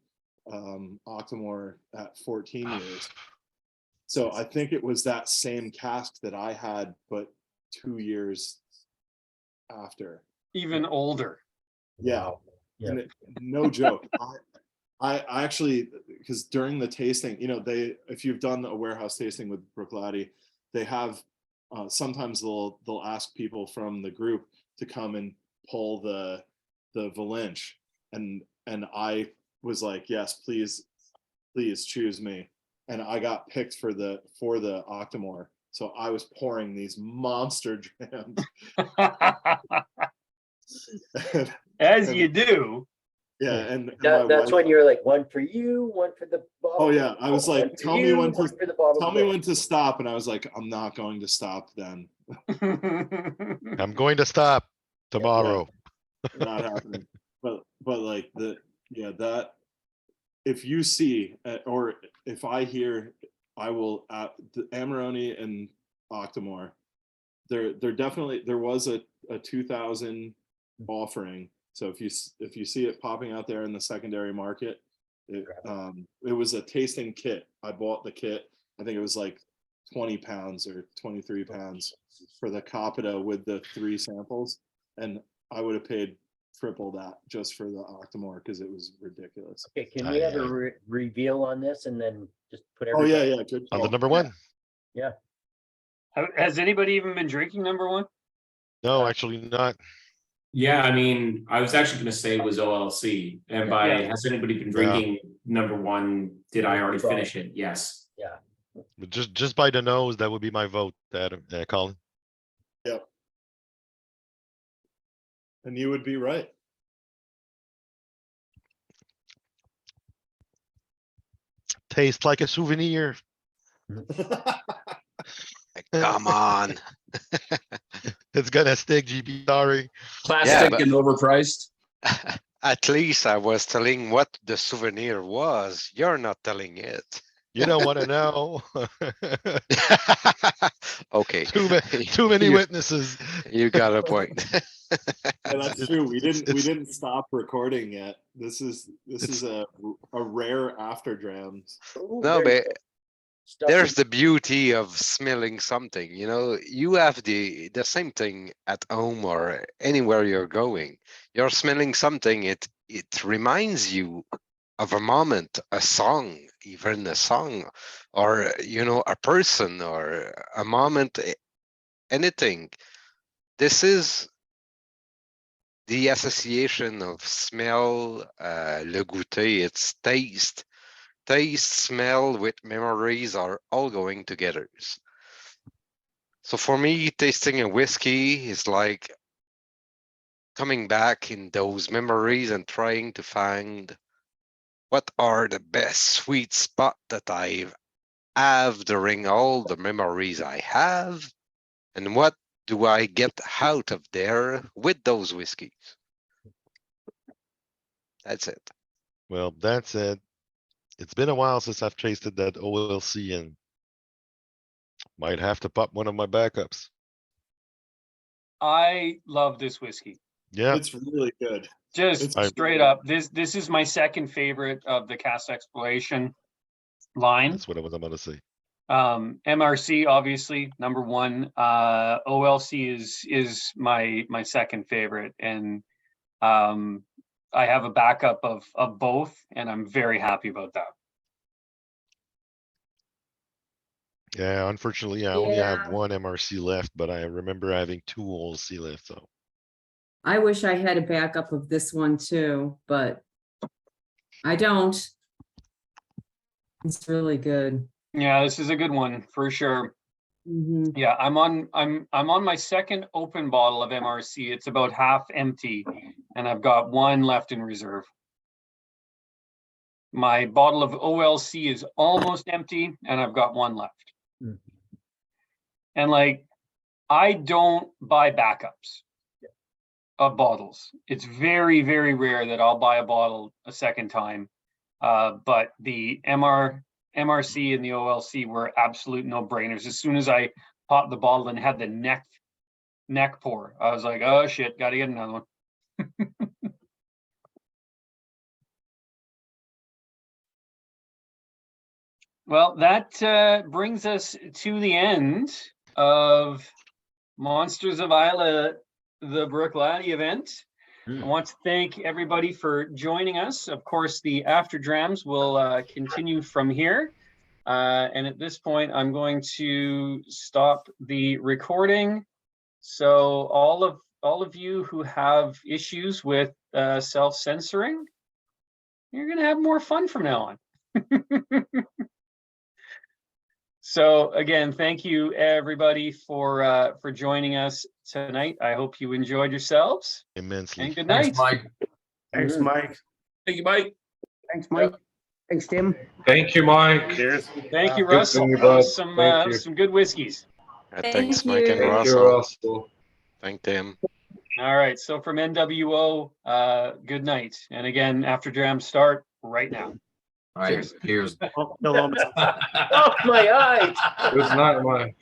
B: Octomore at 14 years. So I think it was that same cask that I had, but 2 years after.
A: Even older.
B: Yeah.
H: Yeah.
B: And no joke. I actually, because during the tasting, if you've done a warehouse tasting with Bruichladdich, they have sometimes they'll ask people from the group to come and pull the Valenche, and I was like, yes, please choose me, and I got picked for the Octomore. So I was pouring these monster drams.
A: As you do.
B: Yeah, and
H: That's
B: my wife,
H: when you're like, one for you, one for the bottle.
B: oh yeah, I was like, tell me when
H: to
B: to stop, and I was like, I'm not going to stop then.
I: I'm going to stop tomorrow.
B: Not happening. But like that if you see or if I hear, I will the Amarone and Octomore. There was a 2000 offering. So if you see it popping out there in the secondary market, it was a tasting kit. I bought the kit. I think it was like 20 pounds or 23 pounds for the Capita with the 3 samples, and I would have paid triple that just for the Octomore because it was ridiculous.
H: Okay, can we have a reveal on this and then just put
B: Oh
H: everybody?
B: yeah, good.
I: On the number one?
H: Yeah.
A: Has anybody even been drinking number one?
I: No, actually not.
J: Yeah, I mean, I was actually going to say was OLC, and by has anybody been drinking number one? Did I already finish it? Yes.
H: Yeah.
I: But just by the nose, that would be my vote, Adam, Colin.
B: Yep. And you would be right.
I: Tastes like a souvenir.
F: Come on.
I: It's gonna stick, GB, sorry.
L: Plastic and overpriced.
F: At least I was telling what the souvenir was. You're not telling it.
I: You don't want to know.
F: Okay.
I: Too many witnesses.
F: You got a point.
B: Yeah, that's true. We didn't stop recording yet. This is a rare after-drams.
F: No, but there's the beauty of smelling something. You have the same thing at home or anywhere you're going. You're smelling something. It reminds you of a moment, a song, even a song, or a person or a moment, anything. This is the association of smell, le goûter, it's taste. Taste, smell with memories are all going together. So for me, tasting a whiskey is like coming back in those memories and trying to find what are the best sweet spot that I have during all the memories I have, and what do I get out of there with those whiskeys. That's it.
I: Well, that's it. It's been a while since I've tasted that OLC and might have to pop one of my backups.
A: I love this whiskey.
I: Yeah,
B: it's really good.
A: Just straight up. This is my second favorite of the Cask Exploration line.
I: That's what I was about to say.
A: MRC obviously number one. OLC is my second favorite, and I have a backup of both, and I'm very happy about that.
I: Yeah, unfortunately, I only have one MRC left, but I remember having 2 OLC left. So
M: I wish I had a backup of this one too, but I don't. It's really good.
A: Yeah, this is a good one for sure.
M: Mhm.
A: Yeah, I'm on my second open bottle of MRC. It's about half empty, and I've got one left in reserve. My bottle of OLC is almost empty, and I've got one left.
H: Mm.
A: And like, I don't buy backups of bottles. It's very, very rare that I'll buy a bottle a second time. But the MRC and the OLC were absolute no-brainers. As soon as I popped the bottle and had the neck pour, I was like, oh shit, gotta get another one. Well, that brings us to the end of Monsters of Islay, the Bruichladdich event. I want to thank everybody for joining us. Of course, the after drams will continue from here. And at this point, I'm going to stop the recording. So all of you who have issues with self-censoring, you're going to have more fun from now on. So again, thank you everybody for joining us tonight. I hope you enjoyed yourselves.
I: Immensely.
A: And good night.
O: Thanks, Myke.
E: Thanks, Mike.
L: Thank you, Myke.
P: Thanks, Mike. Thanks, Tim.
C: Thank you, Mike.
E: Cheers.
A: Thank you,
C: Good
A: Russell.
C: seeing you, bud.
A: Some
C: Thank you.
A: some good whiskeys.
F: Thanks,
M: Thank
F: Mike and
M: you.
C: Thank you,
F: Russell.
C: Russell.
F: Thank them.
A: All right. So from NWO, good night. And again, after dram start right now.
O: All right, cheers.
E: Oh, no,
P: Oh, my eyes.
C: Good night, Mike.